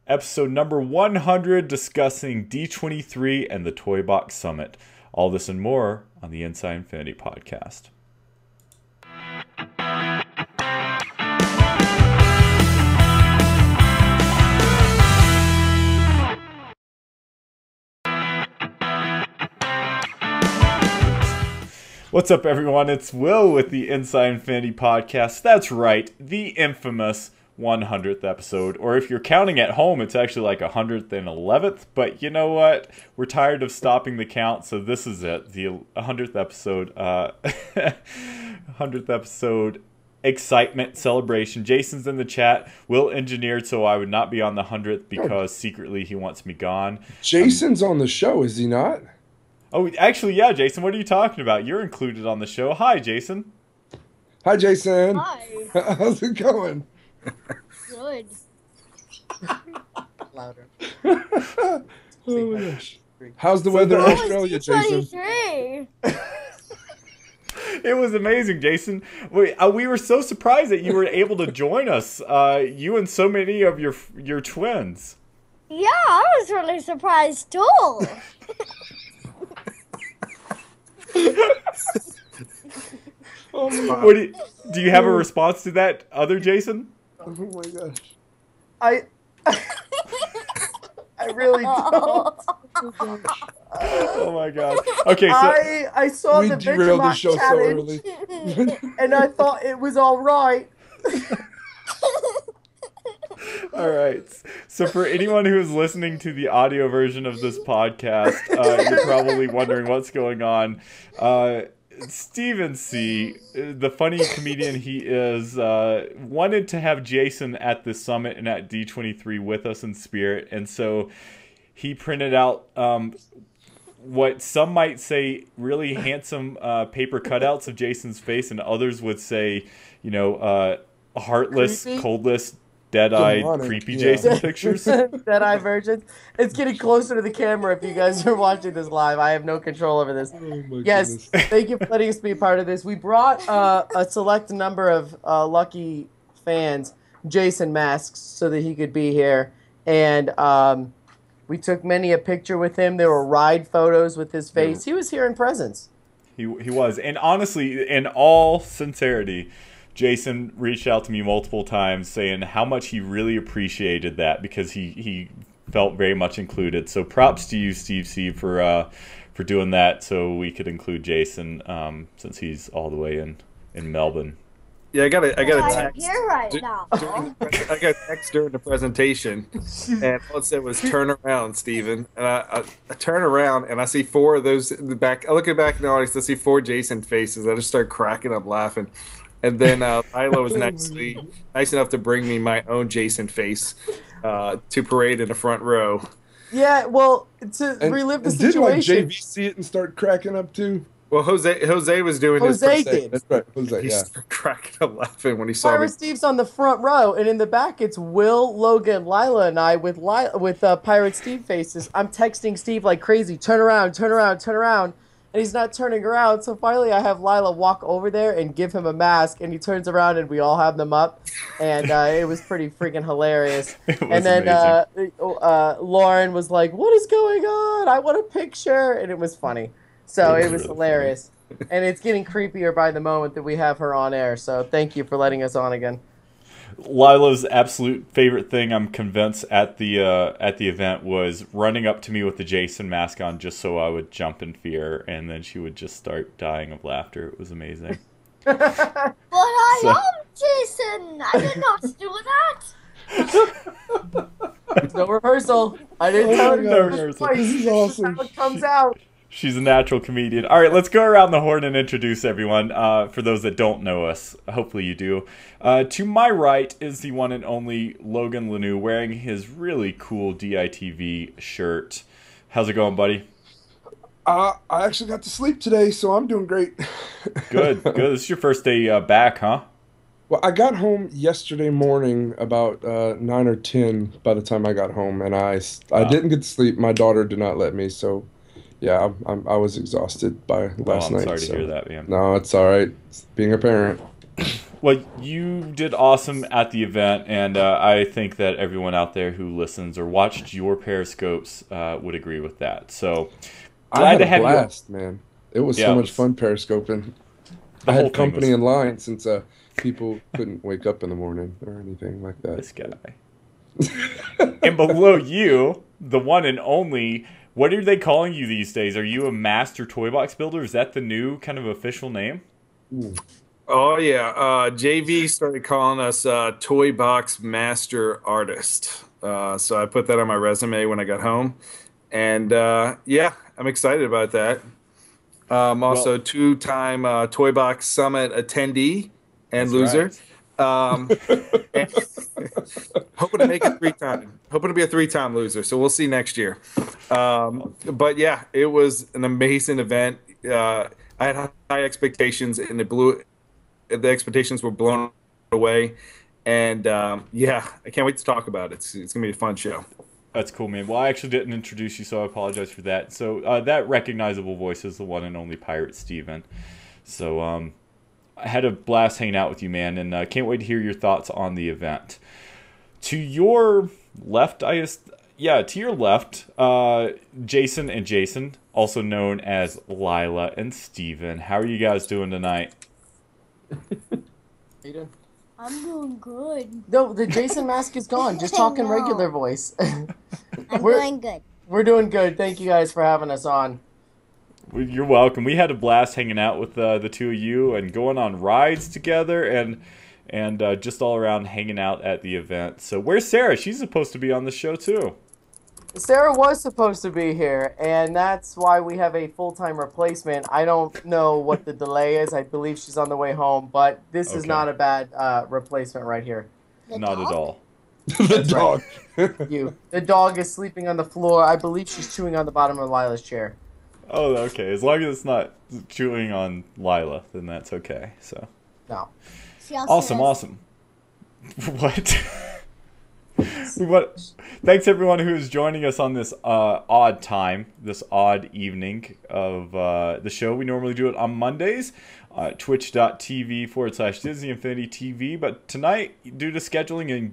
episode number 100, discussing D23 and the Toy Box Summit. All this and more on the Inside Infinity podcast. What's up, everyone? It's Will with the Inside Infinity podcast. That's right, the infamous 100th episode. Or if you're counting at home, it's actually like 111th. But you know what? We're tired of stopping the count, so this is it. The 100th episode. 100th episode excitement celebration. Jason's in the chat. Will engineered so I would not be on the 100th because secretly he wants me gone. Jason's on the show, is he not? Oh, actually, yeah, Jason, what are you talking about? You're included on the show. Hi, Jason. Hi, Jason. Hi. How's it going? Good. Louder. Oh my gosh. How's the weather in Australia, Jason? It was amazing, Jason. We were so surprised that you were able to join us. You and so many of your twins. Yeah, I was really surprised too. Oh my What do you have a response to that, other Jason? Oh my gosh. I really don't. Oh my god. Okay, so I saw We the derailed the Vegemite show so challenge, early. and I thought it was all right. all right. So for anyone who is listening to the audio version of this podcast, you're probably wondering what's going on. Steven C., the funny comedian he is, wanted to have Jason at the summit and at D23 with us in spirit, and so he printed out what some might say really handsome paper cutouts of Jason's face, and others would say, heartless, Creepy? coldless, dead-eyed, Demonic, creepy yeah. Jason pictures. Dead-eye versions. It's getting closer to the camera if you guys are watching this live. I have no control over this. Oh my Yes, goodness. thank you for letting us be a part of this. We brought a select number of lucky fans Jason masks so that he could be here, and we took many a picture with him. There were ride photos with his face. He was here in presence. He was. And honestly, in all sincerity, Jason reached out to me multiple times saying how much he really appreciated that because he felt very much included. So props to you, Steve C., for doing that so we could include Jason since he's all the way in Melbourne. Yeah, I got a I'm text. here right now. I got a text during the presentation, and all it said was "turn around, Steven." And I turn around and I see four of those in the back. I look back in the audience, I see four Jason faces. I just start cracking up laughing. And then Lila was nice enough to bring me my own Jason face to parade in the front row. Yeah, well, to relive the Did like situation. JV see it and start cracking up too? Well, Jose was doing Jose his did. That's right, Jose. He Yeah. started cracking up laughing when he saw me. Pirate Steve's on the front row, and in the back it's Will, Logan, Lila, and I with Pirate Steve faces. I'm texting Steve like crazy, turn around, turn around, turn around, and he's not turning around. So finally I have Lila walk over there and give him a mask, and he turns around and we all have them up, and it was pretty freaking hilarious. It was And then amazing. Lauren was like, what is going on? I want a picture, and it was funny. So it was really hilarious. And it's getting creepier by the moment that we have her on air. So thank you for letting us on again. Lila's absolute favorite thing, I'm convinced, at the event was running up to me with the Jason mask on just so I would jump in fear, and then she would just start dying of laughter. It was amazing. But I am Jason. I did not do that. No rehearsal. I didn't tell her No to rehearsal. twice. This is awesome. How it comes out. She's a natural comedian. All right, let's go around the horn and introduce everyone. For those that don't know us, hopefully you do. To my right is the one and only Logan Lanou wearing his really cool DITV shirt. How's it going, buddy? I actually got to sleep today, so I'm doing great. Good, good. This is your first day back, huh? Well, I got home yesterday morning about 9 or 10 by the time I got home, and I didn't get to sleep. My daughter did not let me, so yeah, I was exhausted by last I'm night. sorry to so. hear that, man. No, it's all right. It's being a parent. Well, you did awesome at the event, and I think that everyone out there who listens or watched your Periscopes would agree with that. So, I had glad to a have blast, man. It was Yeah, so it much was- fun periscoping. The I whole had thing company was- in line since people couldn't wake up in the morning or anything like that. This guy. And below you, the one and only, what are they calling you these days? Are you a master toy box builder? Is that the new kind of official name? Oh yeah, JV started calling us Toy Box Master Artist. So I put that on my resume when I got home, and yeah, I'm excited about that. Also, Well- two-time Toy Box Summit attendee and That's loser. right. And hoping to make it 3-time. Hoping to be a 3-time loser. So we'll see next year. But yeah, it was an amazing event. I had high expectations, and the expectations were blown away. And yeah, I can't wait to talk about it. It's gonna be a fun show. That's cool, man. Well, I actually didn't introduce you, so I apologize for that. So that recognizable voice is the one and only Pirate Steven. So I had a blast hanging out with you, man, and can't wait to hear your thoughts on the event. To your left, to your left, Jason and Jason, also known as Lila and Steven. How are you guys doing tonight? How you doing? I'm doing good. No, the Jason mask is gone. Just talk in No. regular voice. I'm We're- doing good. We're doing good. Thank you guys for having us on. Well, you're welcome. We had a blast hanging out with the two of you and going on rides together and just all around hanging out at the event. So where's Sarah? She's supposed to be on the show too. Sarah was supposed to be here, and that's why we have a full-time replacement. I don't know what the delay is. I believe she's on the way home, but this is Okay. not a bad replacement right here. The Not dog? at all. The dog. The dog is sleeping on the floor. I believe she's chewing on the bottom of Lila's chair. Oh, okay. As long as it's not chewing on Lila, then that's okay. So No. She also awesome, has- awesome. What? Thanks everyone who is joining us on this odd time, this odd evening of the show. We normally do it on Mondays, twitch.tv/Disney Infinity TV. But tonight, due to scheduling and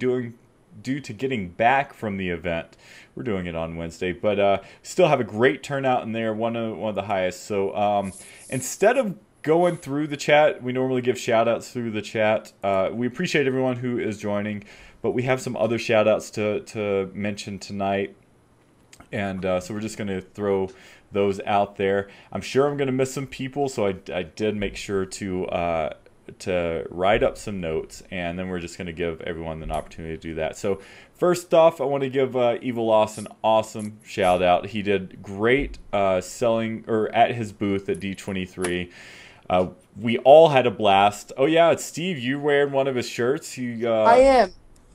due to getting back from the event, we're doing it on Wednesday. But still have a great turnout in there, one of the highest. So instead of going through the chat, we normally give shout outs through the chat. We appreciate everyone who is joining, but we have some other shout outs to mention tonight, and so we're just going to throw those out there. I'm sure I'm going to miss some people, so I did make sure to write up some notes, and then we're just going to give everyone an opportunity to do that. So first off, I want to give Evil Loss an awesome shout out. He did great selling or at his booth at D23. We all had a blast. Oh yeah, it's Steve. You're wearing one of his shirts. I am.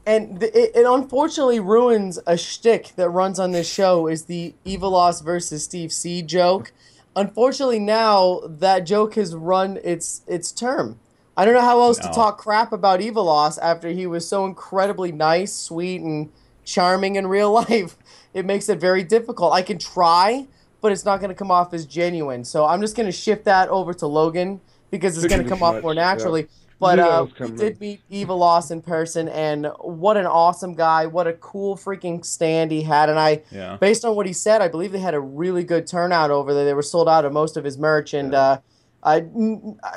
And it unfortunately ruins a shtick that runs on this show is the Evilos versus Steve C joke. Unfortunately, now that joke has run its term. I don't know how else to No. talk crap about Evilos after he was so incredibly nice, sweet, and charming in real life. It makes it very difficult. I can try, but it's not going to come off as genuine. So I'm just going to shift that over to Logan because it's going to come off more naturally. But we did meet Evilos in person, and what an awesome guy. What a cool freaking stand he had. And based on what he said, I believe they had a really good turnout over there. They were sold out of most of his merch, and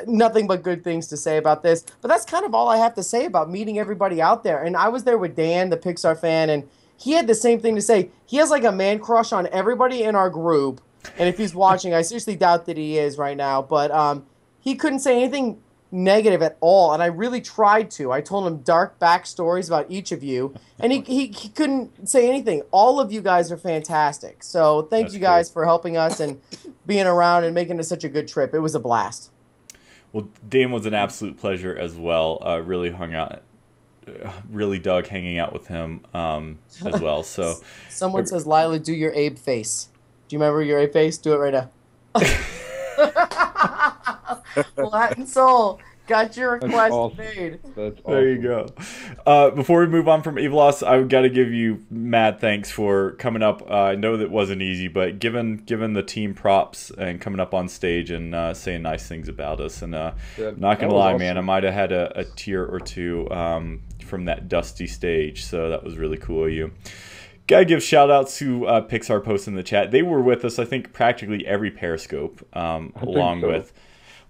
nothing but good things to say about this. But that's kind of all I have to say about meeting everybody out there. And I was there with Dan, the Pixar fan, and he had the same thing to say. He has like a man crush on everybody in our group. And if he's watching, I seriously doubt that he is right now. But he couldn't say anything negative at all, and I really tried to. I told him dark backstories about each of you, and he couldn't say anything. All of you guys are fantastic. So thank That's you guys for helping us and being around and making it such a good trip. It was a blast. Well, Dan was an absolute pleasure as well. Really really dug hanging out with him as well. So Someone says, Lila, do your Abe face. Do you remember your Abe face? Do it right now. Latin soul. Got your request awesome. made. That's awesome. There you go. Before we move on from Evilos, I've got to give you mad thanks for coming up. I know that wasn't easy, but given the team props and coming up on stage and saying nice things about us. And not gonna lie, man, I might have had a tear or two from that dusty stage. So that was really cool of you. Gotta give shout outs to Pixar posts in the chat. They were with us, I think, practically every Periscope, along with.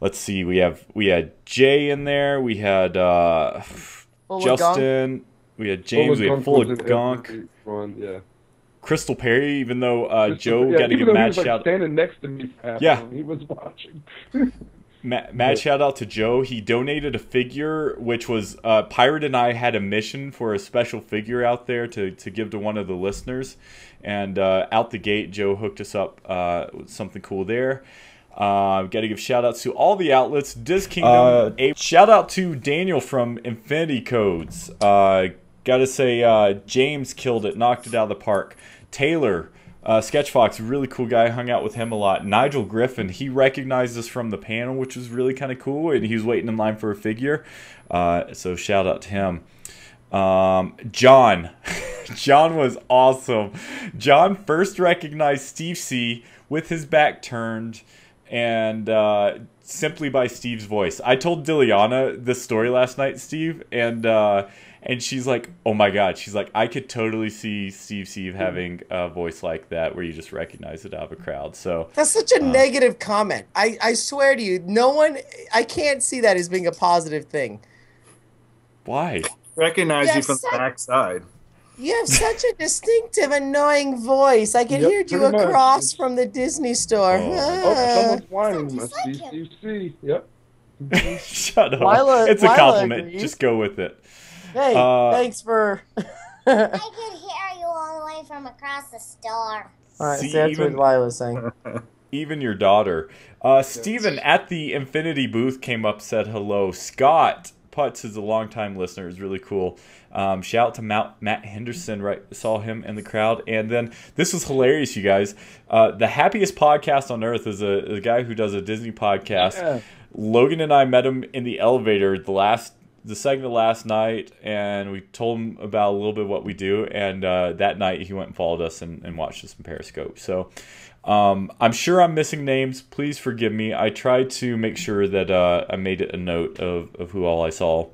Let's see, we had Jay in there, we had Justin, we had James, we had Full of Gunk, yeah. Crystal Perry, even though Joe got to give mad shout out. Standing next to me, he was watching. Mad shout out to Joe. He donated a figure, which was Pirate and I had a mission for a special figure out there to give to one of the listeners, and out the gate, Joe hooked us up with something cool there. Got to give shout outs to all the outlets. Diz Kingdom. Shout out to Daniel from Infinity Codes. Got to say, James killed it, knocked it out of the park. Taylor, Sketchfox, really cool guy. Hung out with him a lot. Nigel Griffin, he recognized us from the panel, which was really kind of cool, and he was waiting in line for a figure. So shout out to him. John. John was awesome. John first recognized Steve C with his back turned, and simply by Steve's voice. I told Diliana this story last night, Steve, and she's like, oh my God. She's like, I could totally see Steve having a voice like that where you just recognize it out of a crowd. So that's such a negative comment. I swear to you, I can't see that as being a positive thing. Why? Recognize you from the backside. You have such a distinctive, annoying voice. I could hear you across from the Disney store. Someone's whining. Must be Steve C. Yep. Shut up. It's a compliment. Agrees. Just go with it. Hey, thanks for... I could hear you all the way from across the store. All right, see, that's what Lila's saying. Even your daughter. Steven at the Infinity booth came up, said hello. Scott Putz is a longtime listener. It's really cool. Shout out to Matt Henderson. Right, saw him in the crowd. And then this was hilarious, you guys. The happiest podcast on earth is a guy who does a Disney podcast. Yeah. Logan and I met him in the elevator the second to last night, and we told him about a little bit of what we do. And that night he went and followed us and watched us in Periscope. So I'm sure I'm missing names. Please forgive me. I tried to make sure that I made it a note of who all I saw.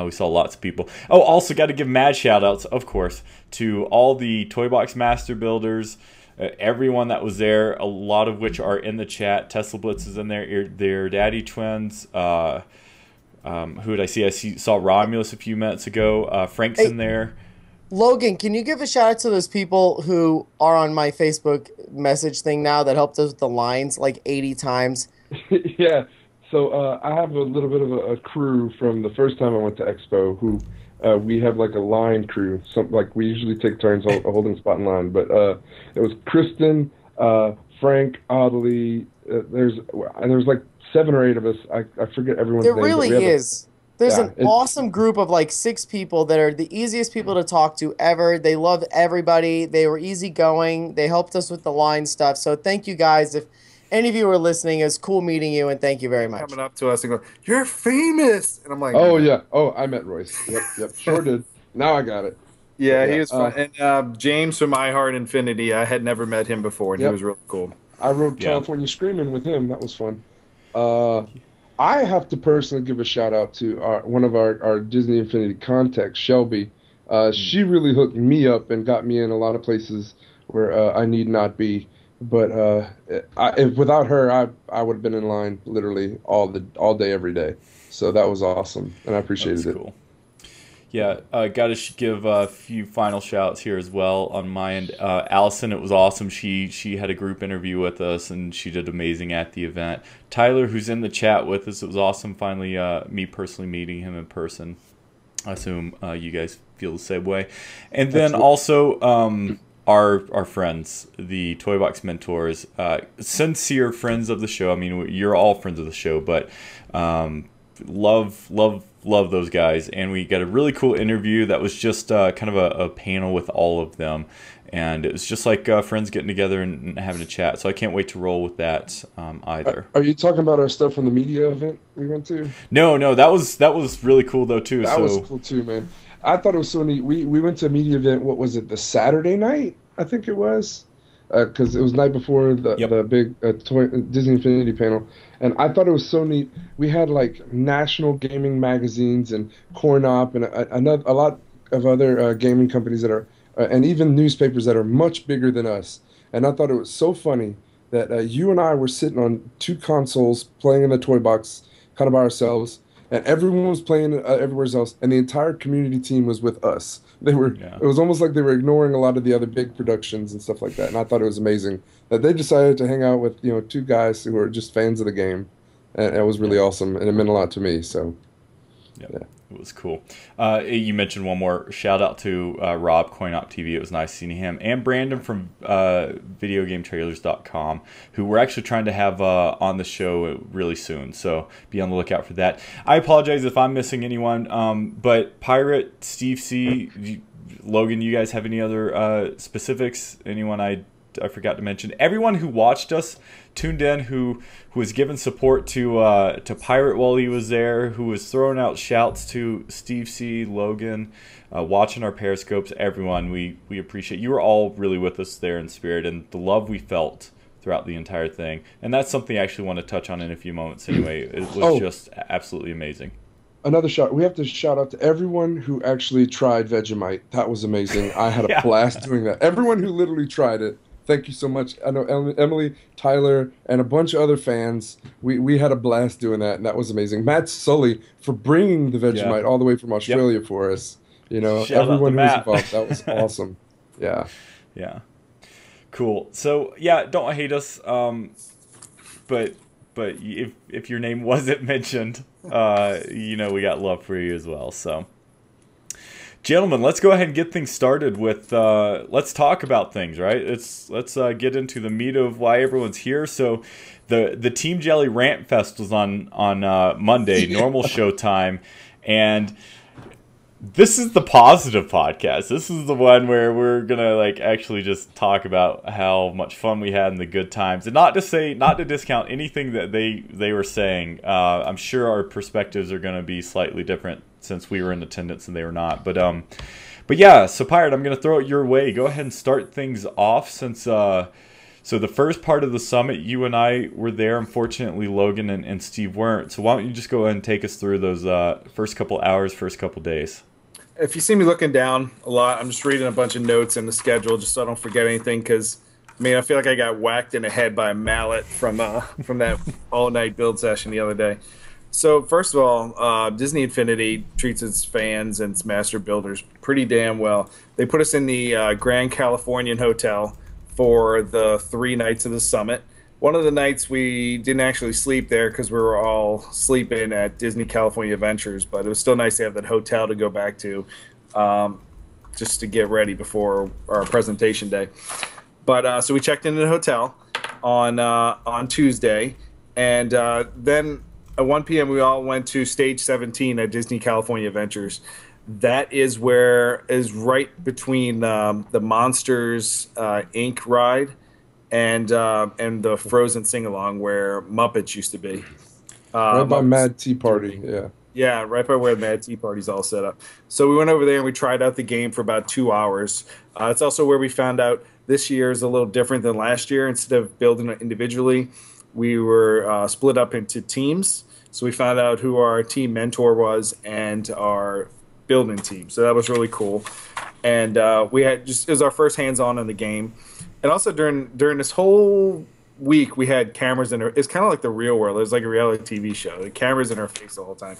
We saw lots of people. Oh, also got to give mad shout-outs, of course, to all the Toy Box Master Builders, everyone that was there, a lot of which are in the chat. Tesla Blitz is in there. Their Daddy Twins. Who did I see? Saw Romulus a few minutes ago. Frank's in there. Logan, can you give a shout out to those people who are on my Facebook message thing now that helped us with the lines like 80 times? Yeah. So I have a little bit of a crew from the first time I went to Expo who we have like a line crew. Like we usually take turns holding spot in line. But it was Kristen, Frank, Audley. There's like 7 or 8 of us. I forget everyone's name. There really is. There's an awesome group of like 6 people that are the easiest people to talk to ever. They love everybody. They were easygoing. They helped us with the line stuff. So thank you guys. If any of you are listening, it's cool meeting you, and thank you very much. Coming up to us and going, "You're famous," and I'm like, "Oh yeah, oh I met Royce. Yep, sure did. Now I got it." Yeah, he was fun. And James from I Heart Infinity, I had never met him before, and he was really cool. I wrote California Screaming with him. That was fun. I have to personally give a shout out to one of our Disney Infinity contacts, Shelby. She really hooked me up and got me in a lot of places where I need not be. But if without her, I would have been in line literally all day, every day. So that was awesome, and I appreciated it. Cool. Yeah, got to give a few final shouts here as well on my end. Allison, it was awesome. She had a group interview with us, and she did amazing at the event. Tyler, who's in the chat with us, it was awesome finally me personally meeting him in person. I assume you guys feel the same way. And then also our friends, the Toy Box Mentors, love those guys, and we got a really cool interview that was just kind of a panel with all of them, and it was just like friends getting together and having a chat. So I can't wait to roll with that either. Are you talking about our stuff from the media event we went to? No, that was really cool though too. That was cool too, man. I thought it was so neat. We went to a media event. What was it? The Saturday night, I think it was, because it was the night before the big Disney Infinity panel. And I thought it was so neat. We had like national gaming magazines and Cornop and a lot of other gaming companies that are, and even newspapers that are much bigger than us. And I thought it was so funny that you and I were sitting on two consoles playing in the toy box, kind of by ourselves, and everyone was playing everywhere else, and the entire community team was with us. They were. Yeah. It was almost like they were ignoring a lot of the other big productions and stuff like that. And I thought it was amazing that they decided to hang out with two guys who were just fans of the game, and it was really awesome, and it meant a lot to me. So, yeah. It was cool. You mentioned one more. Shout out to Rob, CoinOp TV. It was nice seeing him. And Brandon from VideoGameTrailers.com, who we're actually trying to have on the show really soon. So be on the lookout for that. I apologize if I'm missing anyone. But Pirate, Steve C., Logan, you guys have any other specifics? Anyone I forgot to mention? Everyone who watched us, tuned in, who was giving support to Pirate while he was there, who was throwing out shouts to Steve C., Logan, watching our Periscopes, everyone, we appreciate. You were all really with us there in spirit, and the love we felt throughout the entire thing. And that's something I actually want to touch on in a few moments anyway. It was just absolutely amazing. Another shout. We have to shout out to everyone who actually tried Vegemite. That was amazing. I had a blast doing that. Everyone who literally tried it. Thank you so much. I know Emily, Tyler, and a bunch of other fans. We had a blast doing that, and that was amazing. Matt Sully for bringing the Vegemite all the way from Australia for us. Shout everyone who was involved. That was awesome. Yeah. Yeah. Cool. So don't hate us. But if your name wasn't mentioned, we got love for you as well. So. Gentlemen, let's go ahead and get things started with, let's talk about things, right? Let's get into the meat of why everyone's here. So the Team Jelly Rant Fest was on Monday, normal show time, and this is the positive podcast. This is the one where we're gonna actually just talk about how much fun we had and the good times, and not to discount anything that they were saying. I'm sure our perspectives are gonna be slightly different since we were in attendance and they were not. But yeah. So Pirate, I'm gonna throw it your way. Go ahead and start things off since. So the first part of the summit, you and I were there. Unfortunately, Logan and Steve weren't. So why don't you just go ahead and take us through those first couple hours, first couple days. If you see me looking down a lot, I'm just reading a bunch of notes in the schedule just so I don't forget anything, because I feel like I got whacked in the head by a mallet from that all-night build session the other day. So first of all, Disney Infinity treats its fans and its master builders pretty damn well. They put us in the Grand Californian Hotel for the 3 nights of the summit. One of the nights we didn't actually sleep there because we were all sleeping at Disney California Adventures, but it was still nice to have that hotel to go back to just to get ready before our presentation day. But so we checked into the hotel on Tuesday, and then at 1 p.m. we all went to Stage 17 at Disney California Adventures. That is right between the Monsters Inc. ride and the Frozen sing-along where Muppets used to be. Right by Mad Tea Party, yeah. Yeah, right by where Mad Tea Party's all set up. So we went over there and we tried out the game for about 2 hours. It's also where we found out this year is a little different than last year. Instead of building it individually, we were split up into teams. So we found out who our team mentor was and our building team. So that was really cool. And it was our first hands-on in the game. And also during this whole week, we had cameras in it's kind of like the real world. It was like a reality TV show. The cameras in our face the whole time.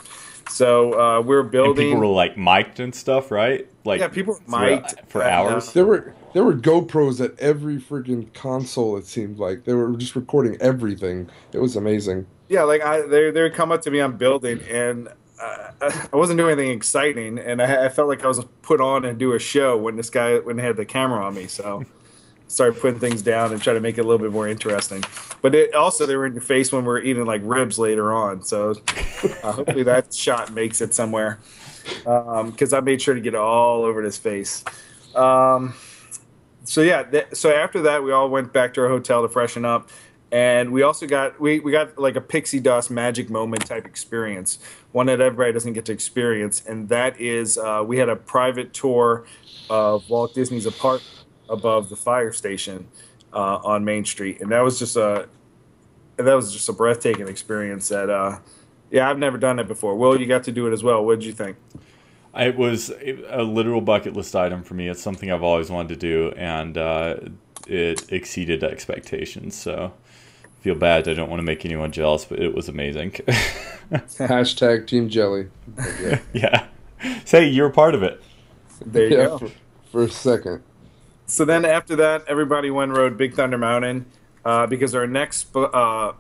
So we were building. And people were mic'd and stuff, right? People were mic'd for hours. There were GoPros at every freaking console. It seemed like they were just recording everything. It was amazing. Yeah, they would come up to me on building, and I wasn't doing anything exciting, and I felt like I was put on and do a show when they had the camera on me. So. started putting things down and try to make it a little bit more interesting. But they were in your face when we were eating like ribs later on. So hopefully that shot makes it somewhere, because I made sure to get it all over his face. So after that, we all went back to our hotel to freshen up. And we also got we got like a pixie dust magic moment type experience, one that everybody doesn't get to experience, and that is we had a private tour of Walt Disney's apartment above the fire station on Main Street, and that was just a breathtaking experience. That I've never done it before. Will, you got to do it as well. What did you think? It was a literal bucket list item for me. It's something I've always wanted to do, and it exceeded expectations. So I feel bad. I don't want to make anyone jealous, but it was amazing. Hashtag Team Jelly. Yeah. Say you're a part of it. There you go. For a second. So then after that, everybody went and rode Big Thunder Mountain because our next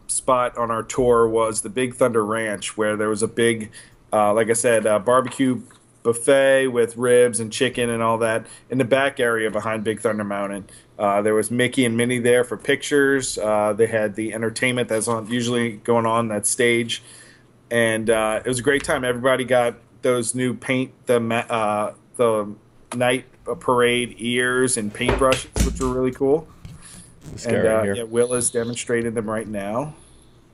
spot on our tour was the Big Thunder Ranch, where there was a big, like I said, barbecue buffet with ribs and chicken and all that in the back area behind Big Thunder Mountain. There was Mickey and Minnie there for pictures. They had the entertainment that's usually going on that stage, and it was a great time. Everybody got those new the night parade ears and paintbrushes, which were really cool. And Will has demonstrated them right now.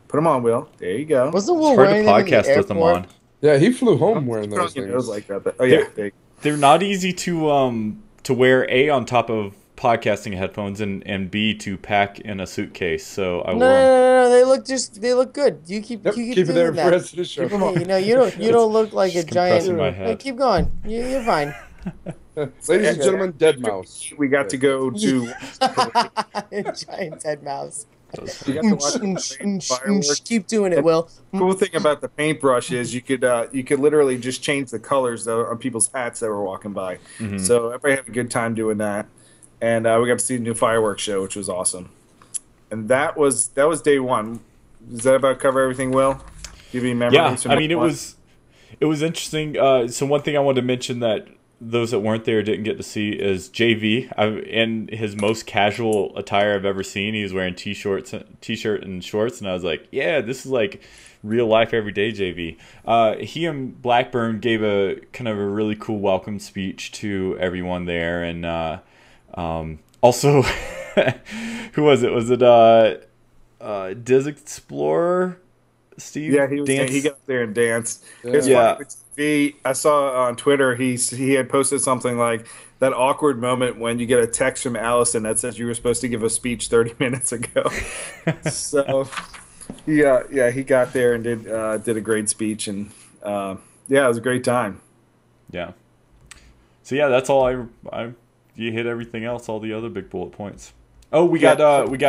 Put them on, Will. There you go. Wasn't Will It's hard to wearing them in the podcast with them airport? on. Yeah, he flew home wearing those Put it on your nose things. like that. Oh yeah, They're not easy to wear, A, on top of podcasting headphones, and B, to pack in a suitcase. So I wore them. No. They look good. You keep Yep, keep keep it there doing for the that. rest of the show. You don't look like a Just compressing giant. my No, head. keep going. You're fine. Ladies and gentlemen, Dead Mouse. we got to go to. Giant dead mouse. We got to watch the fireworks. Keep doing it, Will. Cool thing about the paintbrush is you could literally just change the colors though on people's hats that were walking by. Mm-hmm. So everybody had a good time doing that, and we got to see the new fireworks show, which was awesome. And that was day one. Does that about cover everything, Will? Give you memories? Yeah, from I mean, day one? it was interesting. So one thing I wanted to mention that those that weren't there didn't get to see is JV in his most casual attire I've ever seen. He was wearing t-shirt and shorts, and I was like, yeah, this is like real life everyday JV. He and Blackburn gave a kind of a really cool welcome speech to everyone there, and also who was it? Was it Diz Explorer? Steve? Yeah, he got there and danced. It's funny. I saw on Twitter he had posted something like that awkward moment when you get a text from Allison that says you were supposed to give a speech 30 minutes ago. So he got there and did a great speech, and it was a great time. Yeah. So yeah, that's all you hit everything else, all the other big bullet points. Oh, we got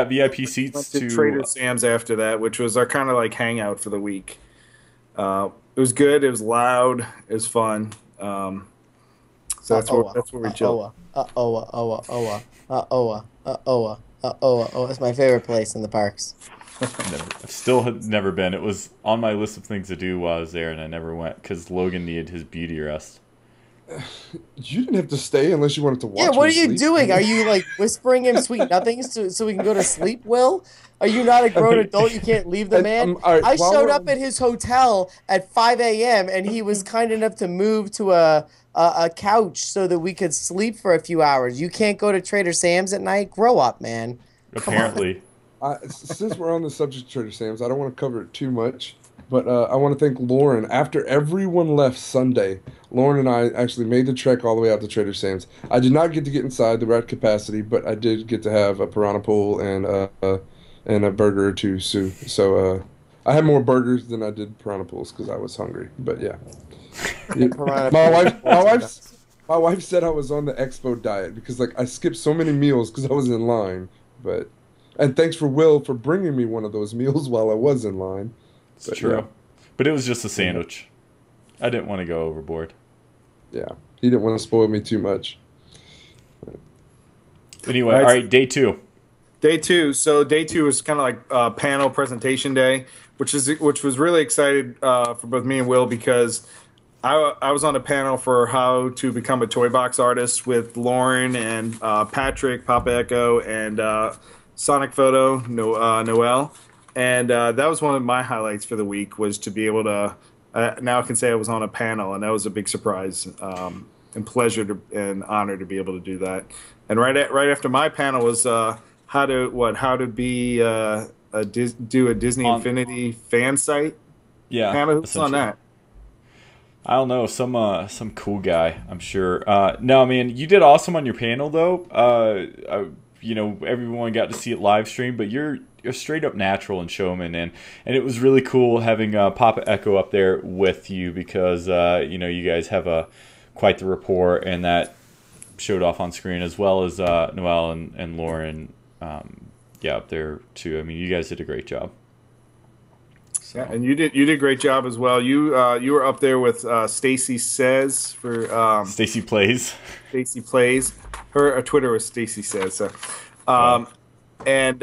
VIP seats Went to Trader Sam's after that, which was our kind of like hangout for the week. It was good. It was loud. It was fun. So that's where we chilled. It's my favorite place in the parks. I've still never been. It was on my list of things to do while I was there, and I never went because Logan needed his beauty rest. You didn't have to stay unless you wanted to watch. Yeah, what are me you sleep. doing? Are you like whispering him sweet nothings so we can go to sleep, Will? Are you not a grown adult? You can't leave the man? all right, I while showed we're- up at his hotel at 5 a.m. and he was kind enough to move to a couch so that we could sleep for a few hours. You can't go to Trader Sam's at night? Grow up, man. Apparently. Since we're on the subject of Trader Sam's, I don't want to cover it too much, but I want to thank Lauren. After everyone left Sunday, Lauren and I actually made the trek all the way out to Trader Sam's. I did not get to get inside; they were at capacity, but I did get to have a piranha pool and a burger or two. So I had more burgers than I did piranha pools because I was hungry. But yeah, my wife said I was on the Expo diet because like I skipped so many meals because I was in line. And thanks for Will for bringing me one of those meals while I was in line. It's true. But it was just a sandwich. I didn't want to go overboard. Yeah. He didn't want to spoil me too much. Anyway, all right, day two. Day two. So day two was kind of like panel presentation day, which was really excited for both me and Will because I was on a panel for how to become a toy box artist with Lauren and Patrick, Papa Echo, and Sonic Photo, Noel. And that was one of my highlights for the week, was to be able to, now I can say I was on a panel, and that was a big surprise and pleasure and honor to be able to do that. And right after my panel was how to be do a Disney Infinity fan site. Yeah, panel. Who's on that? I don't know, some cool guy, I'm sure. No, man, you did awesome on your panel, though. You know, everyone got to see it live stream, but you're straight up natural and showman, and it was really cool having Papa Echo up there with you, because you know, you guys have quite the rapport, and that showed off on screen, as well as Noel and Lauren, yeah, up there too. I mean, you guys did a great job. So. Yeah, and you did a great job as well. You were up there with Stacy Says for Stacy Plays. Stacy Plays. Her Twitter was Stacy Says. So, and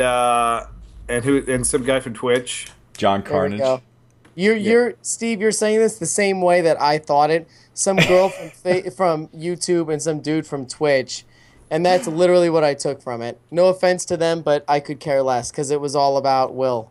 some guy from Twitch, John Carnage. You're Steve. You're saying this the same way that I thought it. Some girl from YouTube and some dude from Twitch, and that's literally what I took from it. No offense to them, but I could care less, because it was all about Will.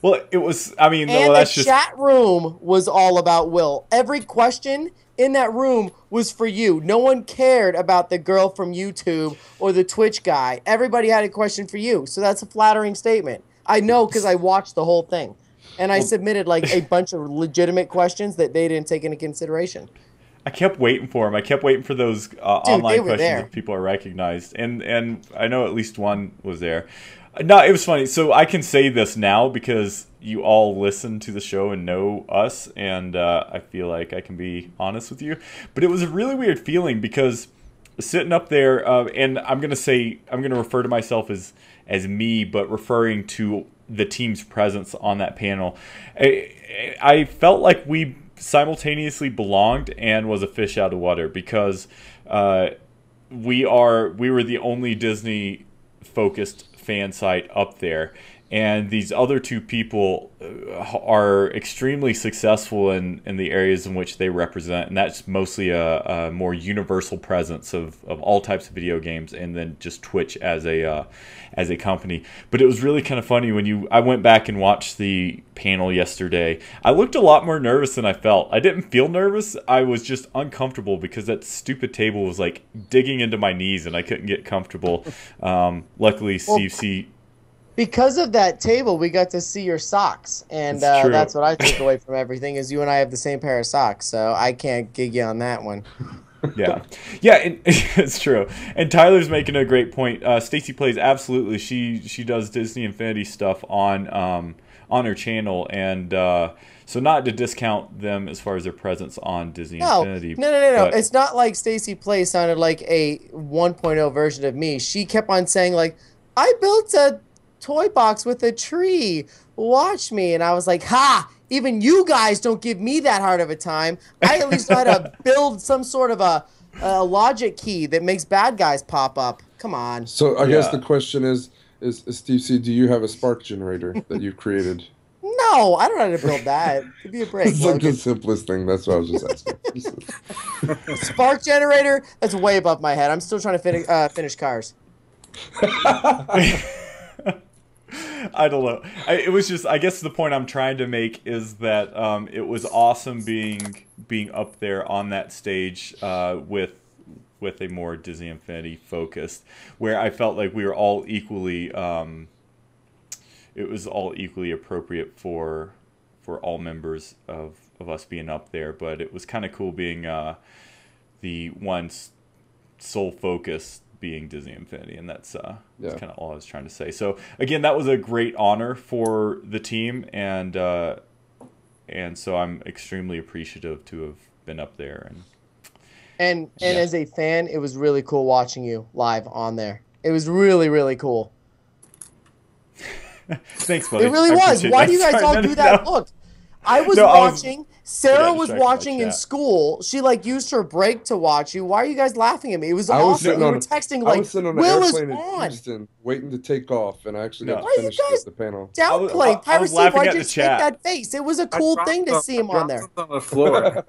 Well, it was, I mean, and well, that's the chat room was all about Will. Every question in that room was for you. No one cared about the girl from YouTube or the Twitch guy. Everybody had a question for you. So that's a flattering statement. I know, because I watched the whole thing. And I submitted like a bunch of legitimate questions that they didn't take into consideration. I kept waiting for them. I kept waiting for those online questions that people are recognized. And I know at least one was there. No, it was funny. So I can say this now because you all listen to the show and know us, and I feel like I can be honest with you. But it was a really weird feeling, because sitting up there, and I'm going to refer to myself as me, but referring to the team's presence on that panel. I felt like we simultaneously belonged and was a fish out of water, because we were the only Disney focused fan site up there, and these other two people are extremely successful in the areas in which they represent, and that's mostly a more universal presence of all types of video games, and then just Twitch as a company. But it was really kind of funny when I went back and watched the panel yesterday. I looked a lot more nervous than I felt. I didn't feel nervous. I was just uncomfortable, because that stupid table was like digging into my knees, and I couldn't get comfortable. Luckily, Steve C. Because of that table, we got to see your socks, and that's what I took away from everything. Is you and I have the same pair of socks, so I can't gig you on that one. Yeah, it's true. And Tyler's making a great point. Stacy Plays, absolutely. She does Disney Infinity stuff on her channel, and so not to discount them as far as their presence on Disney Infinity. No. It's not like Stacy Plays sounded like a 1.0 version of me. She kept on saying, like, I built a toy box with a tree. Watch me. And I was like, ha! Even you guys don't give me that hard of a time. I at least know how to build some sort of a logic key that makes bad guys pop up. Come on. So I guess the question is Steve C., do you have a spark generator that you've created? No, I don't know how to build that. Give me a break. It's like the simplest thing. That's what I was just asking. Spark generator? That's way above my head. I'm still trying to finish cars. I don't know. It was just, I guess the point I'm trying to make is that it was awesome being up there on that stage with a more Disney Infinity focused, where I felt like we were all equally, it was all equally appropriate for all members of us being up there. But it was kind of cool being the one sole focus being Disney Infinity, and that's kind of all I was trying to say. So again, that was a great honor for the team, and so I'm extremely appreciative to have been up there. And as a fan, it was really cool watching you live on there. It was really, really cool. Thanks, buddy. It really was. Why do you guys all do that look? I was No, watching. Sarah Yeah, was distracted by watching in chat. school. She like used her break to watch you. Why are you guys laughing at me? It was I was awesome. sitting We on were a- texting I like, was sitting on an Will is airplane in on. Houston waiting to take off, and I actually No. got Why to are you finish guys the panel. downplaying? I was Piracy, laughing why'd at you the just make chat. that face? It was a cool thing to see him on there. On the floor.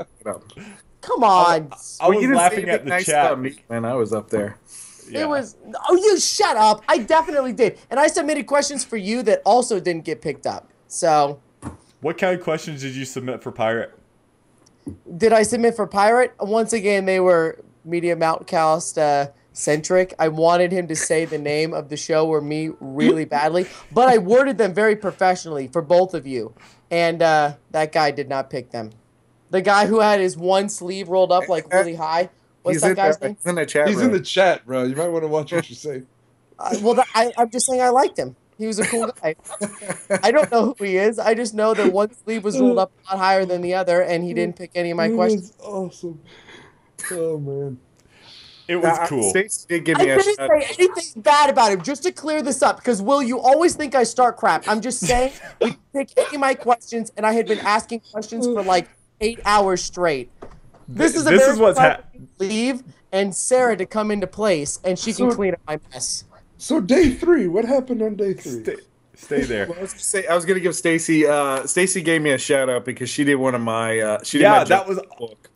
Come on. I was laughing at the nice chat. about me when I was up there. Yeah. It was. Oh, you shut up. I definitely did. And I submitted questions for you that also didn't get picked up. So, What kind of questions did you submit for Pirate? did I submit for Pirate? Once again, they were Media Mountcast centric. I wanted him to say the name of the show or me really badly, but I worded them very professionally for both of you. And that guy did not pick them. The guy who had his one sleeve rolled up like really high. What's that guy's name? He's in the chat He's room. in the chat, bro. You might want to watch what you say. I'm just saying I liked him. He was a cool guy. I don't know who he is. I just know that one sleeve was rolled up a lot higher than the other, and he didn't pick any of my questions. That's awesome. Oh man. It was cool. Stacey did give I me a didn't shout. say anything bad about him, just to clear this up, because, Will, you always think I start crap. I'm just saying we pick any of my questions, and I had been asking questions for like 8 hours straight. This is what's leave and Sarah to come into place, and she can clean up my mess. So day 3, what happened on day 3? Stay there. Well, I was gonna give Stacey. Stacey gave me a shout out because she did one of my. That was. book.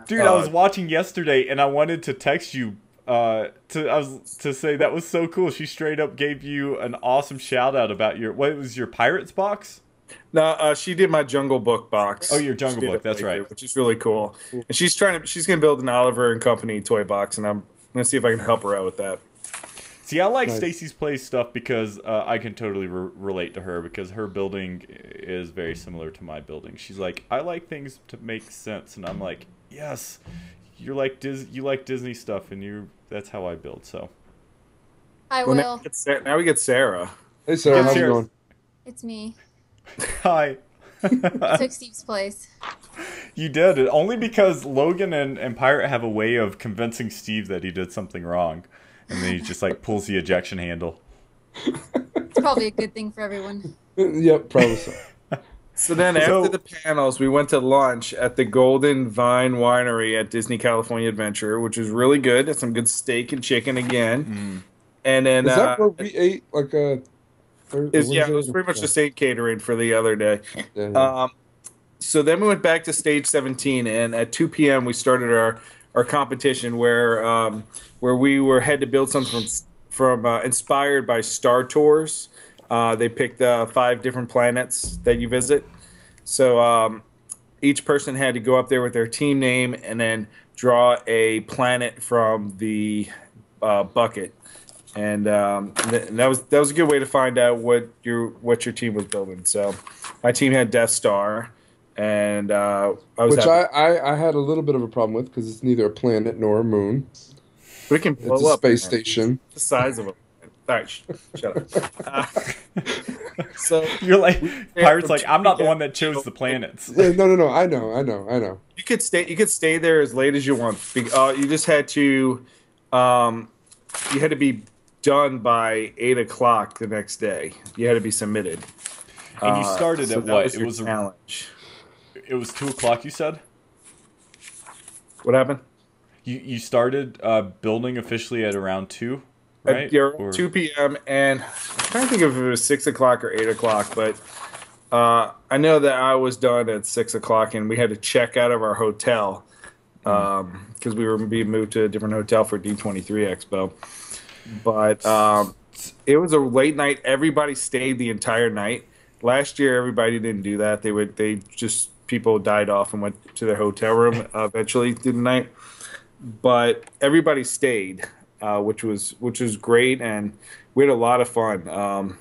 Dude, I was watching yesterday, and I wanted to text you to say that was so cool. She straight up gave you an awesome shout out about what was your Pirates box? No, she did my Jungle Book box. Oh, your Jungle Book, that's right. Which is really cool. And she's gonna build an Oliver and Company toy box, and I'm gonna see if I can help her out with that. See, I like Stacey's Play stuff because I can totally relate to her because her building is very similar to my building. She's like, I like things to make sense, and I'm like, yes, you like Disney stuff, and that's how I build. So, I Well, will. now we get Sarah. Hey Sarah, Good how's it Sarah. going? It's me. hi. I took Steve's place. You did it only because Logan and Pirate have a way of convincing Steve that he did something wrong, and then he just like pulls the ejection handle. It's probably a good thing for everyone. Yep, probably so. So then after the panels, we went to lunch at the Golden Vine Winery at Disney California Adventure, which was really good. Had some good steak and chicken again. And then Is that where we ate like a? it was pretty much the same catering for the other day. Yeah. So then we went back to stage 17, and at 2 p.m. we started our competition where we had to build something from inspired by Star Tours. They picked 5 different planets that you visit. So each person had to go up there with their team name and then draw a planet from the bucket. And that was a good way to find out what your team was building. So my team had Death Star, and I had a little bit of a problem with because it's neither a planet nor a moon. But it can blow It's a up. space station. The size of a. All right, shut up. So You're like Pirate's like, I'm not the one that chose the planets. Yeah, no. I know. You could stay there as late as you want. You just had to. You had to be done by 8 o'clock the next day. You had to be submitted. And you started at that what? Was It your was challenge. It was 2 o'clock. You said. What happened? You started building officially at around 2, right? Yeah, 2 p.m. And I'm trying to think if it was 6 o'clock or 8 o'clock, but I know that I was done at 6 o'clock, and we had to check out of our hotel because we were being moved to a different hotel for D23 Expo. But it was a late night. Everybody stayed the entire night. Last year, everybody didn't do that. People died off and went to their hotel room eventually through the night. But everybody stayed, which was great, and we had a lot of fun.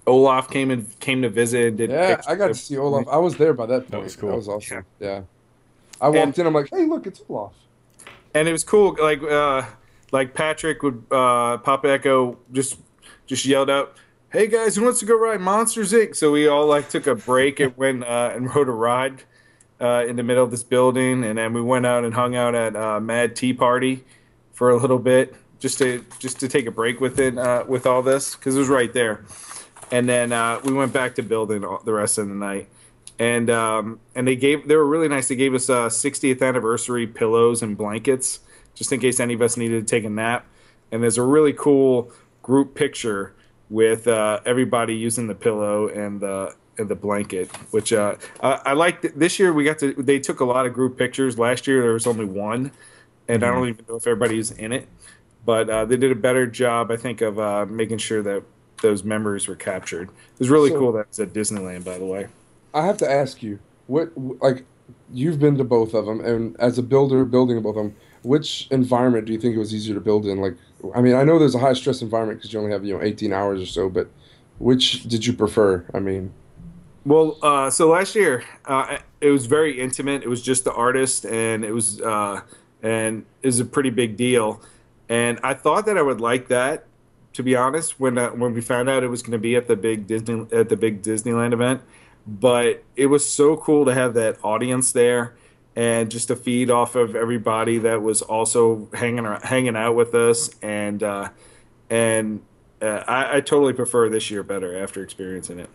Olaf came to visit. I got to see Olaf. I was there by that point. That was cool. That was awesome. Yeah. I walked in. I'm like, hey, look, it's Olaf. And it was cool. Like Patrick would Papa Echo just yelled out, "Hey guys, who wants to go ride Monsters Inc?" So we all took a break and went and rode a ride in the middle of this building, and then we went out and hung out at Mad Tea Party for a little bit just to take a break with it with all this because it was right there. And then we went back to building the rest of the night. and they were really nice. They gave us 60th anniversary pillows and blankets just in case any of us needed to take a nap. And there's a really cool group picture with everybody using the pillow and the blanket, which I liked. This year they took a lot of group pictures. Last year there was only one, and I don't even know if everybody's in it, but they did a better job, I think, of making sure that those memories were captured. It was really cool that it's at Disneyland, by the way. I have to ask you, you've been to both of them, and as a builder building both of them, which environment do you think it was easier to build in? Like, I mean, I know there's a high stress environment because you only have 18 hours or so, but which did you prefer? I mean, well, so last year it was very intimate. It was just the artist, and it was a pretty big deal. And I thought that I would like that, to be honest, when we found out it was going to be at the big Disneyland event. But it was so cool to have that audience there, and just to feed off of everybody that was also hanging out with us. And I totally prefer this year better after experiencing it.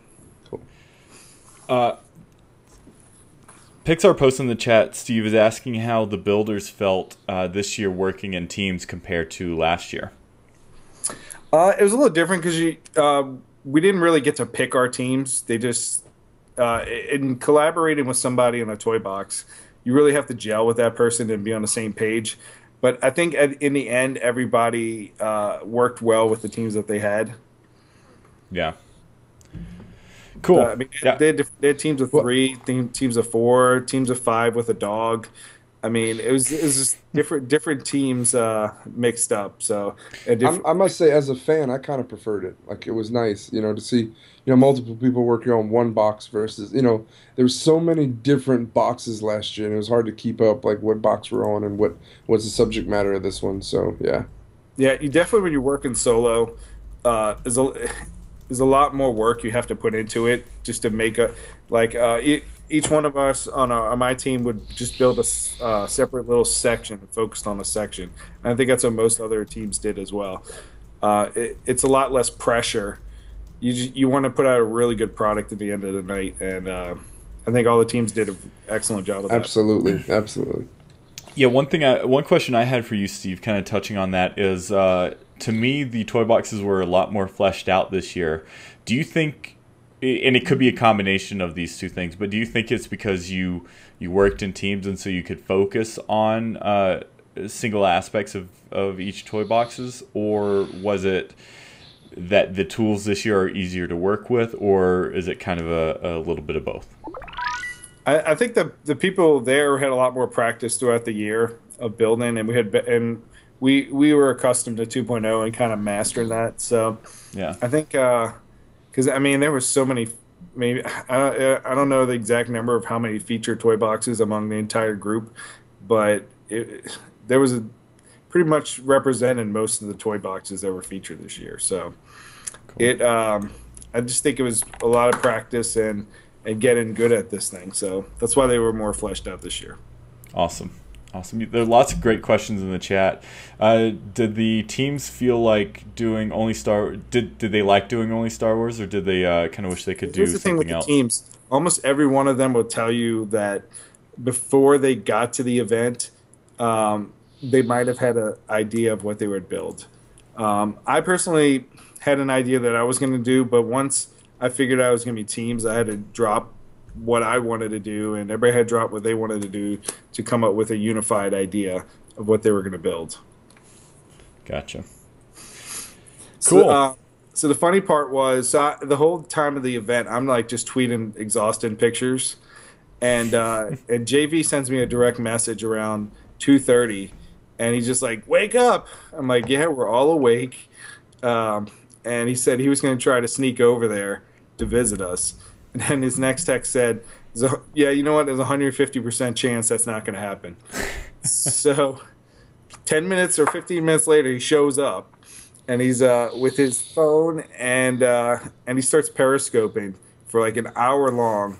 Pixar post in the chat, Steve is asking how the builders felt this year working in teams compared to last year. It was a little different because we didn't really get to pick our teams. They just in collaborating with somebody in a toy box, you really have to gel with that person and be on the same page. But I think in the end, everybody worked well with the teams that they had. Yeah. Cool. I mean, they had teams of 3, teams of 4, teams of 5 with a dog. I mean, it was just different teams mixed up. So I must say, as a fan, I kind of preferred it. Like, it was nice, to see multiple people working on one box versus there was so many different boxes last year, and it was hard to keep up like what box we're on and what was the subject matter of this one. So yeah, you definitely, when you're working solo, there's a lot more work you have to put into it just to make each one of us on my team would just build a separate little section focused on a section. And I think that's what most other teams did as well. It's a lot less pressure. You want to put out a really good product at the end of the night, and I think all the teams did an excellent job of that. Absolutely. Yeah, one question I had for you, Steve, kind of touching on that is, to me, the toy boxes were a lot more fleshed out this year. Do you think, and it could be a combination of these two things, but do you think it's because you worked in teams and so you could focus on single aspects of each toy boxes, or was it that the tools this year are easier to work with, or is it kind of a little bit of both? I think the people there had a lot more practice throughout the year of building, and we were accustomed to 2.0 and kind of mastered that. So yeah, I think because I mean there was so many. Maybe I don't know the exact number of how many featured toy boxes among the entire group, but there was pretty much represented most of the toy boxes that were featured this year. So cool. I just think it was a lot of practice and getting good at this thing. So that's why they were more fleshed out this year. Awesome. There are lots of great questions in the chat. Did the teams feel like doing only Did they like doing only Star Wars, or did they kind of wish they could do something else? Here's the thing with the teams. Almost every one of them will tell you that before they got to the event, they might have had an idea of what they would build. I personally had an idea that I was going to do, but once I figured out it was going to be teams, I had to drop what I wanted to do, and everybody had dropped what they wanted to do to come up with a unified idea of what they were going to build. Gotcha. Cool. So the funny part was the whole time of the event, I'm like just tweeting exhausted pictures, and JV sends me a direct message around 2:30, and he's just like, "Wake up!" I'm like, "Yeah, we're all awake." And he said he was going to try to sneak over there to visit us. And then his next text said, "Yeah, you know what? There's a 150% chance that's not going to happen." So 10 minutes or 15 minutes later, he shows up, and he's with his phone, and he starts periscoping for like an hour-long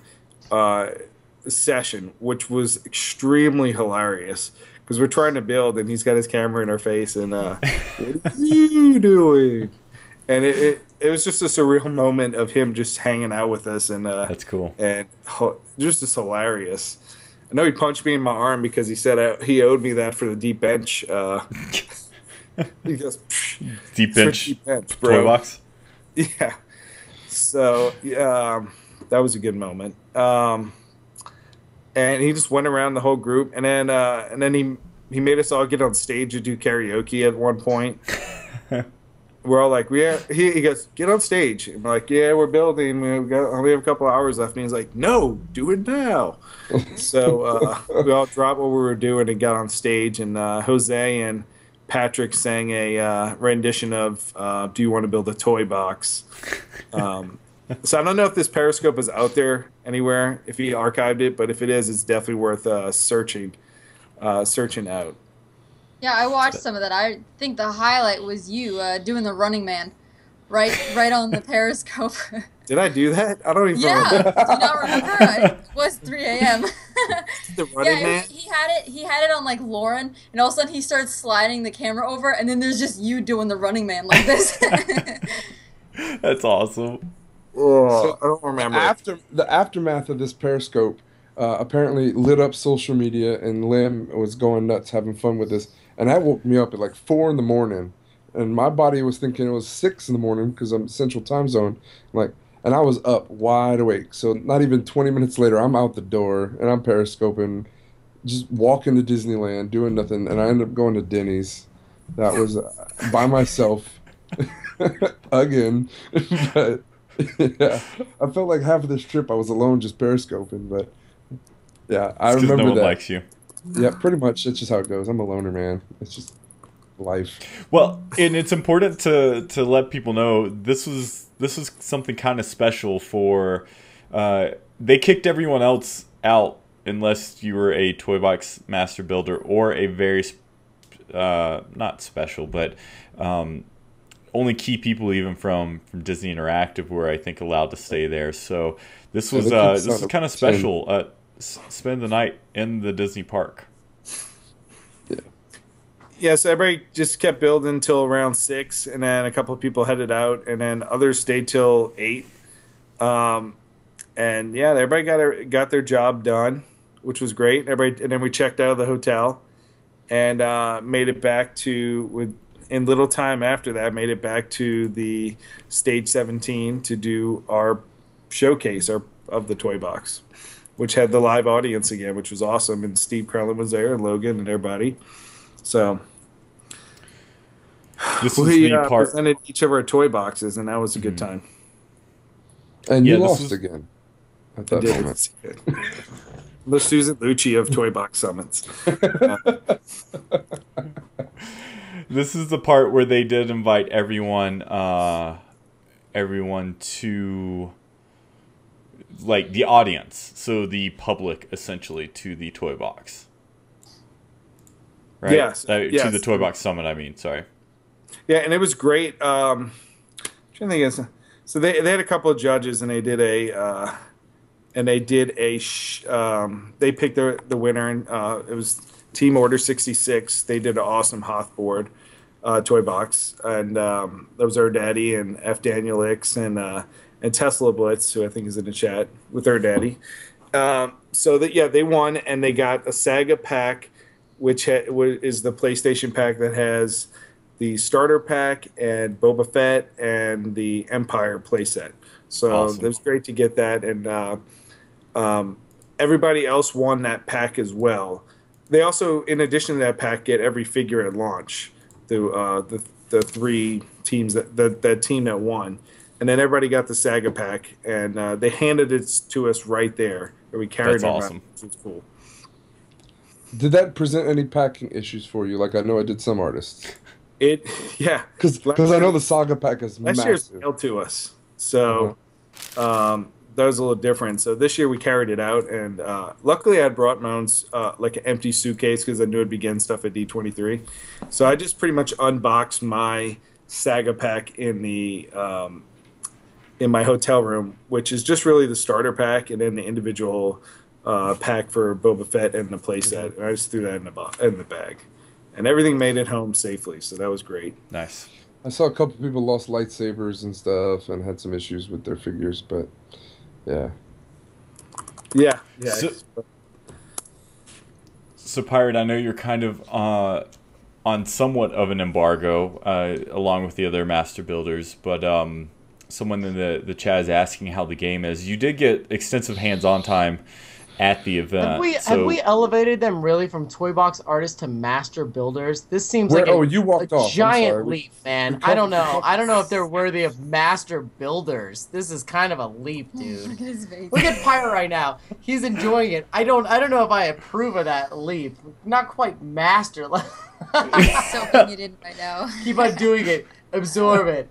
session, which was extremely hilarious because we're trying to build, and he's got his camera in our face, and what are you doing? And it was just a surreal moment of him just hanging out with us, and That's cool. and just hilarious. I know he punched me in my arm because he said he owed me that for the deep bench. He goes, Deep "For bench, deep bench, toy bro." box. Yeah. So that was a good moment. And he just went around the whole group, and then he made us all get on stage to do karaoke at one point. We're all like, "Yeah." He goes, "Get on stage." And we're like, "Yeah, we're building. We only have a couple hours left." And he's like, "No, do it now." So we all dropped what we were doing and got on stage, and Jose and Patrick sang a rendition of "Do You Want to Build a Toy Box?" So I don't know if this Periscope is out there anywhere, if he archived it, but if it is, it's definitely worth searching out. Yeah, I watched some of that. I think the highlight was you doing the Running Man, right on the Periscope. Did I do that? I don't even Yeah, remember. do you not remember? It was 3 a.m. The Running Man? He had it on like Lauren, and all of a sudden he starts sliding the camera over, and then there's just you doing the Running Man like this. That's awesome. Oh, I don't remember. After the aftermath of this Periscope, apparently lit up social media, and Lim was going nuts, having fun with this. And that woke me up at like 4 in the morning, and my body was thinking it was 6 in the morning because I'm Central Time Zone. And I was up wide awake. So not even 20 minutes later, I'm out the door and I'm periscoping, just walking to Disneyland, doing nothing, and I ended up going to Denny's. That was by myself again, but. Yeah, I felt like half of this trip I was alone just periscoping, but yeah, I remember no one that. likes you. Yeah, pretty much. That's just how it goes. I'm a loner, man. It's just life. Well, and it's important to let people know this was something kind of special for. They kicked everyone else out unless you were a toy box master builder or a very not special, but only key people even from Disney Interactive were, I think, allowed to stay there. So this was kind of special. Spend the night in the Disney park. Yeah, so everybody just kept building until around 6, and then a couple of people headed out, and then others stayed till 8. And yeah, everybody got their job done, which was great. And then we checked out of the hotel and made it back in little time after that, made it back to the Stage 17 to do our showcase of the toy box, which had the live audience again, which was awesome. And Steve Carlin was there, and Logan, and everybody. So we presented each of our toy boxes, and that was a good time. And you lost again at that moment. The Susan Lucci of Toy Box Summits. This is the part where they did invite everyone to, like, the audience, so the public essentially, to the toy box. Right? Yes. To the Toy Box Summit, I mean, sorry. Yeah, and it was great. Trying to think of, so they had a couple of judges, and they did they picked the winner, and it was Team Order 66. They did an awesome Hothboard toy box, and that was our daddy and F. Daniel X and Tesla Blitz, who I think is in the chat with our daddy. So they won, and they got a Saga pack, which is the PlayStation pack that has the starter pack and Boba Fett and the Empire playset. So awesome. It was great to get that, and everybody else won that pack as well. They also, in addition to that pack, get every figure at launch through the 3 teams that team that won, and then everybody got the Saga pack, and they handed it to us right there, and we carried it around. It was cool. Did that present any packing issues for you? Like I know it did some artists. Yeah, because I know the Saga pack is massive. Last year's mailed to us, so that was a little different. So this year we carried it out, and luckily I had brought my own like an empty suitcase because I knew I'd be getting stuff at D23. So I just pretty much unboxed my Saga pack in my hotel room, which is just really the starter pack and then the individual pack for Boba Fett and the playset. And I just threw that in the bag, and everything made it home safely. So that was great. Nice. I saw a couple people lost lightsabers and stuff and had some issues with their figures, but yeah. Yeah. So, so Pirate, I know you're kind of on somewhat of an embargo, along with the other master builders, but someone in the chat is asking how the game is. You did get extensive hands-on time at the event. Have we elevated them really from toy box artists to master builders? This seems like you walked off. giant leap, man. I don't know. I don't know if they're worthy of master builders. This is kind of a leap, dude. Look at his face. Look at Pyre right now. He's enjoying it. I don't know if I approve of that leap. Not quite master. He's soaking it in right now. Keep on doing it. Absorb it.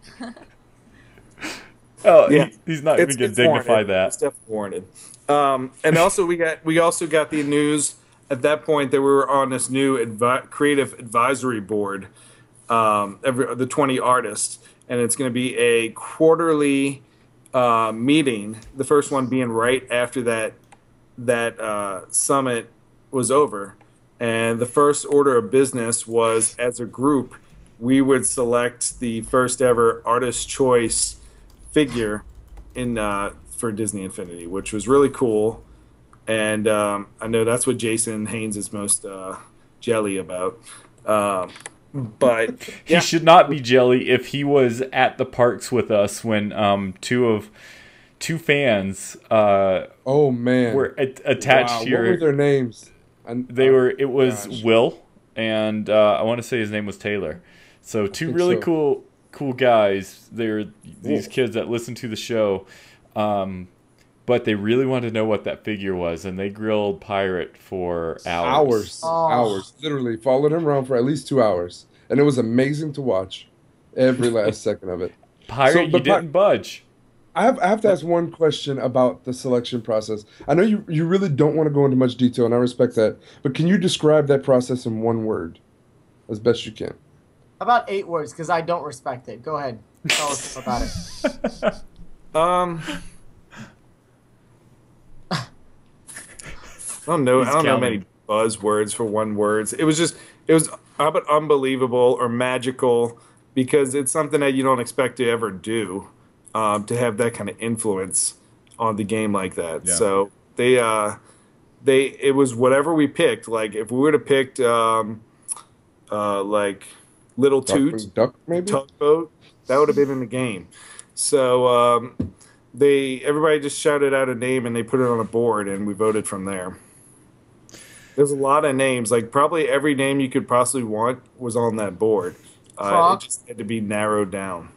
Oh, yeah. He's not even going to dignify warranted. that. It's definitely warranted. And also we also got the news at that point that we were on this new creative advisory board, the 20 artists, and it's going to be a quarterly meeting. The first one being right after that summit was over, and the first order of business was, as a group, we would select the first ever artist choice figure in for Disney Infinity, which was really cool. And I know that's what Jason Haynes is most jelly about. But he should not be jelly if he was at the parks with us when two fans oh man were attached here. What were their names? It was Will, and I want to say his name was Taylor. So two really cool guys. They're these kids that listen to the show, but they really wanted to know what that figure was, and they grilled Pirate for hours. Hours. Literally followed him around for at least 2 hours, and it was amazing to watch every last second of it. Pirate, you didn't budge. I have to ask one question about the selection process. I know you really don't want to go into much detail, and I respect that, but can you describe that process in one word as best you can? About 8 words, because I don't respect it. Go ahead. Tell us about it. I don't know many buzzwords for one words. It was unbelievable or magical, because it's something that you don't expect to ever do, to have that kind of influence on the game like that. Yeah. So it was whatever we picked. Like if we would have picked like Little Toot, Tugboat, that would have been in the game. So everybody just shouted out a name and they put it on a board, and we voted from there. There's a lot of names, like probably every name you could possibly want was on that board. It just had to be narrowed down.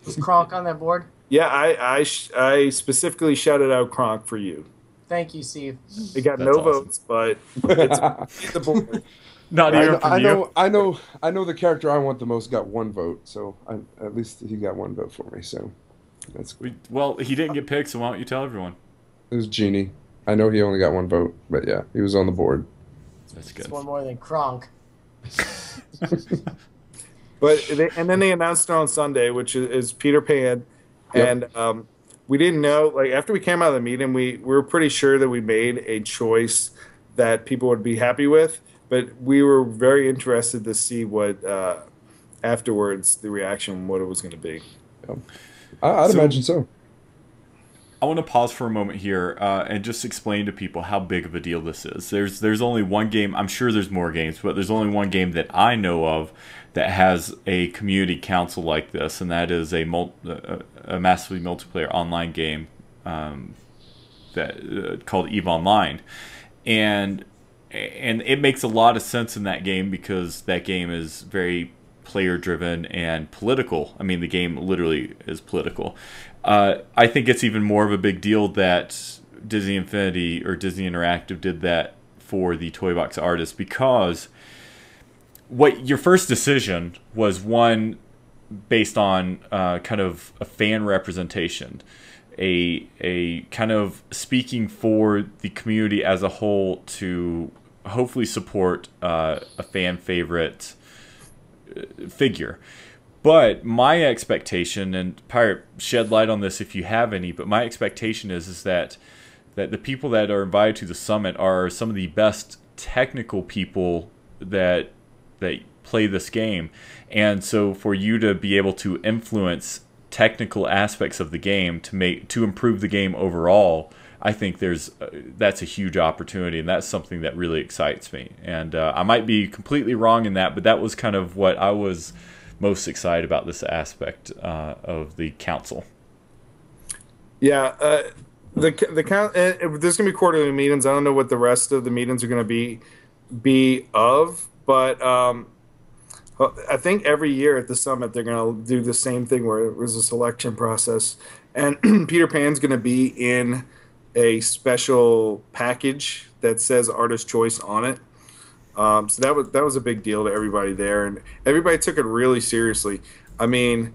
Was Kronk on that board? Yeah, I specifically shouted out Kronk for you. Thank you, Steve. It got no votes, but it's the board. Not even from you. I know the character I want the most got 1 vote, so at least he got 1 vote for me. So that's good. Well, he didn't get picked, so why don't you tell everyone? It was Genie. I know he only got 1 vote, but yeah, he was on the board. That's good. It's one more than Kronk. And then they announced it on Sunday, which is Peter Pan. Yep. And we didn't know, like after we came out of the meeting, we were pretty sure that we made a choice that people would be happy with, but we were very interested to see what afterwards the reaction, what it was going to be. Yep. I'd imagine so. I want to pause for a moment here and just explain to people how big of a deal this is. There's only one game. I'm sure there's more games, but there's only one game that I know of that has a community council like this, and that is a massively multiplayer online game called EVE Online, and it makes a lot of sense in that game because that game is very player driven and political. I mean, the game literally is political. I think it's even more of a big deal that Disney Infinity or Disney Interactive did that for the Toy Box artists, because what your first decision was one based on kind of a fan representation, a kind of speaking for the community as a whole to hopefully support a fan favorite figure. But my expectation, and Pirate, shed light on this if you have any, but my expectation is that the people that are invited to the summit are some of the best technical people that play this game. And so for you to be able to influence technical aspects of the game to improve the game overall, I think that's a huge opportunity, and that's something that really excites me. And I might be completely wrong in that, but that was kind of what I was most excited about this aspect of the council. Yeah, there's gonna be quarterly meetings. I don't know what the rest of the meetings are gonna be of, but I think every year at the summit they're gonna do the same thing where it was a selection process, and Peter Pan's gonna be in a special package that says Artist Choice on it. So that was a big deal to everybody there, and everybody took it really seriously. I mean,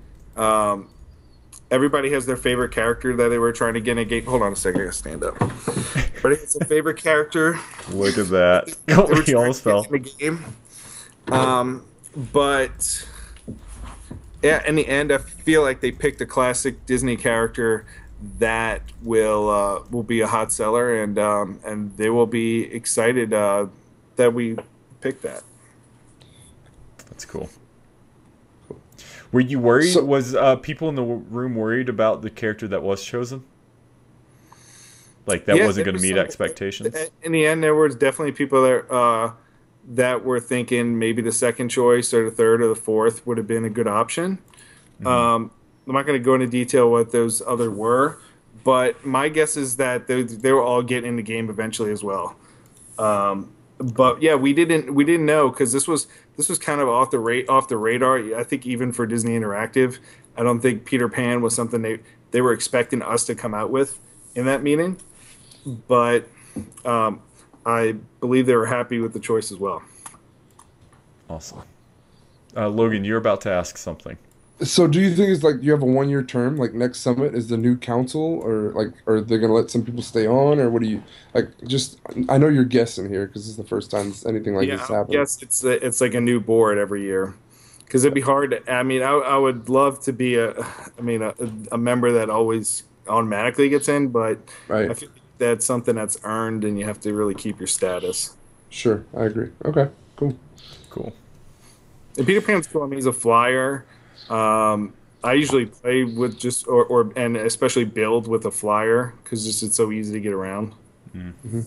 everybody has their favorite character that they were trying to get in a game. Hold on a second, I gotta stand up. Everybody has a favorite character. Look at that. He almost fell. In the game. But yeah, in the end, I feel like they picked a classic Disney character that will be a hot seller, and they will be excited that we picked that. That's cool. Were you worried? Was people in the room worried about the character that was chosen? Like that wasn't going to meet expectations? In the end, there was definitely people there that were thinking maybe the second choice or the third or the fourth would have been a good option. I'm not going to go into detail what those other were, but my guess is that they were all getting in the game eventually as well. But yeah, we didn't know, because this was kind of off the radar. I think even for Disney Interactive, I don't think Peter Pan was something they were expecting us to come out with in that meeting. But I believe they were happy with the choice as well. Awesome. Logan, you're about to ask something. So do you think it's like you have a 1-year term, like next summit is the new council, or like are they gonna let some people stay on, or what do you like? Just I know you're guessing here because this is the first time anything like this happened. Yes, it's like a new board every year, because it'd be hard to, I mean, I would love to be a member that always automatically gets in, but Right. I feel like that's something that's earned, and you have to really keep your status. Sure, I agree. Okay, cool. And Peter Pan's cool. I mean, he's a flyer. I usually play with just and especially build with a flyer because it's so easy to get around. Mm-hmm.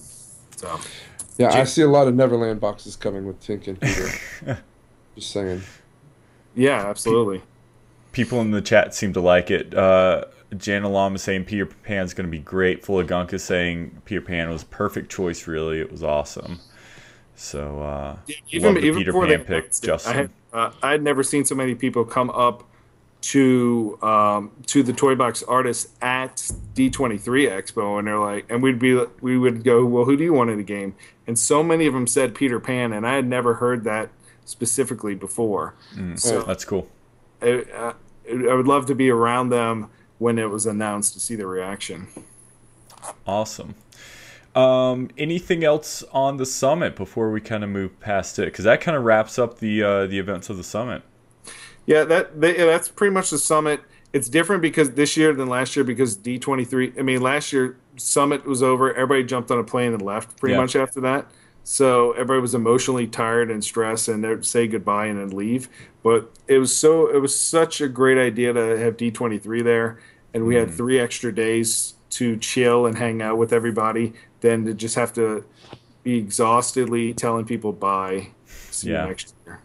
So yeah, I see a lot of Neverland boxes coming with Tink and Peter. Just saying. Yeah, absolutely. People in the chat seem to like it. Jan Alam is saying Peter Pan's going to be great. Full of Gunk is saying Peter Pan was a perfect choice. Really, it was awesome. So even Peter Pan pick, Justin. I had never seen so many people come up to the Toy Box artists at D23 Expo, and they're like, and we would go, well, who do you want in the game? And so many of them said Peter Pan, and I had never heard that specifically before. So that's cool. I would love to be around them when it was announced to see the reaction. Awesome. Anything else on the summit before we kind of move past it? Because that kind of wraps up the events of the summit. Yeah, that's pretty much the summit. It's different because this year than last year because D23. I mean, last year summit was over. Everybody jumped on a plane and left pretty much after that. So everybody was emotionally tired and stressed, and they'd say goodbye and then leave. But it was such a great idea to have D23 there, and we had 3 extra days to chill and hang out with everybody than to just have to be exhaustedly telling people bye. See you next year.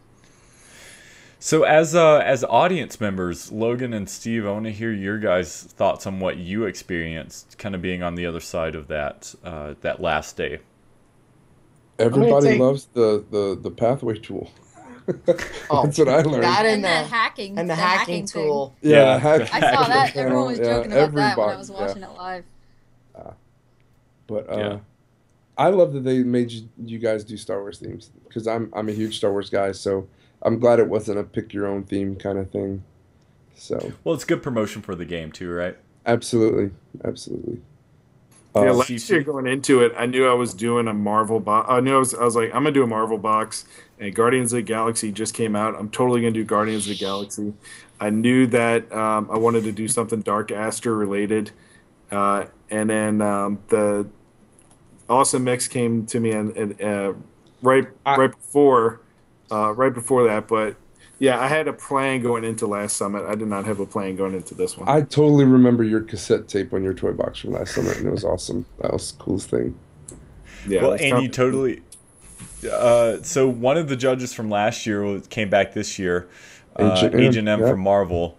So as audience members, Logan and Steve, I want to hear your guys' thoughts on what you experienced, kind of being on the other side of that that last day. Everybody loves the pathway tool. That's what I learned. That and the hacking tool. Yeah, I saw that. Everyone was joking about that when I was watching it live. But I love that they made you guys do Star Wars themes, because I'm a huge Star Wars guy, so I'm glad it wasn't a pick your own theme kind of thing. So well, it's good promotion for the game too, right? Absolutely. Yeah, last year going into it, I knew I was doing a Marvel box. I was like, I'm gonna do a Marvel box, and Guardians of the Galaxy just came out. I'm totally gonna do Guardians of the Galaxy. I knew that I wanted to do something Dark Aster related, and then the Awesome Mix came to me and right before right before that. But yeah, I had a plan going into last summit. I did not have a plan going into this one. I totally remember your cassette tape on your toy box from last summer, and it was awesome. That was the coolest thing. Yeah, Well, it was and you totally. So one of the judges from last year came back this year, Agent M yeah. from Marvel.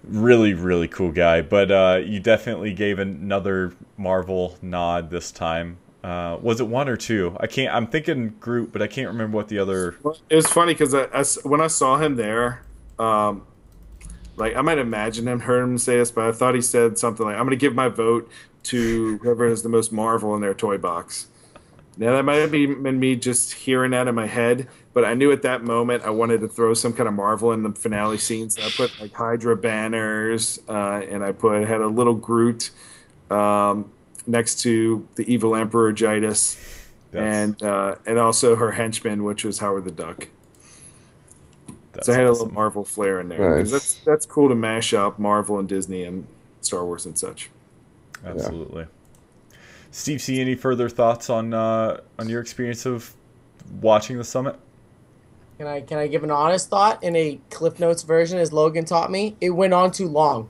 Really, really cool guy. But you definitely gave another Marvel nod this time. Was it one or two? I can't. I'm thinking group, but I can't remember what the other. It was funny because when I saw him there, like I might imagine him heard him say this, but I thought he said something like, "I'm going to give my vote to whoever has the most Marvel in their toy box." Now that might have been me just hearing that in my head, but I knew at that moment I wanted to throw some kind of Marvel in the finale scene. So I put like Hydra banners, and I had a little Groot next to the evil Emperor Jitus, and also her henchman, which was Howard the Duck. So I had a little Marvel flair in there because that's cool to mash up Marvel and Disney and Star Wars and such. Absolutely. Yeah. Steve, see any further thoughts on your experience of watching the summit? Can I give an honest thought in a Cliff Notes version, as Logan taught me? It went on too long.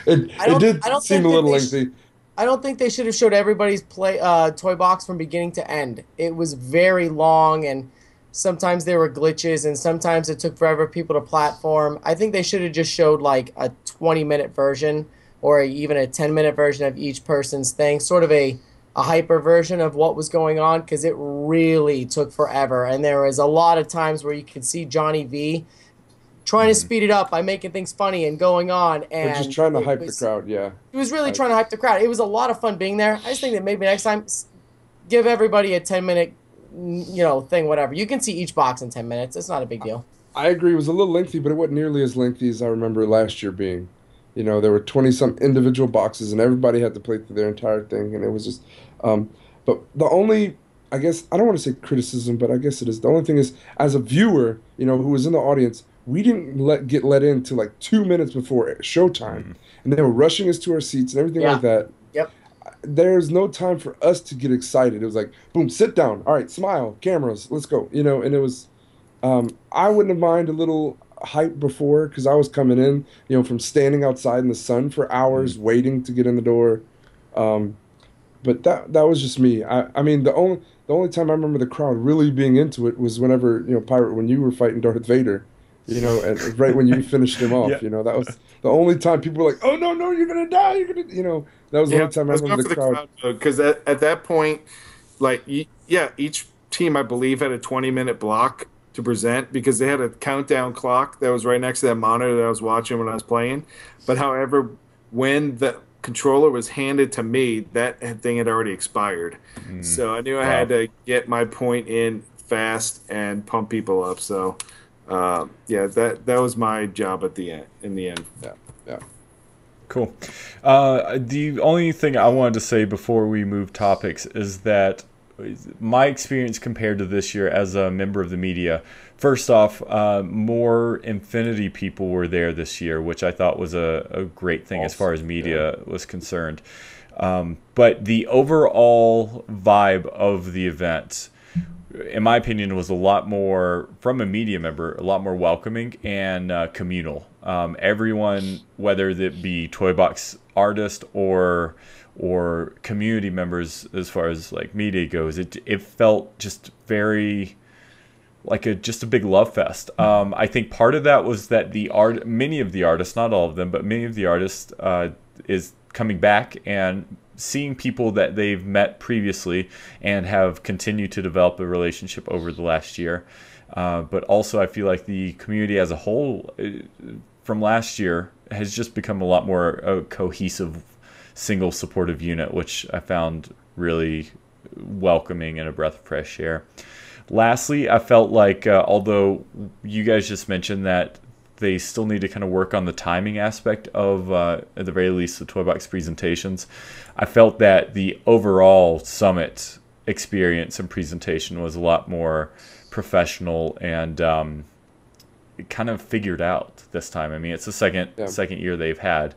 It did seem a little lengthy. I don't think they should have showed everybody's toy box from beginning to end. It was very long, and sometimes there were glitches, and sometimes it took forever for people to platform. I think they should have just showed like a 20-minute version or even a 10-minute version of each person's thing, sort of a hyper version of what was going on, because it really took forever. And there was a lot of times where you could see Johnny V trying to speed it up by making things funny and going on. And just trying to hype the crowd, yeah. He was really trying to hype the crowd. It was a lot of fun being there. I just think that maybe next time, give everybody a 10-minute, thing, whatever. You can see each box in 10 minutes. It's not a big deal. I agree. It was a little lengthy, but it wasn't nearly as lengthy as I remember last year being. There were 20-some individual boxes, and everybody had to play through their entire thing, and it was just... but the only, I guess, I don't want to say criticism, but I guess it is. The only thing is, as a viewer, who was in the audience, we didn't get let in till like 2 minutes before showtime, and they were rushing us to our seats and everything like that. Yep. There's no time for us to get excited. It was like, boom, sit down. All right, smile, cameras, let's go. And it was, I wouldn't have minded a little hype before, because I was coming in, from standing outside in the sun for hours waiting to get in the door. But that was just me. I mean, the only time I remember the crowd really being into it was whenever, Pirate, when you were fighting Darth Vader, and right when you finished him off, that was the only time people were like, "Oh no, you're gonna die, you're gonna," that was the only time I remember the crowd. Because at that point, like, each team I believe had a 20-minute block to present, because they had a countdown clock that was right next to that monitor that I was watching when I was playing. But however, when the controller was handed to me, that thing had already expired. So I knew I had to get my point in fast and pump people up. So that was my job at the end. In the end, yeah. Cool. The only thing I wanted to say before we move topics is that my experience compared to this year as a member of the media, first off, more Infinity people were there this year, which I thought was a great thing as far as media was concerned. But the overall vibe of the event, in my opinion, was a lot more, from a media member, a lot more welcoming and communal. Everyone, whether it be Toy Box artist or community members, as far as like media goes, it felt just very like just a big love fest. I think part of that was that many of the artists, not all of them, but many of the artists is coming back and seeing people that they've met previously and have continued to develop a relationship over the last year. But also I feel like the community as a whole from last year has just become a lot more a cohesive, single supportive unit, which I found really welcoming and a breath of fresh air. Lastly, I felt like, although you guys just mentioned that they still need to kind of work on the timing aspect of, at the very least, the Toy Box presentations, I felt that the overall summit experience and presentation was a lot more professional and kind of figured out this time. I mean, it's the second year they've had.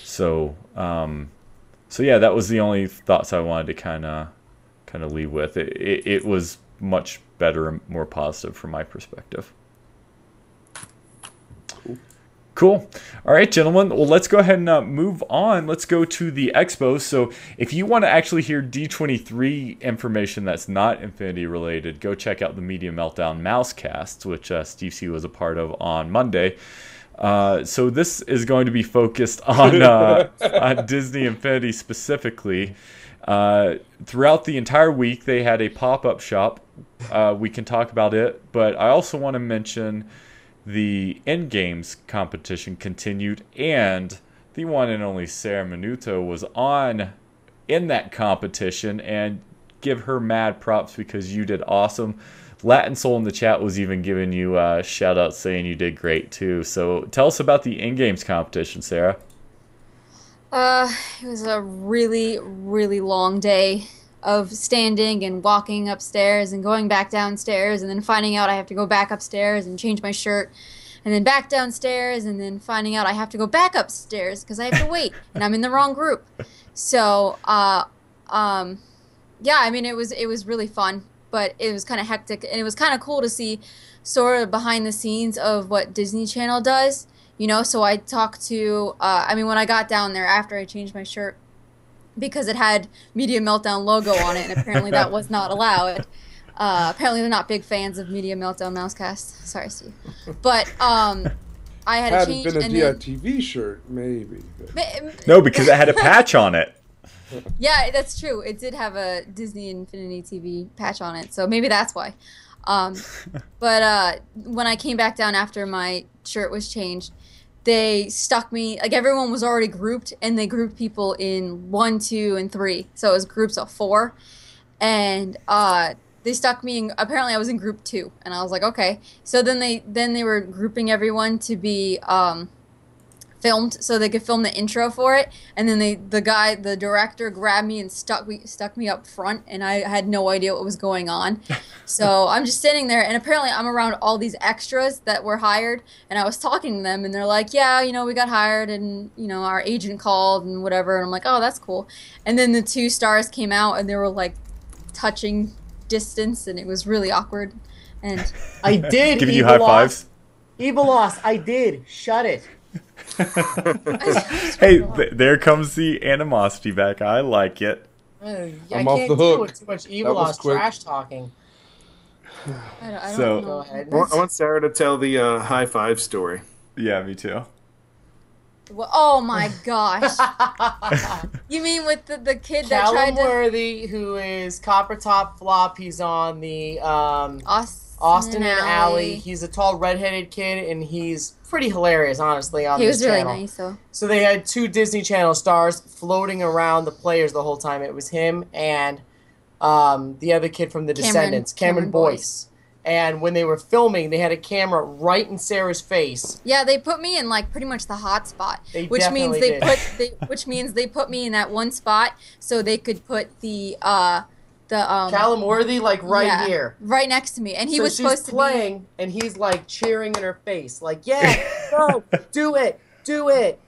So yeah, that was the only thoughts I wanted to kind of leave with. It was much better and more positive from my perspective. Cool. All right, gentlemen. Well, let's go ahead and move on. Let's go to the expo. So if you want to actually hear D23 information that's not Infinity related, go check out the Media Meltdown Mousecast, which Steve C was a part of on Monday. So this is going to be focused on Disney Infinity specifically. Throughout the entire week, they had a pop-up shop. We can talk about it, but I also want to mention the INGames competition continued, and the one and only Sarah Minuto was in that competition, and give her mad props because you did awesome. Latin Soul in the chat was even giving you a shout out saying you did great too. So tell us about the INGames competition, Sarah. It was a really, really long day of standing and walking upstairs and going back downstairs and then finding out I have to go back upstairs and change my shirt and then back downstairs and then finding out I have to go back upstairs because I have to wait and I'm in the wrong group. So, yeah, I mean, it was really fun, but it was kind of hectic, and it was kind of cool to see sort of behind the scenes of what Disney Channel does, you know. So I talked to, I mean, when I got down there after I changed my shirt, because it had Media Meltdown logo on it, and apparently that was not allowed. Apparently they're not big fans of Media Meltdown Mousecast. Sorry, Steve. But I had a change. Had it been a DITV shirt, maybe. No, because it had a patch on it. Yeah, that's true. It did have a Disney Infinity TV patch on it, so maybe that's why. But when I came back down after my shirt was changed, they stuck me, like everyone was already grouped, and they grouped people in 1, 2, and 3. So it was groups of 4. And they stuck me in, apparently I was in group 2, and I was like, okay. So then they were grouping everyone to be filmed so they could film the intro for it, and then the director grabbed me and stuck me up front, and I had no idea what was going on. So I'm just sitting there, and apparently I'm around all these extras that were hired, and I was talking to them, and they're like, yeah, you know, we got hired, and you know, our agent called and whatever, and I'm like, oh, that's cool. And then the 2 stars came out, and they were like touching distance, and it was really awkward. And I did giving you high fives. Evil loss. I did. Shut it. Hey, there comes the animosity back. I like it. I I'm off can't the deal hook. with too much evil loss trash talking. I don't So- know. Go ahead. I want Sarah to tell the high five story. Yeah, me too. Well, oh my gosh. You mean with the kid that Callum tried to... Worthy, who is Copper Top Flop, he's on the Austin and Alley. He's a tall redheaded kid, and he's pretty hilarious, honestly, on He this was really channel. nice, though. So they had 2 Disney Channel stars floating around the players the whole time. It was him and the other kid from The Descendants, Cameron Boyce. And when they were filming, they had a camera right in Sarah's face. Yeah, they put me in like pretty much the hot spot, They which means definitely which means they put me in that one spot so they could put the Callum Worthy, like yeah, here. right next to me, and he So was she's supposed to playing, and he's like cheering in her face, like, yeah, no, do it.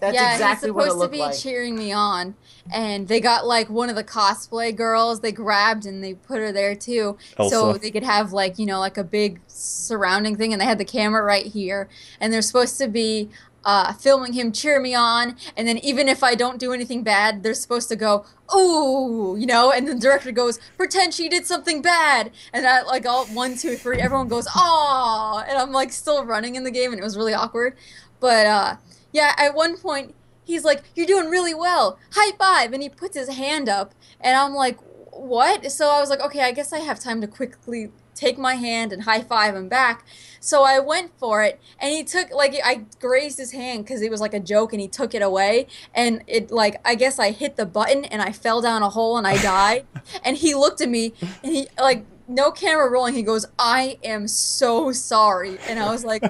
That's yeah, exactly he's what it supposed to looked be like. cheering me on, and they got like one of the cosplay girls they grabbed and they put her there too, so Elsa. they could have like, you know, like a big surrounding thing, and they had the camera right here, and they're supposed to be filming him cheer me on, and then even if I don't do anything bad, they're supposed to go, ooh, you know, and the director goes, pretend she did something bad, and I like all 1, 2, 3, everyone goes, aw, and I'm like still running in the game, and it was really awkward, but yeah, at one point, he's like, you're doing really well. High five. And he puts his hand up. And I'm like, what? So I was like, okay, I guess I have time to quickly take my hand and high five him back. So I went for it. And he took, like, I grazed his hand because it was like a joke. And he took it away. And it, like, I guess I hit the button and I fell down a hole and I died. And he looked at me and he, like, no camera rolling. He goes, I am so sorry. And I was like...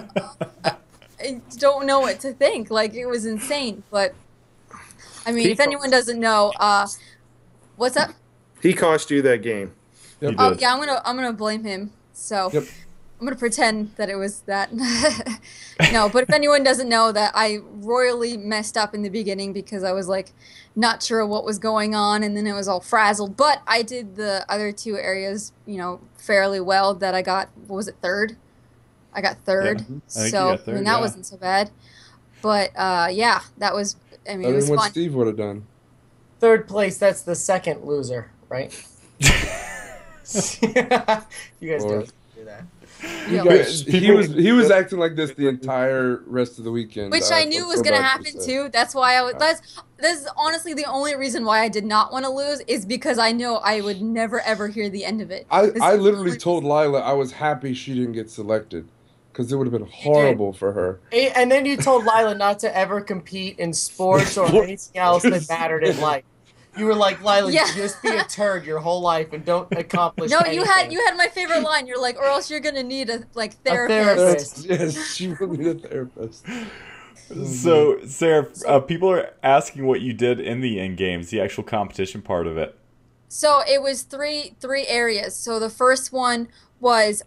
I don't know what to think. Like, it was insane. But, I mean, if anyone doesn't know, what's up? He cost you that game. Yep. Oh, yeah, I'm gonna blame him. So, Yep. I'm gonna pretend that it was that. No, but if anyone doesn't know that I royally messed up in the beginning because I was, like, not sure what was going on, and then it was all frazzled. But I did the other 2 areas, you know, fairly well that I got, what was it, 3rd? I got third. Yeah, I think you So got third, I mean that yeah. wasn't so bad. But yeah, that was. I mean, it Better was than what fun. Steve would have done. Third place, that's the second loser, right? You guys Lord. don't do that. Yeah. But People- he was acting like this the entire rest of the weekend. Which I knew feel was so gonna bad for happen Seth. too. That's why I was. That's honestly the only reason why I did not want to lose is because I know I would never ever hear the end of it. I This is the literally only told Lila I was happy she didn't get selected because it would have been horrible for her. And then you told Lila not to ever compete in sports or anything else that mattered in life. You were like, Lila, Yeah. just be a turd your whole life and don't accomplish No, anything. you had my favorite line. You're like, or else you're gonna need a therapist. Yes, she will need a therapist. So, Sarah, people are asking what you did in the INGames, the actual competition part of it. So it was three areas. So the first one was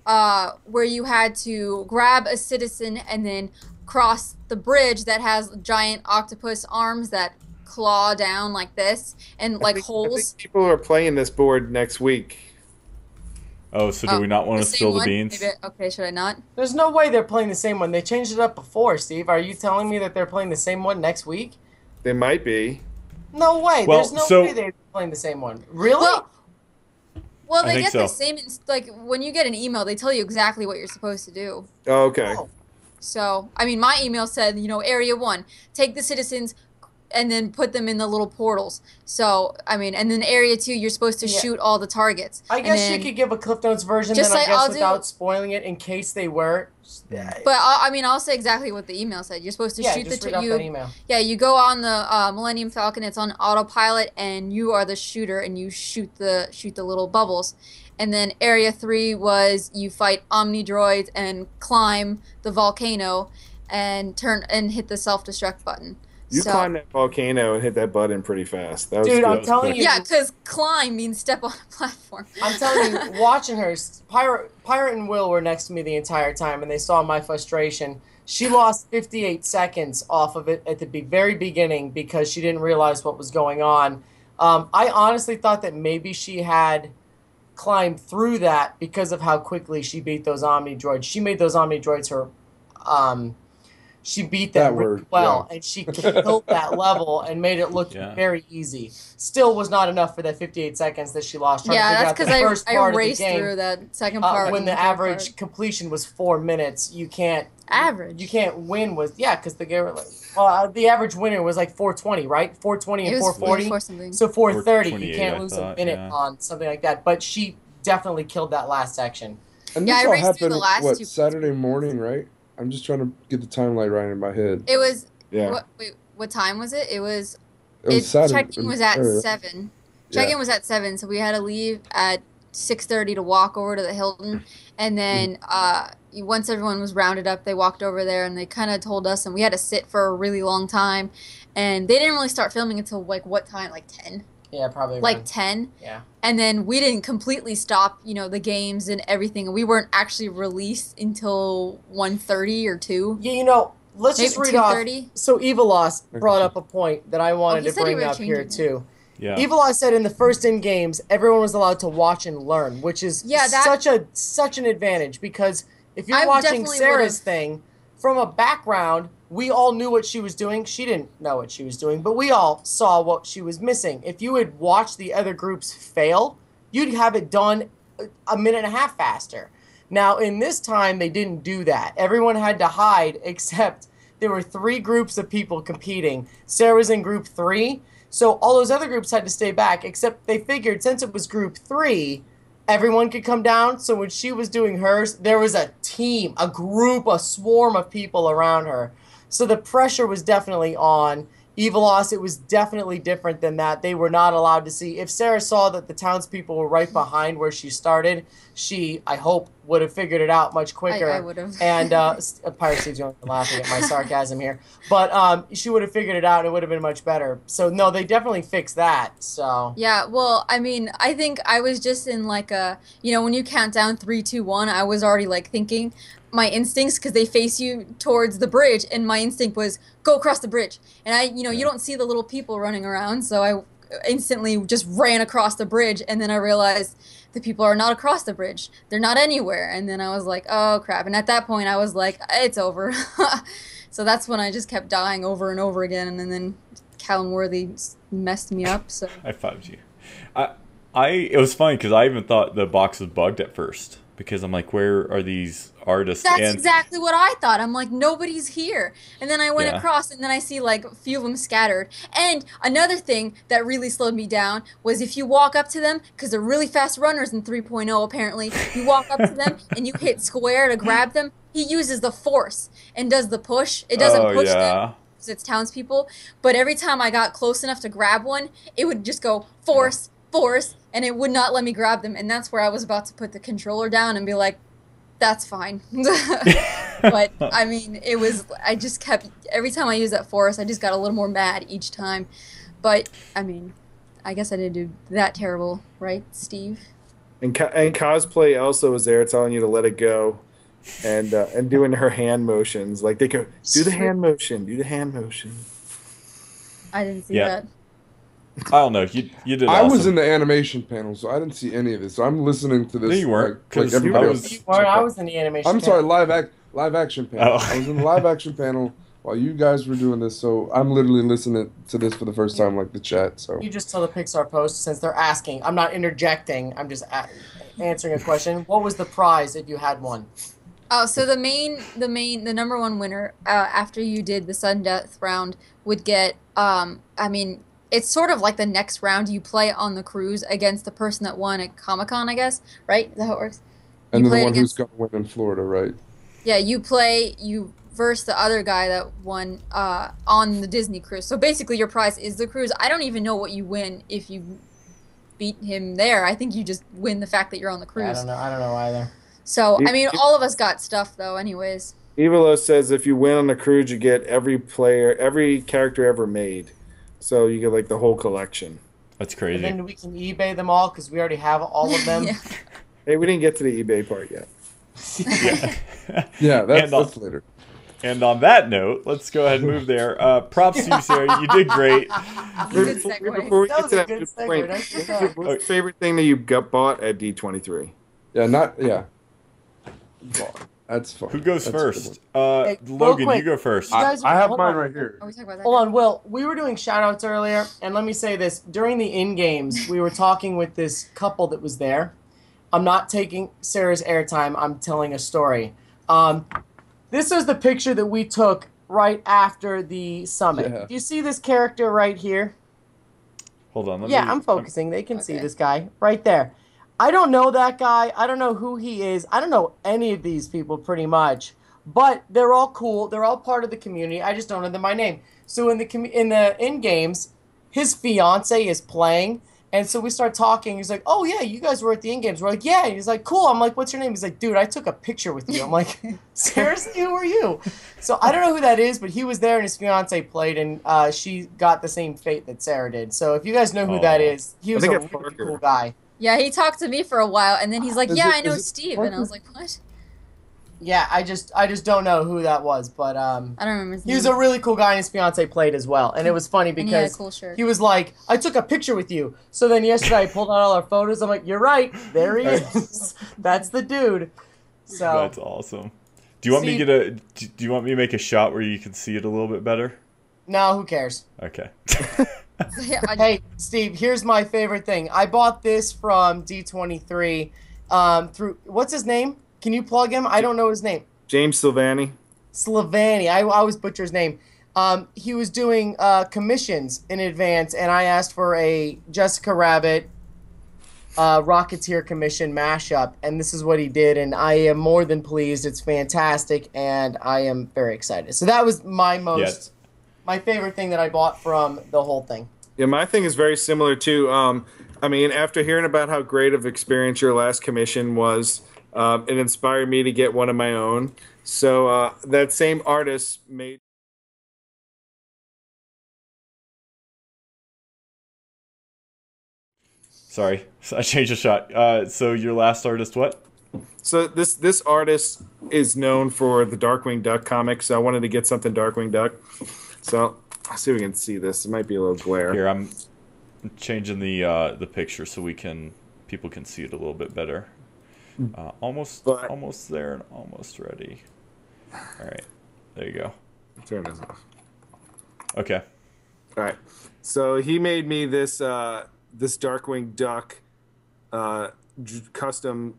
where you had to grab a citizen and then cross the bridge that has giant octopus arms that claw down like this and like I holes. think people are playing this board next week. Oh, so do we not want to same spill the one? beans? Maybe, okay, should I not? There's no way they're playing the same one. They changed it up before, Steve. Are you telling me that they're playing the same one next week? They might be. No way. Well, There's no so- way they're playing the same one. Really? Well, I they think get so. the same. Like when you get an email, they tell you exactly what you're supposed to do. Oh, okay. Oh. So, I mean, my email said, Area 1, take the citizens and then put them in the little portals. So, I mean, and then Area 2, you're supposed to Yeah. shoot all the targets. I And guess then- you could give a Cliff Notes version Just then, I like guess, I'll do- without spoiling it in case they were. But I mean, I'll say exactly what the email said. You're supposed to Yeah, shoot just the read off that email. Yeah, you go on the Millennium Falcon. It's on autopilot, and you are the shooter, and you shoot the little bubbles. And then Area 3 was you fight Omni droids and climb the volcano, and hit the self-destruct button. You climbed that volcano and hit that button pretty fast. That was Dude, good. I'm telling you. Yeah, because climb means step on a platform. I'm telling you, watching her, Pirate and Will were next to me the entire time, and they saw my frustration. She lost 58 seconds off of it at the very beginning because she didn't realize what was going on. I honestly thought that maybe she had climbed through that because of how quickly she beat those Omni droids. She made those Omni droids her... she beat them That really word, well, yeah. and she killed that level and made it look Yeah. very easy. Still was not enough for that 58 seconds that she lost. Trying to Yeah, figure that's out the because first I part of the raced game, through that second part. when and the third average part. completion was 4 minutes. You can't Average. You can't win with because the average winner was like 420, right? 420 and It was 440. 4 something. So 430, you 428, can't I lose thought, a minute yeah. on something like that. But she definitely killed that last section. And Yeah, this I all raced through happened, the last what, two- Saturday morning, right? I'm just trying to get the timeline right in my head. It was. Yeah. What time was it? It was. It was Saturday. Check-in was at 7. Check-in Yeah. was at 7, so we had to leave at 6:30 to walk over to the Hilton, and then once everyone was rounded up, they walked over there and they kind of told us, and we had to sit for a really long time, and they didn't really start filming until like what time? Like 10. Yeah, probably. Like around- 10. Yeah. And then we didn't completely stop, the games and everything, and we weren't actually released until 1:30 or 2. Yeah, let's Maybe just read off. 2:30? So Evilos brought up a point that I wanted he to said he bring was up here changing it. too. Yeah. Evilos said in the first INGames, everyone was allowed to watch and learn, which is such an advantage because if you're I watching definitely Sarah's would've- thing from a background, we all knew what she was doing. She didn't know what she was doing, but we all saw what she was missing. If you had watched the other groups fail, you'd have it done a minute and a half faster. Now, in this time, they didn't do that. Everyone had to hide except there were 3 groups of people competing. Sarah was in group 3, so all those other groups had to stay back, except they figured since it was group 3, everyone could come down. So when she was doing hers, there was a team, a group, a swarm of people around her. So the pressure was definitely on. Evilos, it was definitely different than that. They were not allowed to see. If Sarah saw that the townspeople were right behind where she started, she, I hope, would have figured it out much quicker. I would have. And Pirate Steve's only laughing at my sarcasm here. But she would have figured it out and it would have been much better. So, no, they definitely fixed that. So Yeah, well, I mean, I think I was just in like when you count down 3, 2, 1, I was already like thinking my instincts because they face you towards the bridge, and my instinct was go across the bridge. And you don't see the little people running around, so instantly just ran across the bridge, and then I realized the people are not across the bridge. They're not anywhere. And then I was like, oh crap. And at that point I was like, it's over. So that's when I just kept dying over and over again, and then Callum Worthy messed me up. So I fived you. It was funny because I even thought the box was bugged at first because I'm like, where are these artists? that's exactly what I thought. I'm like, nobody's here. And then I went Yeah. across, and then I see like a few of them scattered. And another thing that really slowed me down was if you walk up to them, because they're really fast runners in 3.0 apparently, you walk up to them and you hit square to grab them, he uses the force and does the push. It doesn't push them because it's townspeople, but every time I got close enough to grab one, it would just go force, force, and it would not let me grab them. And that's where I was about to put the controller down and be like, that's fine. But I mean, I just kept, every time I used that force, I just got a little more mad each time. But I mean, I guess I didn't do that terrible, right, Steve? And cosplay also was there telling you to let it go, and doing her hand motions. Like they go, do the hand motion, do the hand motion. I didn't see that. I don't know. You did. I was awesome. in the animation panel, so I didn't see any of this. So I'm listening to this. No, you weren't, like 'cause everybody I else. was- I was in the animation. I'm sorry, live action panel. Oh. I was in the live action panel while you guys were doing this, so I'm literally listening to this for the first time, like the chat. So You just saw the Pixar post since they're asking. I'm not interjecting. I'm just answering a question. What was the prize if you had one? Oh, so the number one winner after you did the sudden death round would get. I mean, it's sort of like the next round you play on the cruise against the person that won at Comic-Con, I guess. Right? Is that how it works? and You then the play one against- who's gonna win in Florida, right? Yeah, you verse the other guy that won on the Disney cruise. So basically, your prize is the cruise. I don't even know what you win if you beat him there. I think you just win the fact that you're on the cruise. I don't know either. So I mean, all of us got stuff though, anyways. Evilo says if you win on the cruise, you get every character ever made. So you get like the whole collection. That's And crazy. then we can eBay them all because we already have all of them. Yeah. Hey, we didn't get to the eBay part yet. Yeah, And that's later. And on that note, let's go ahead and move there. Props to you, Sarah. You did great. Good segue. Before we That get was to a that good good segue. point, Nice job. what's your favorite thing that you bought at D23? Yeah. That's fun. Who goes That's a good first? Hey, real Logan, quick. you go first. You guys- I have hold mine on. right here. Are we talking about that? Hold on, Will. We were doing shout-outs earlier, and let me say this. During the INGames, we were talking with this couple that was there. I'm not taking Sarah's airtime. I'm telling a story. This was the picture that we took right after the summit. Yeah. Do you see this character right here? Hold on. Yeah, I'm focusing. They can see Okay. this guy right there. I don't know that guy. I don't know who he is. I don't know any of these people pretty much. But they're all cool. They're all part of the community. I just don't know them by name. So in the INGames, his fiance is playing, and so we start talking. He's like, "Oh yeah, you guys were at the INGames." We're like, "Yeah." And he's like, "Cool." I'm like, "What's your name?" He's like, "Dude, I took a picture with you." I'm like, "Seriously, who are you?" So I don't know who that is, but he was there, and his fiance played, and she got the same fate that Sarah did. So if you guys know who that is, he was a think really it's Parker. cool guy. Yeah, he talked to me for a while, and then he's like, Is "Yeah, it- I know is it Steve," and I Parker? was like, "What?" Yeah, I just don't know who that was, but I don't remember his he was name. a really cool guy, and his fiance played as well. And it was funny And he had a because cool shirt. he was like, "I took a picture with you." So then yesterday I pulled out all our photos. I'm like, "You're right, there he is. That's the dude." So That's awesome. Do you want me to do you want me to make a shot where you can see it a little bit better? no, who cares? Okay. Yeah, Hey, Steve, here's my favorite thing. I bought this from D23 through what's his name? Can you plug him? I don't know his name. James Silvani. Slavani. I always butcher his name. He was doing commissions in advance, and I asked for a Jessica Rabbit Rocketeer commission mashup, and this is what he did, and I am more than pleased. It's fantastic, and I am very excited. So that was my favorite thing that I bought from the whole thing. Yeah, my thing is very similar too. I mean, after hearing about how great of experience your last commission was, it inspired me to get one of my own. So that same artist made. Sorry, I changed the shot. So your last artist, what? So this artist is known for the Darkwing Duck comics. So I wanted to get something Darkwing Duck. So I'll see if we can see this. It might be a little glare. Here, I'm changing the picture so people can see it a little bit better. Almost there and almost ready. All right, there you go. Turn this off. Okay. All right. So he made me this this Darkwing Duck custom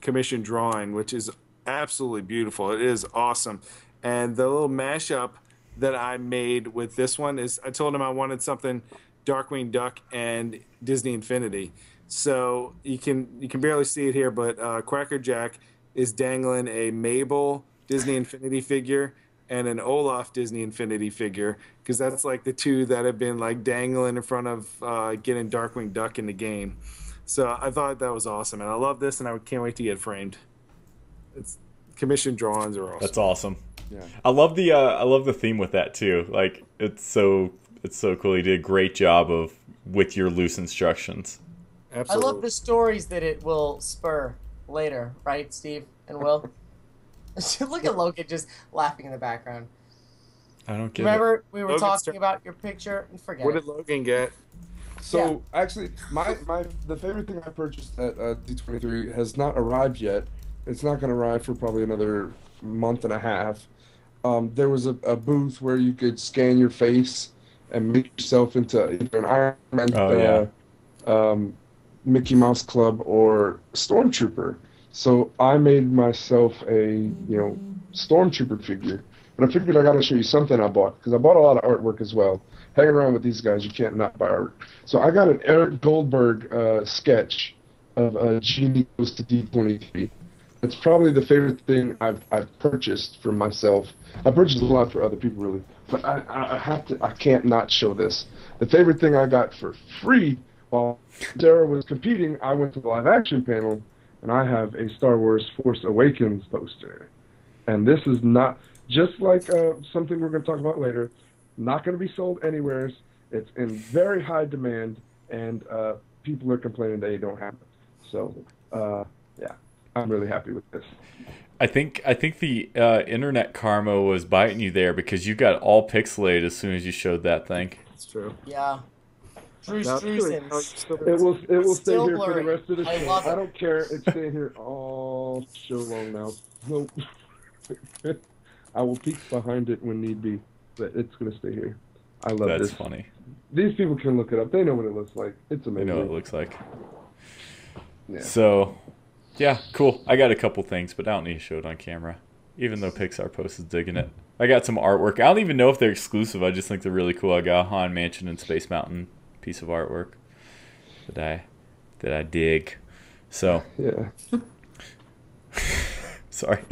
commission drawing, which is absolutely beautiful. It is awesome. And the little mashup that I made with this one is, I told him I wanted something Darkwing Duck and Disney Infinity. So you can barely see it here, but Cracker Jack is dangling a Mabel Disney Infinity figure and an Olaf Disney Infinity figure, because that's like the two that have been like dangling in front of getting Darkwing Duck in the game. So I thought that was awesome, and I love this, and I can't wait to get it framed. It's commissioned drawings are awesome. That's awesome. Yeah. I love the theme with that too. Like it's so cool. You did a great job with your loose instructions. Absolutely. I love the stories that it will spur later, right, Steve and Will? Look at Logan just laughing in the background. I don't get Remember, we were Logan's talking about your picture and forget What it. did Logan get? So actually, the favorite thing I purchased at D23 has not arrived yet. It's not going to arrive for probably another month and a half. There was a booth where you could scan your face and make yourself into either an Iron Man, Mickey Mouse Club, or Stormtrooper. So I made myself a Stormtrooper figure. But I figured I got to show you something I bought, because I bought a lot of artwork as well. Hanging around with these guys, you can't not buy art. So I got an Eric Goldberg sketch of Genie Goes to D23. It's probably the favorite thing I've purchased for myself. I purchased a lot for other people, really, but I can't not show this. The favorite thing I got for free while Sarah was competing, I went to the live action panel, and I have a Star Wars Force Awakens poster. And this is not, just like something we're going to talk about later, not going to be sold anywhere. It's in very high demand, and people are complaining they don't have it. So, yeah, I'm really happy with this. I think the internet karma was biting you there, because you got all pixelated as soon as you showed that thing. That's true. Yeah. Drew Streisand. It will stay Still here for the blurry. rest of the I show. love it. I don't care. It's staying here all show long now. Nope. I will peek behind it when need be, but it's going to stay here. I love this. That's funny. These people can look it up. They know what it looks like. It's I amazing. know what it looks like. Yeah. So, yeah, cool. I got a couple things, but I don't need to show it on camera, even though Pixar Post is digging it. I got some artwork. I don't even know if they're exclusive. I just think they're really cool. I got a Haunted Mansion and Space Mountain piece of artwork that I dig. So, Yeah. sorry.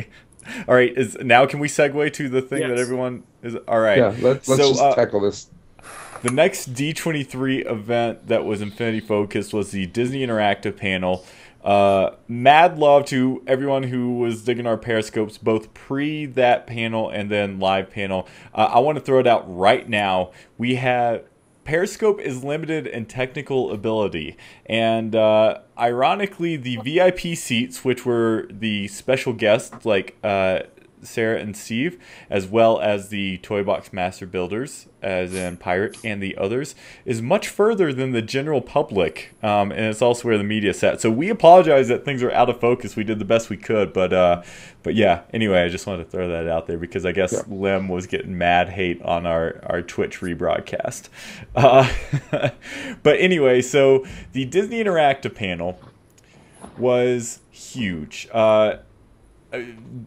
All right, now can we segue to the thing that everyone is? All right. Yeah, let's just tackle this. The next D23 event that was Infinity focused was the Disney Interactive panel. Mad love to everyone who was digging our Periscopes, both pre that panel and then live panel. I want to throw it out right now. We have Periscope is limited in technical ability, and ironically, the VIP seats, which were the special guests like Sarah and Steve, as well as the Toy Box Master Builders, as in Pirate and the others, is much further than the general public, and it's also where the media sat. So we apologize that things are out of focus. We did the best we could, but yeah. Anyway, I just wanted to throw that out there because I guess Lim was getting mad hate on our Twitch rebroadcast. But anyway, so the Disney Interactive panel was huge.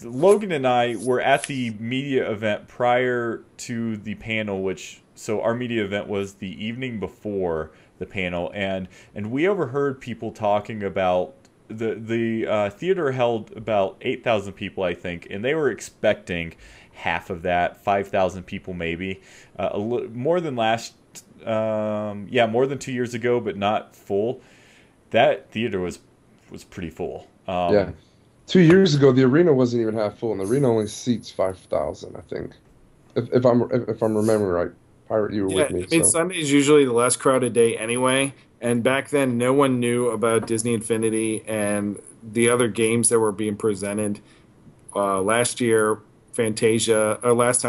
Logan and I were at the media event prior to the panel, so our media event was the evening before the panel, and we overheard people talking about the theater held about 8,000 people, I think, and they were expecting half of that, 5,000 people maybe, more than more than 2 years ago, but not full. That theater was pretty full. Yeah. 2 years ago, the arena wasn't even half full, and the arena only seats 5,000, I think. If I'm remembering right, Pirate, you were with me. I mean, Sunday is usually the less crowded day anyway, and back then, no one knew about Disney Infinity and the other games that were being presented. Last time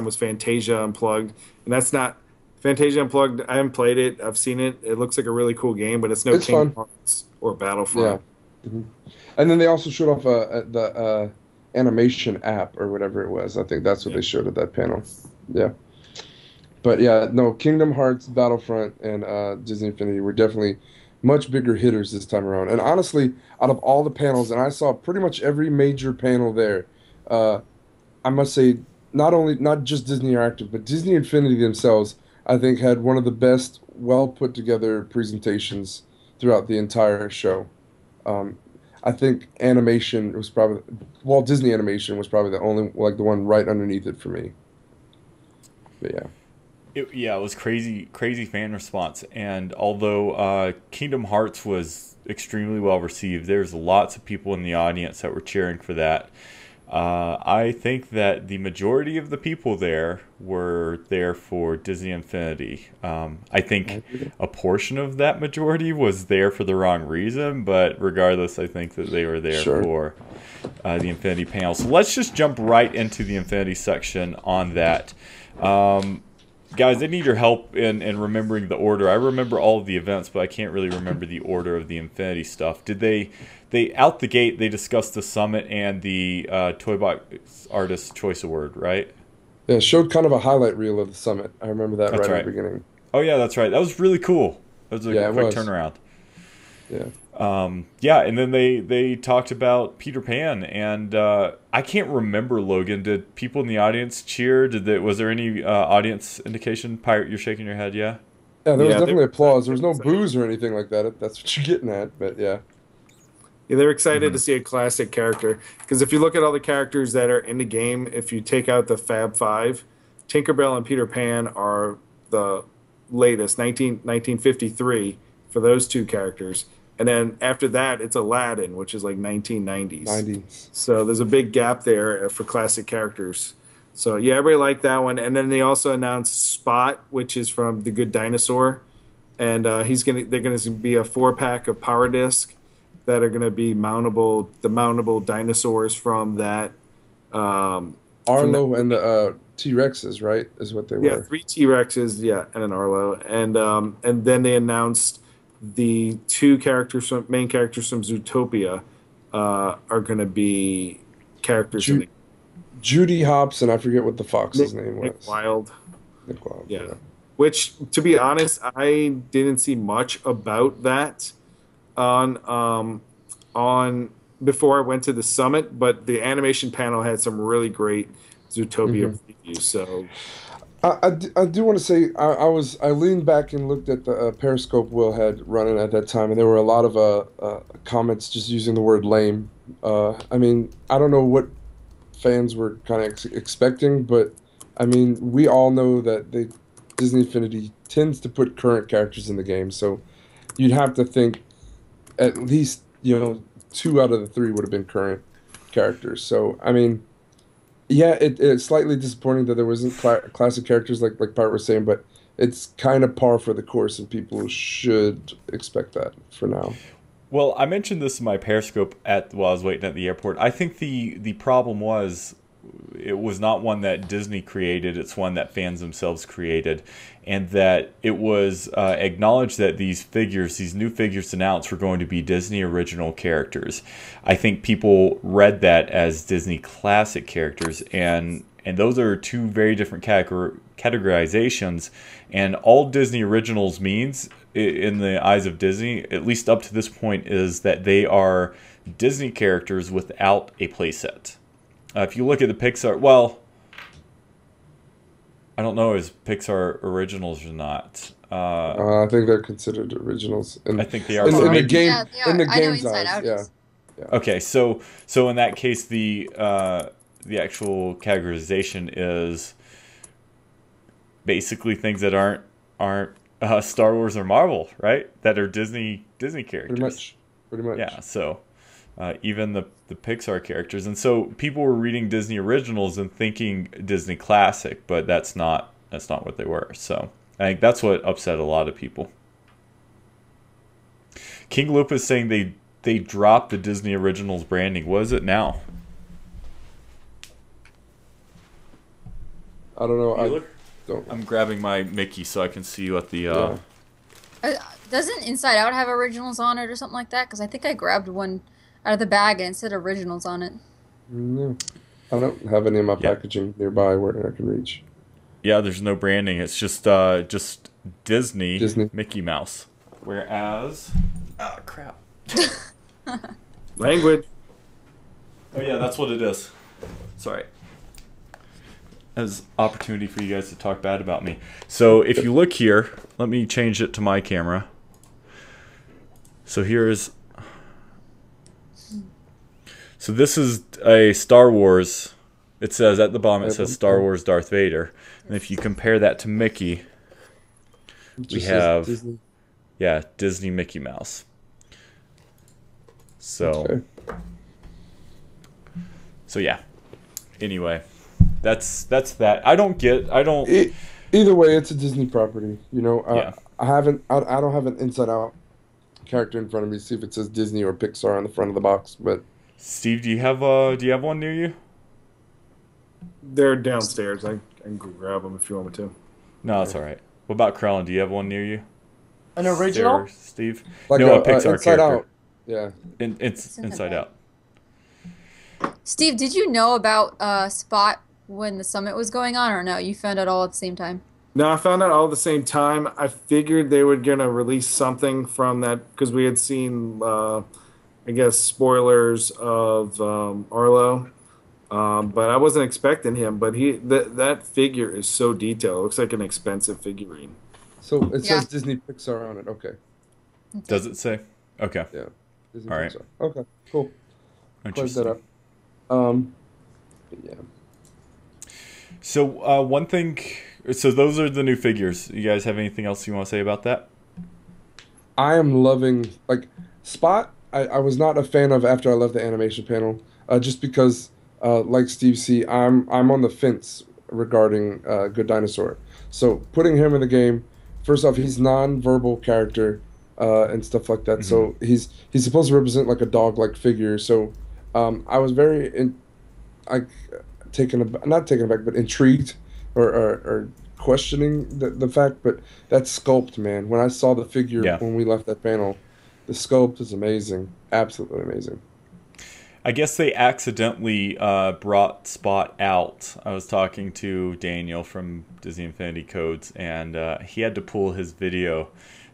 was Fantasia Unplugged, and that's not Fantasia Unplugged. I haven't played it. I've seen it. It looks like a really cool game, but it's no It's Kingdom fun. Hearts or Battlefront. Yeah. And then they also showed off the animation app or whatever it was. I think that's what they showed at that panel. Yeah. But yeah, no, Kingdom Hearts, Battlefront, and Disney Infinity were definitely much bigger hitters this time around. And honestly, out of all the panels, and I saw pretty much every major panel there, I must say, not just Disney Interactive, but Disney Infinity themselves, I think had one of the best, well put together presentations throughout the entire show. I think animation was probably Walt Disney Animation was probably the only the one right underneath it for me. But yeah. It was crazy fan response. And although Kingdom Hearts was extremely well received, there's lots of people in the audience that were cheering for that. I think that the majority of the people there were there for Disney Infinity. I think a portion of that majority was there for the wrong reason, but regardless, I think that they were there for the Infinity panel. So let's just jump right into the Infinity section on that. Guys, I need your help in remembering the order. I remember all of the events, but I can't really remember the order of the Infinity stuff. Did they out the gate, they discussed the summit and the Toy Box Artist Choice Award, right? Yeah, it showed kind of a highlight reel of the summit. I remember that right at the beginning. Oh, yeah, that's right. That was really cool. That was a quick turnaround. Yeah. And then they talked about Peter Pan, and I can't remember, Logan. Did people in the audience cheer? Was there any audience indication? Pirate, you're shaking your head, yeah? Yeah, there was definitely applause. There was no boos or anything like that. That's what you're getting at, but yeah. Yeah, they're excited to see a classic character. Because if you look at all the characters that are in the game, if you take out the Fab Five, Tinkerbell and Peter Pan are the latest, 1953 for those two characters. And then after that, it's Aladdin, which is like 1990s. 90s. So there's a big gap there for classic characters. So yeah, everybody liked that one. And then they also announced Spot, which is from The Good Dinosaur, and they're gonna be a 4-pack of Power Disc that are gonna be mountable dinosaurs from that. Arlo and the T-Rexes, right? Is what they were. Yeah, 3 T-Rexes, and an Arlo, and then they announced the 2 main characters from Zootopia are going to be characters in the Judy Hopps, and I forget what the fox's name was. Nick Wilde. Nick Wilde, yeah. Which, to be honest, I didn't see much about that on before I went to the summit, but the animation panel had some really great Zootopia previews. So I do want to say I leaned back and looked at the Periscope Will had running at that time, and there were a lot of comments just using the word lame. I mean, I don't know what fans were kind of expecting, but I mean, we all know that Disney Infinity tends to put current characters in the game, so you'd have to think at least 2 out of the 3 would have been current characters. So I mean, yeah, it's slightly disappointing that there wasn't classic characters like Pirate was saying, but it's kind of par for the course, and people should expect that for now. Well, I mentioned this in my Periscope while I was waiting at the airport. I think the problem was it was not one that Disney created. It's one that fans themselves created, and that it was acknowledged that these new figures announced, were going to be Disney original characters. I think people read that as Disney classic characters, and those are 2 very different categorizations. And all Disney originals means, in the eyes of Disney, at least up to this point, is that they are Disney characters without a playset. If you look at the Pixar, well, I don't know, is Pixar originals or not? I think they're considered originals. I think they are. In the game, yeah, they are. in the I know game's Inside eyes, Out yeah. is. Okay, so in that case, the actual categorization is basically things that aren't Star Wars or Marvel, right? That are Disney characters. Pretty much. Yeah. So even the Pixar characters, and so people were reading Disney originals and thinking Disney classic, but that's not what they were. So I think that's what upset a lot of people. King Loop is saying they dropped the Disney originals branding. What is it now? I don't know. Don't. I'm grabbing my Mickey so I can see what the. Yeah. Doesn't Inside Out have originals on it or something like that? Because I think I grabbed one out of the bag and it said originals on it. No, I don't have any of my packaging nearby where I can reach. Yeah, there's no branding. It's just Disney Mickey Mouse. Whereas, oh crap. Language. Oh yeah, that's what it is. Sorry. As opportunity for you guys to talk bad about me. So if you look here, let me change it to my camera. So here's. So this is a Star Wars. It says at the bottom, it says Star Wars Darth Vader. And if you compare that to Mickey, we have Disney. Yeah, Disney Mickey Mouse. So yeah. Anyway, that's that. I don't. Either way, it's a Disney property. You know, Yeah. I don't have an Inside Out character in front of me to see if it says Disney or Pixar on the front of the box. But Steve, do you have one near you? They're downstairs. I can go grab them if you want me to. No, that's all right. What about Krellin? Do you have one near you? An original? There, Steve? like No, a a Pixar Inside character. Out. Yeah. It's Inside Out. Steve, did you know about Spot when the summit was going on, or no? You found out all at the same time? No, I found out all at the same time. I figured they were gonna release something from that because we had seen, I guess, spoilers of Arlo, but I wasn't expecting him. But that figure is so detailed. It looks like an expensive figurine. So it says Disney Pixar on it. Okay. Does it say? Okay. Yeah. Disney All right. Pixar. Okay. Cool. Close that Interesting. up. Yeah. So one thing. So those are the new figures. You guys have anything else you want to say about that? I am loving Spot. I was not a fan of after I left the animation panel, just because, like Steve C, I'm on the fence regarding Good Dinosaur. So putting him in the game, first off, he's non-verbal character and stuff like that. So he's supposed to represent like a dog-like figure. So I was very not taken aback, but intrigued or questioning the fact. But that sculpt, man, when I saw the figure when we left that panel, the sculpt is amazing, absolutely amazing. I guess they accidentally brought Spot out. I was talking to Daniel from Disney Infinity Codes, and he had to pull his video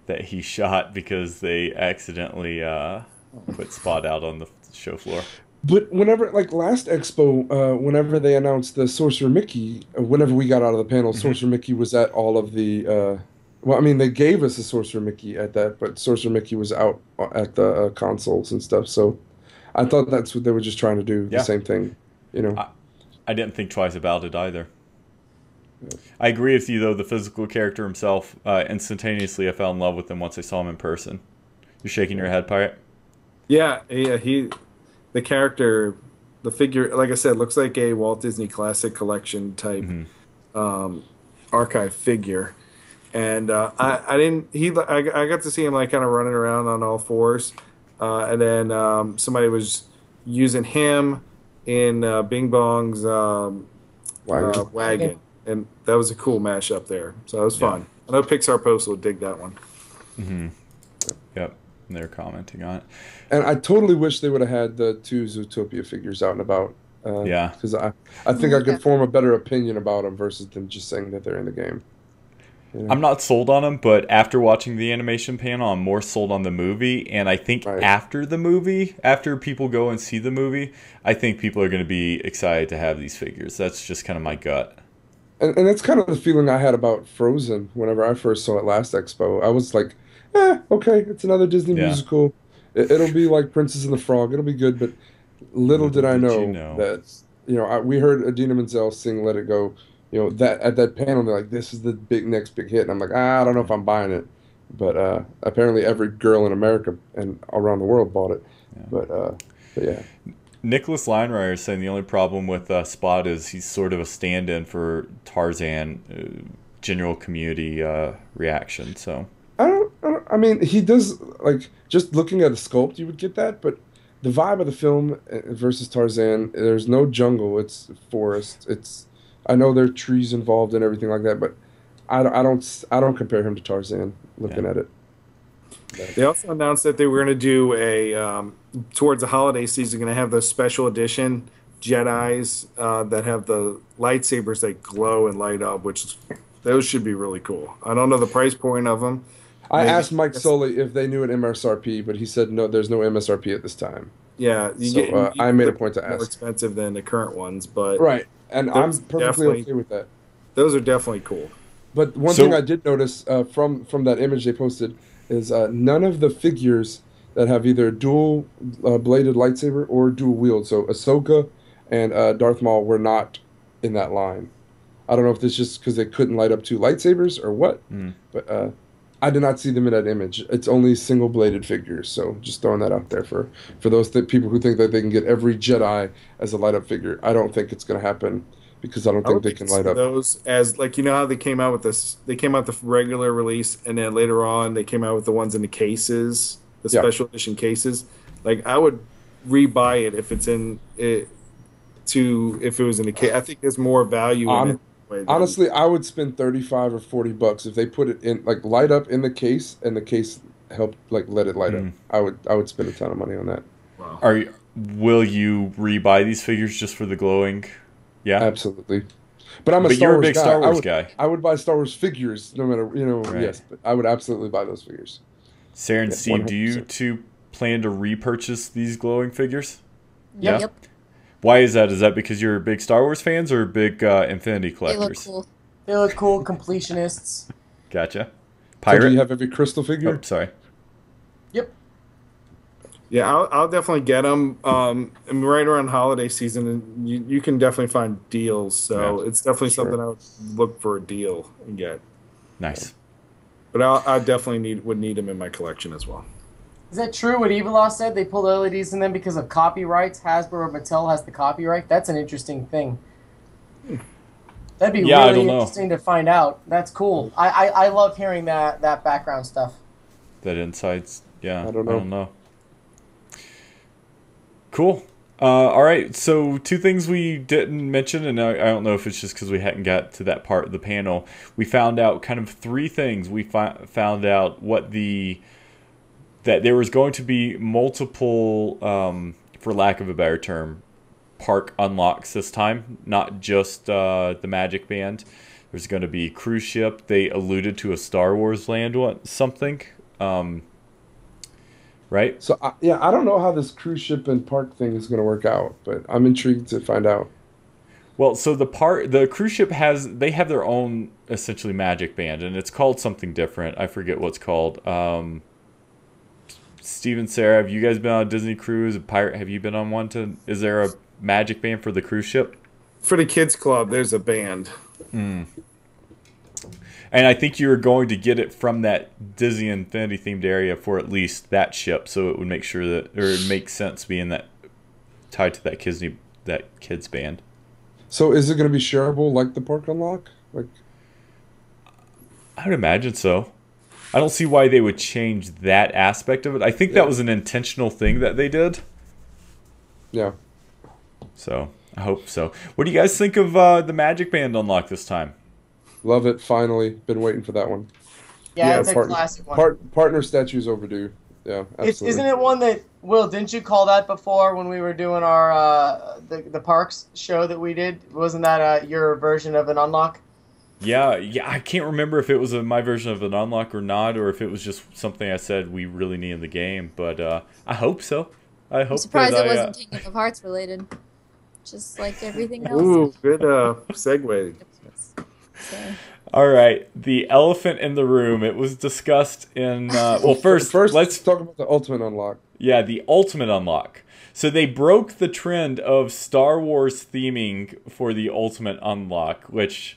that he shot because they accidentally put Spot out on the show floor. But whenever, like last Expo, whenever they announced the Sorcerer Mickey, whenever we got out of the panel, Sorcerer Mickey was at all of the. Well, I mean, they gave us a Sorcerer Mickey at that, but Sorcerer Mickey was out at the consoles and stuff. So I thought that's what they were just trying to do, the same thing, you know. I didn't think twice about it either. I agree with you, though. The physical character himself, instantaneously, I fell in love with him once I saw him in person. You're shaking your head, Pirate? Yeah, the character, the figure, like I said, looks like a Walt Disney Classic Collection type archive figure. And I got to see him like kind of running around on all fours. And then somebody was using him in Bing Bong's wagon. And that was a cool mashup there. So it was fun. I know Pixar Post will dig that one. Yep. And they're commenting on it. And I totally wish they would have had the two Zootopia figures out and about. Because I think I could form a better opinion about them versus them just saying that they're in the game. Yeah. I'm not sold on them, but after watching the animation panel, I'm more sold on the movie. And I think after the movie, after people go and see the movie, I think people are going to be excited to have these figures. That's just kind of my gut. And that's kind of the feeling I had about Frozen whenever I first saw it last Expo. I was like, okay, it's another Disney musical. It'll be like Princess and the Frog. It'll be good, but little did I know that, we heard Idina Menzel sing Let It Go. That at that panel, they're like, this is the next big hit. And I'm like, I don't know if I'm buying it. But apparently every girl in America and around the world bought it. But yeah. Nicholas Leinreier is saying the only problem with Spot is he's sort of a stand-in for Tarzan general community reaction. So I mean, he does, like, just looking at the sculpt, you would get that, but the vibe of the film versus Tarzan, there's no jungle, it's forest, I know there are trees involved and everything like that, but I don't compare him to Tarzan. Looking at it. They also announced that they were going to do towards the holiday season, going to have those special edition Jedis that have the lightsabers that glow and light up, which those should be really cool. I don't know the price point of them. I asked Mike Soley if they knew an MSRP, but he said no. There's no MSRP at this time. Yeah, I made a point to more ask. expensive than the current ones, but Right, and I'm perfectly okay with that. Those are definitely cool. But one thing I did notice from that image they posted is none of the figures that have either dual bladed lightsaber or dual wield. So Ahsoka and Darth Maul were not in that line. I don't know if this is just because they couldn't light up two lightsabers or what, but I did not see them in that image. It's only single bladed figures. So just throwing that out there for those people who think that they can get every Jedi as a light up figure. I don't think it's going to happen. Because I don't think they can light up those as like how they came out with this. They came out the regular release, and then later on they came out with the ones in the cases, the special edition cases. Like I would rebuy it if it's in it. If it was in the case, I think there's more value in it. Honestly, I would spend $35 or $40 if they put it in like light up in the case, and the case helped like let it light up. I would spend a ton of money on that. Wow. Will you rebuy these figures just for the glowing? Yeah, absolutely. But I'm a Star Wars guy. Star Wars guy. I would buy Star Wars figures, no matter Right. Yes, but I would absolutely buy those figures. Sarah and Steve, 100%. Do you two plan to repurchase these glowing figures? Yep. Why is that? Is that because you're big Star Wars fans or big Infinity collectors? They look cool. Completionists. Gotcha. Pirate. So do you have every crystal figure? Oh, sorry. Yep. Yeah, I'll definitely get them. Right around holiday season, and you can definitely find deals. So it's definitely something I would look for a deal and get. Nice. But I definitely would need them in my collection as well. Is that true? What Evilaw said they pulled LEDs in them because of copyrights. Hasbro or Mattel has the copyright. That's an interesting thing. That'd be really interesting to find out. That's cool. I love hearing that background stuff. That insights. Yeah. I don't know. Cool. All right. So 2 things we didn't mention, and I don't know if it's just because we hadn't got to that part of the panel. We found out kind of 3 things. We found out that there was going to be multiple, for lack of a better term, park unlocks this time, not just the Magic Band. There's going to be cruise ship. They alluded to a Star Wars land something. Right? So, I don't know how this cruise ship and park thing is going to work out, but I'm intrigued to find out. Well, so the cruise ship they have their own, essentially, Magic Band, and it's called something different. I forget what it's called. Steve and Sarah, have you guys been on a Disney cruise? Have you been on one? Is there a Magic Band for the cruise ship? For the kids club, there's a band. And I think you're going to get it from that Disney Infinity themed area for at least that ship, so it would make sure that, or it makes sense being that tied to that kids band. So is it going to be shareable like the park unlock? Like, I would imagine so. I don't see why they would change that aspect of it. I think that was an intentional thing that they did. Yeah. So I hope so. What do you guys think of the Magic Band unlock this time? Love it. Finally. Been waiting for that one. Yeah, it's a classic one. Partner statues overdue. Yeah, absolutely. Isn't it one that, Will, didn't you call that before when we were doing our the parks show that we did? Wasn't that your version of an unlock? Yeah, I can't remember if it was my version of an unlock or not, or if it was just something I said we really need in the game, but I hope so. I'm surprised it wasn't Kingdom of Hearts related. Just like everything else. Ooh, good segue. So. All right, the elephant in the room. It was discussed in. Well, first, let's talk about the ultimate unlock. Yeah, the ultimate unlock. So they broke the trend of Star Wars theming for the ultimate unlock, which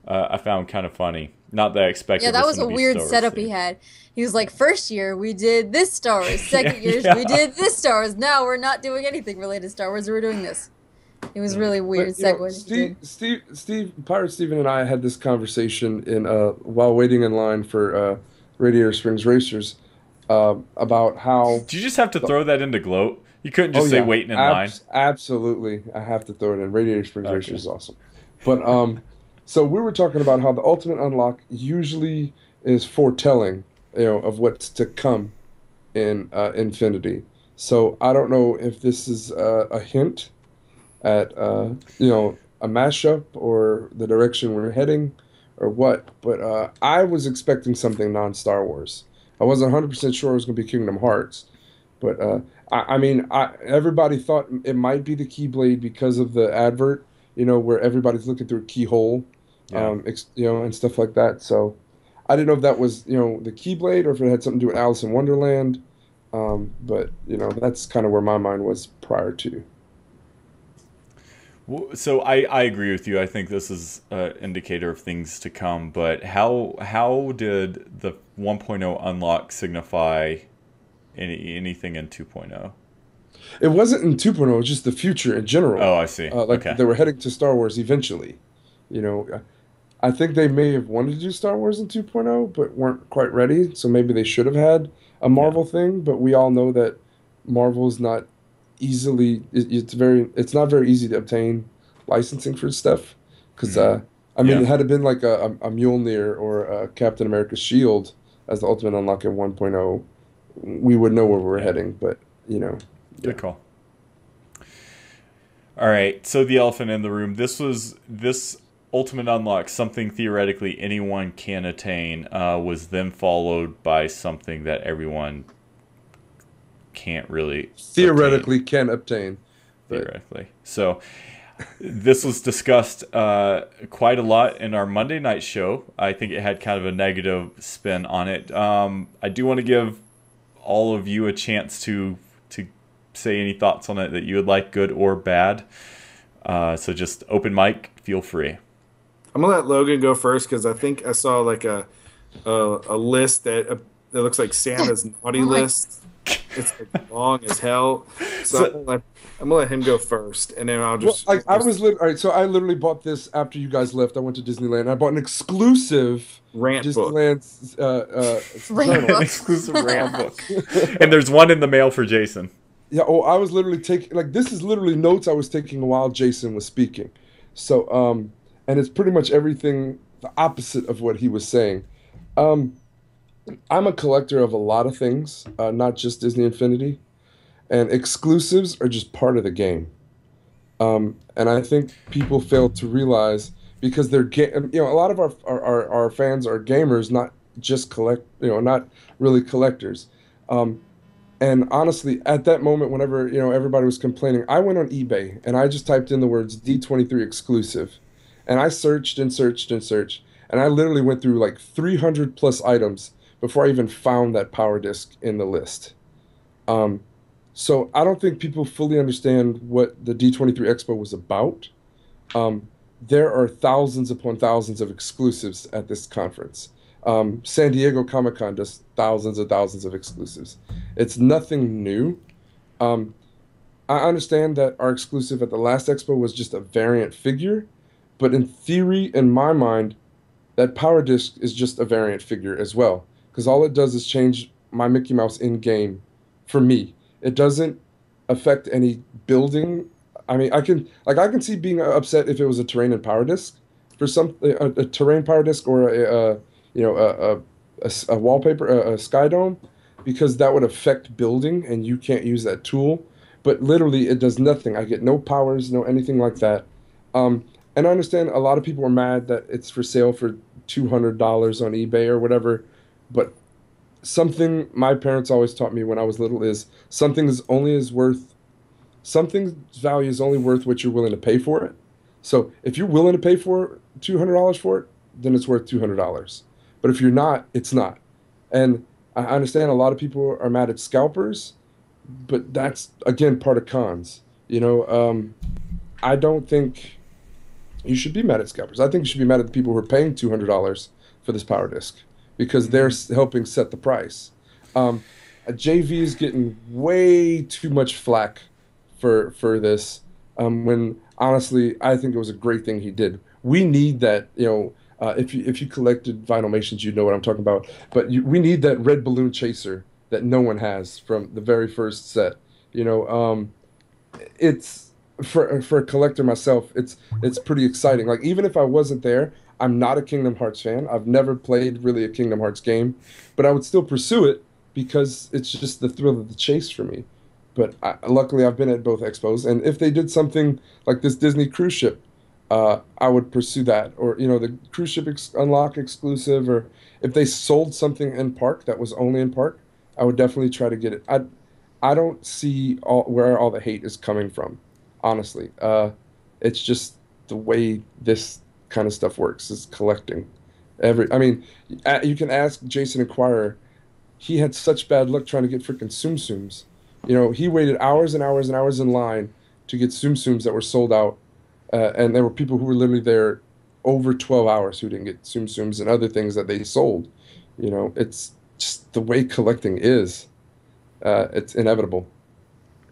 I found kind of funny. Not that I expected. Yeah, that was a weird setup he had. He was like, first year we did this Star Wars, second year we did this Star Wars. Now we're not doing anything related to Star Wars. We're doing this. It was really weird segue. Pirate Steven and I had this conversation while waiting in line for Radiator Springs Racers about how. Did you just have to throw that into gloat? You couldn't just say waiting in line. Absolutely, I have to throw it in. Radiator Springs Racers is awesome, but So we were talking about how the ultimate unlock usually is foretelling, of what's to come in Infinity. So I don't know if this is a hint at a mashup or the direction we're heading or what. But I was expecting something non-Star Wars. I wasn't 100% sure it was going to be Kingdom Hearts, but everybody thought it might be the Keyblade because of the advert, where everybody's looking through a keyhole, Yeah. and stuff like that. So I didn't know if that was, the Keyblade or if it had something to do with Alice in Wonderland. But that's kind of where my mind was prior to. So I agree with you. I think this is an indicator of things to come. But how did the 1.0 unlock signify anything in 2.0? It wasn't in 2.0, it was just the future in general. Oh, I see. Okay. They were heading to Star Wars eventually. I think they may have wanted to do Star Wars in 2.0, but weren't quite ready. So maybe they should have had a Marvel thing. But we all know that Marvel's not easily. It's not very easy to obtain licensing for stuff. Because had it been like a Mjolnir or a Captain America's shield as the ultimate unlock in 1.0, we would know where we're heading. But Good call. All right, so the elephant in the room. This ultimate unlock, something theoretically anyone can attain, was then followed by something that everyone can't really theoretically can obtain. Theoretically. So this was discussed quite a lot in our Monday night show. I think it had kind of a negative spin on it. I do want to give all of you a chance to say any thoughts on it that you would like, good or bad. So just open mic, feel free. I'm gonna let Logan go first because I think I saw like a list that looks like Santa's naughty list. It's like long as hell. So I'm gonna let him go first, and then I'll just. Well, all right. So I literally bought this after you guys left. I went to Disneyland. I bought an exclusive rant Disneyland book. Exclusive rant book, and there's one in the mail for Jason. Yeah. Oh, I was literally taking this is literally notes I was taking while Jason was speaking. So and it's pretty much everything the opposite of what he was saying. I'm a collector of a lot of things, not just Disney Infinity, and exclusives are just part of the game. And I think people fail to realize because they're a lot of our fans are gamers, not just not really collectors. And honestly, at that moment, whenever everybody was complaining, I went on eBay and I just typed in the words D23 exclusive, and I searched and searched and searched, and I literally went through like 300 plus items before I even found that power disc in the list. So I don't think people fully understand what the D23 Expo was about. There are thousands upon thousands of exclusives at this conference. San Diego Comic-Con does thousands and thousands of exclusives. It's nothing new. I understand that our exclusive at the last expo was just a variant figure, but in theory, in my mind, that power disc is just a variant figure as well, because all it does is change my Mickey Mouse in-game for me. It doesn't affect any building. I mean, I can see being upset if it was a terrain and power disc for a terrain power disc or a wallpaper, a sky dome, because that would affect building and you can't use that tool. But literally, it does nothing. I get no powers, no anything like that. And I understand a lot of people are mad that it's for sale for $200 on eBay or whatever, but something my parents always taught me when I was little is something's value is only worth what you're willing to pay for it. So if you're willing to pay for $200 for it, then it's worth $200. But if you're not, it's not. And I understand a lot of people are mad at scalpers, but that's again part of cons. I don't think you should be mad at scalpers. I think you should be mad at the people who are paying $200 for this power disc, because they're helping set the price. JV is getting way too much flack for this, when honestly I think it was a great thing he did. We need that, if you collected Vinylmations, you know what I'm talking about. But we need that red balloon chaser that no one has from the very first set. for a collector myself, it's pretty exciting. Like even if I wasn't there, I'm not a Kingdom Hearts fan. I've never played really a Kingdom Hearts game, but I would still pursue it because it's just the thrill of the chase for me. But luckily, I've been at both expos, and if they did something like this Disney cruise ship, I would pursue that. Or the cruise ship unlock exclusive, or if they sold something in park that was only in park, I would definitely try to get it. I don't see where all the hate is coming from, honestly. It's just the way this kind of stuff works is collecting. I mean, you can ask Jason Acquirer. He had such bad luck trying to get freaking Tsum Tsums. He waited hours and hours and hours in line to get Tsum Tsums that were sold out, and there were people who were literally there over 12 hours who didn't get Tsum Tsums and other things that they sold. It's just the way collecting is. It's inevitable.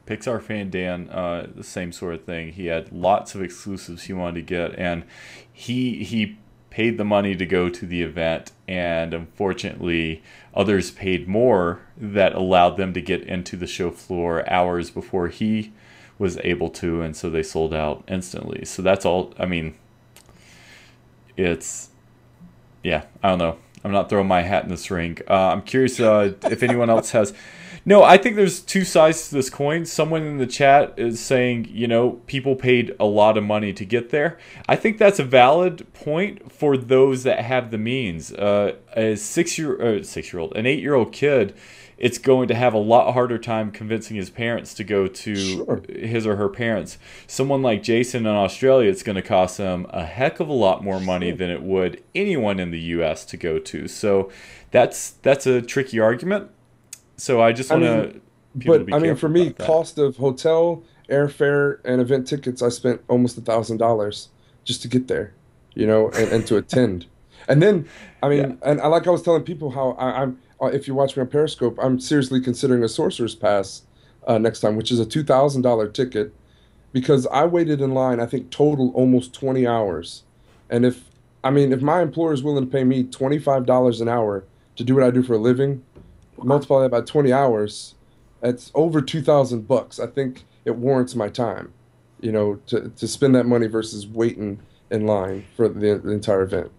Pixar fan Dan, the same sort of thing. He had lots of exclusives he wanted to get, and he paid the money to go to the event, and unfortunately others paid more that allowed them to get into the show floor hours before he was able to, and so they sold out instantly. So that's all. I mean, it's, yeah, I don't know. I'm not throwing my hat in this ring. I'm curious if anyone else has. No, I think there's two sides to this coin. Someone in the chat is saying, people paid a lot of money to get there. I think that's a valid point for those that have the means. A an 8-year-old kid, it's going to have a lot harder time convincing his parents to go to Sure. his or her parents. Someone like Jason in Australia, it's going to cost them a heck of a lot more money than it would anyone in the U.S. to go to. So that's a tricky argument. So I just want to people to be careful for me, about that. cost of hotel, airfare, and event tickets, I spent almost $1,000 just to get there, and to attend. And then, Yeah. and like I was telling people how I'm, if you watch me on Periscope, I'm seriously considering a Sorcerer's Pass next time, which is a $2,000 ticket, because I waited in line, I think total almost 20 hours. And if my employer is willing to pay me $25 an hour to do what I do for a living, multiply that by 20 hours, that's over $2,000. I think it warrants my time, to spend that money versus waiting in line for the entire event.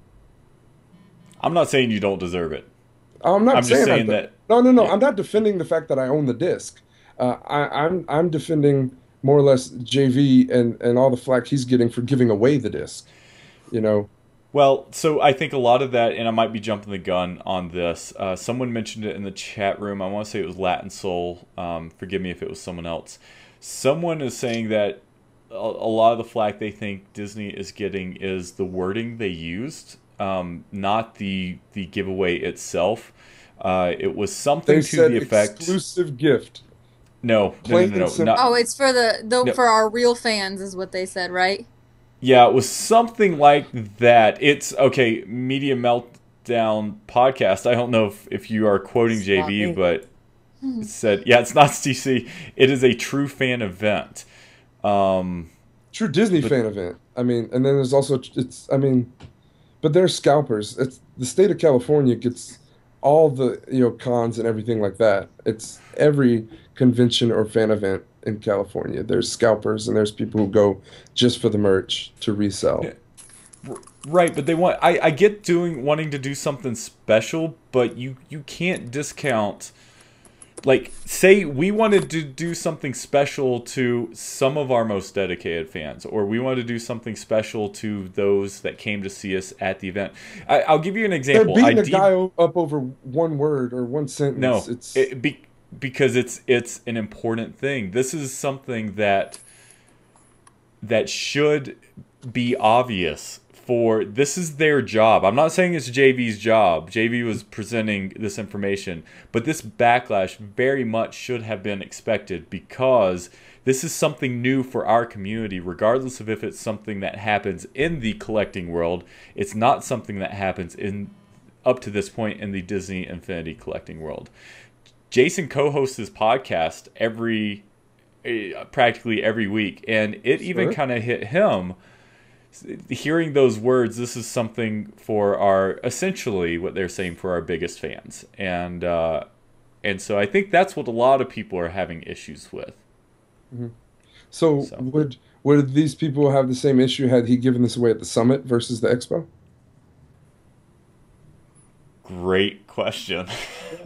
I'm not saying you don't deserve it. I'm not I'm just saying that. No, no, no. Yeah. I'm not defending the fact that I own the disc. I'm defending more or less JV and all the flack he's getting for giving away the disc. Well, so I think a lot of that, and I might be jumping the gun on this. Someone mentioned it in the chat room. I want to say it was Latin Soul. Forgive me if it was someone else. Someone is saying that a lot of the flack they think Disney is getting is the wording they used, not the giveaway itself. It was something They to said the effect. exclusive gift. No, Plain and no. simple. Oh, it's for No. for our real fans, is what they said, right? Yeah, it was something like that. It's okay. Media Meltdown podcast. I don't know if you are quoting It's not JV, me. but it said, yeah, it's not TC. It is a true fan event. True Disney fan event. And then there's also but they're scalpers. It's the state of California gets all the cons and everything like that. It's every convention or fan event in California. There's scalpers and there's people who go just for the merch to resell. Yeah. Right, but they want. I get wanting to do something special, but you can't discount. Like, say we wanted to do something special to some of our most dedicated fans, or we wanted to do something special to those that came to see us at the event. I'll give you an example. They're beating a guy up over one word or one sentence. No, because it's an important thing. This is something that should be obvious. This is their job. I'm not saying it's JV's job. JV was presenting this information, but this backlash very much should have been expected because this is something new for our community, regardless of if it's something that happens in the collecting world. It's not something that happens up to this point in the Disney Infinity collecting world. Jason co-hosts his podcast practically every week, and it even kind of hit him. Hearing those words, this is something for essentially what they're saying for our biggest fans, and so I think that's what a lot of people are having issues with. Mm-hmm. So would would these people have the same issue had he given this away at the summit versus the expo? Great question.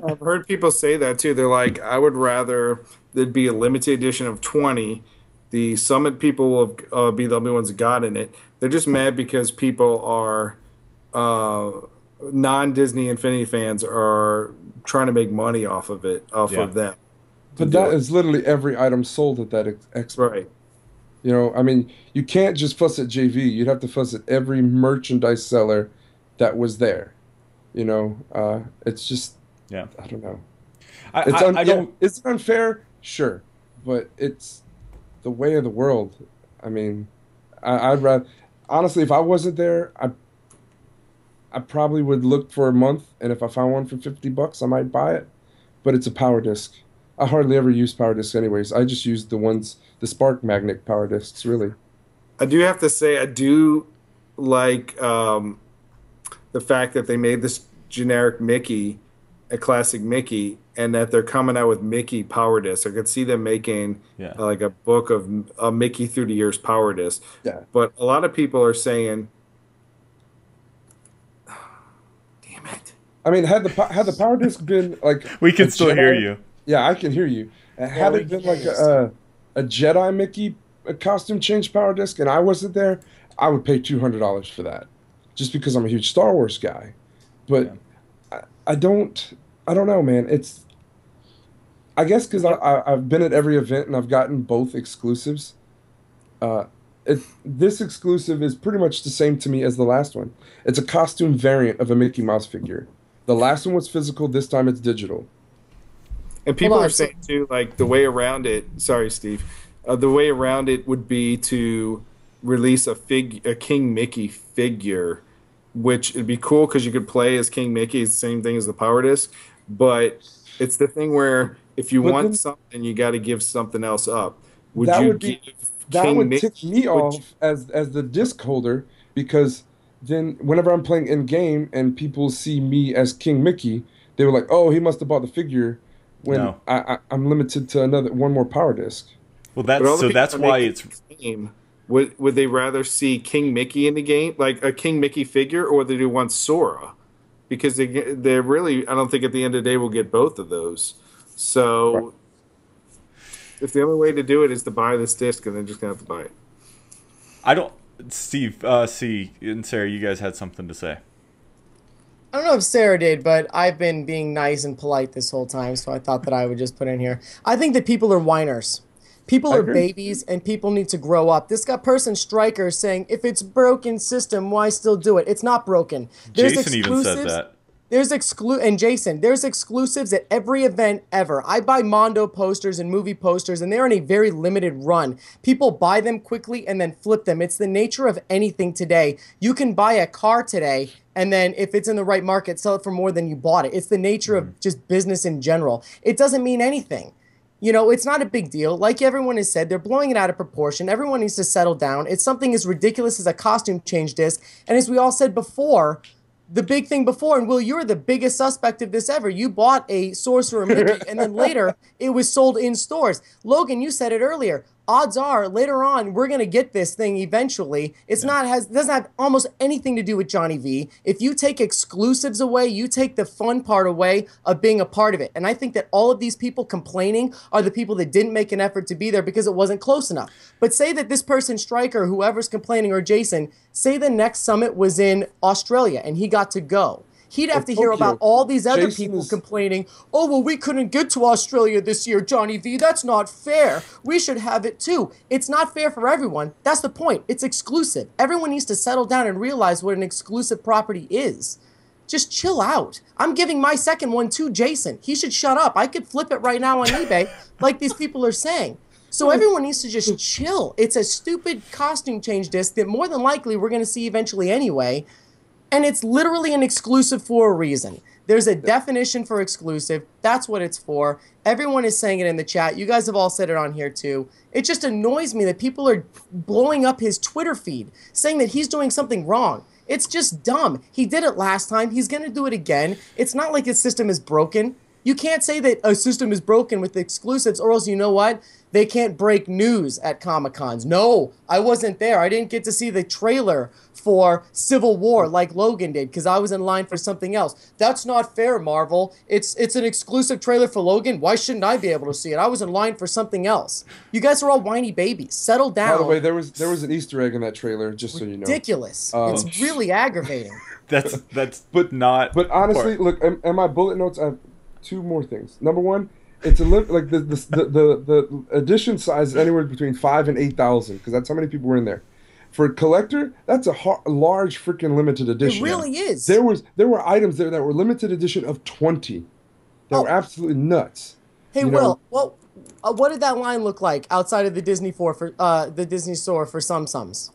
I've heard people say that too. They're like, I would rather there'd be a limited edition of 20. The Summit people will be the only ones that got in it. They're just mad because people are non-Disney Infinity fans are trying to make money off of it, off of them. But that is literally every item sold at that expo. Right. You know, I mean, you can't just fuss at JV. You'd have to fuss at every merchandise seller that was there. You know, it's just, I don't know. I don't. Is it unfair? Sure, but it's the way of the world. I mean, I'd rather, honestly, if I wasn't there, I probably would look for a month, and if I found one for $50, I might buy it. But it's a power disc. I hardly ever use power discs, anyways. I just use the Spark Magnet power discs, really. I do have to say, I do like the fact that they made this generic Mickey, a classic Mickey, and that they're coming out with Mickey power discs. I could see them making like a book of a Mickey through the years power disc. Yeah. But a lot of people are saying, damn it. I mean, had the power disc been like we can still hear you. Yeah, I can hear you. Had it been like a Jedi Mickey costume change power disc, and I wasn't there, I would pay $200 for that, just because I'm a huge Star Wars guy. But I don't know, man. I guess because I've been at every event and I've gotten both exclusives. This exclusive is pretty much the same to me as the last one. It's a costume variant of a Mickey Mouse figure. The last one was physical. This time it's digital. And people are saying too, like the way around it. Sorry, Steve. The way around it would be to release a King Mickey figure, which would be cool because you could play as King Mickey. It's the same thing as the power disc, but it's the thing where if you want something, you got to give something else up. That would tick me off as the disc holder, because then whenever I'm playing in game and people see me as King Mickey, they were like, "Oh, he must have bought the figure." When I'm limited to one more power disc. Well, that's why it's. Game, would they rather see King Mickey in the game, like a King Mickey figure, or would they do one Sora? Because they're really, I don't think at the end of the day we'll get both of those. So, if the only way to do it is to buy this disc, and then just gonna have to buy it. I don't. Steve, C, and Sarah, you guys had something to say. I don't know if Sarah did, but I've been being nice and polite this whole time, so I thought that I would just put in here. I think that people are whiners. People are babies, and people need to grow up. This person Stryker is saying, if it's broken system, why still do it? It's not broken. Jason even said that. There's exclusives at every event ever. I buy Mondo posters and movie posters, and they're in a very limited run. People buy them quickly and then flip them. It's the nature of anything today. You can buy a car today, and then if it's in the right market, sell it for more than you bought it. It's the nature of just business in general. It doesn't mean anything. You know, it's not a big deal. Like everyone has said, they're blowing it out of proportion. Everyone needs to settle down. It's something as ridiculous as a costume change disc. And as we all said before, the big thing before, and Will, you're the biggest suspect of this ever. You bought a Sorcerer Mickey, and then later it was sold in stores. Logan, you said it earlier. Odds are later on we're gonna get this thing eventually. Doesn't have almost anything to do with Johnny V. If you take exclusives away, you take the fun part away of being a part of it. And I think that all of these people complaining are the people that didn't make an effort to be there because it wasn't close enough. But say that this person, Stryker, whoever's complaining, or Jason, say the next summit was in Australia and he got to go. He'd have to hear about all these other people complaining, oh, well, we couldn't get to Australia this year, Johnny V. That's not fair. We should have it too. It's not fair for everyone. That's the point. It's exclusive. Everyone needs to settle down and realize what an exclusive property is. Just chill out. I'm giving my second one to Jason. He should shut up. I could flip it right now on eBay like these people are saying. So everyone needs to just chill. It's a stupid costume change disc that more than likely we're going to see eventually anyway. And it's literally an exclusive for a reason. There's a definition for exclusive. That's what it's for. Everyone is saying it in the chat. You guys have all said it on here too. It just annoys me that people are blowing up his Twitter feed, saying that he's doing something wrong. It's just dumb. He did it last time. He's going to do it again. It's not like his system is broken. You can't say that a system is broken with exclusives, or else you know what? They can't break news at Comic-Cons. No, I wasn't there. I didn't get to see the trailer for Civil War like Logan did because I was in line for something else. That's not fair, Marvel. It's an exclusive trailer for Logan. Why shouldn't I be able to see it? I was in line for something else. You guys are all whiny babies. Settle down. By the way, there was an Easter egg in that trailer, just so you know. Ridiculous. It's really aggravating. That's But not. But honestly, look, in my bullet notes, I have 2 more things. Number one, it's like the edition size is anywhere between 5,000 and 8,000 because that's how many people were in there. For a collector, that's a large freaking limited edition. It really is. There were items there that were limited edition of 20 that were absolutely nuts. Hey, You Will, know? what did that line look like outside of the Disney store for Tsum Tsums?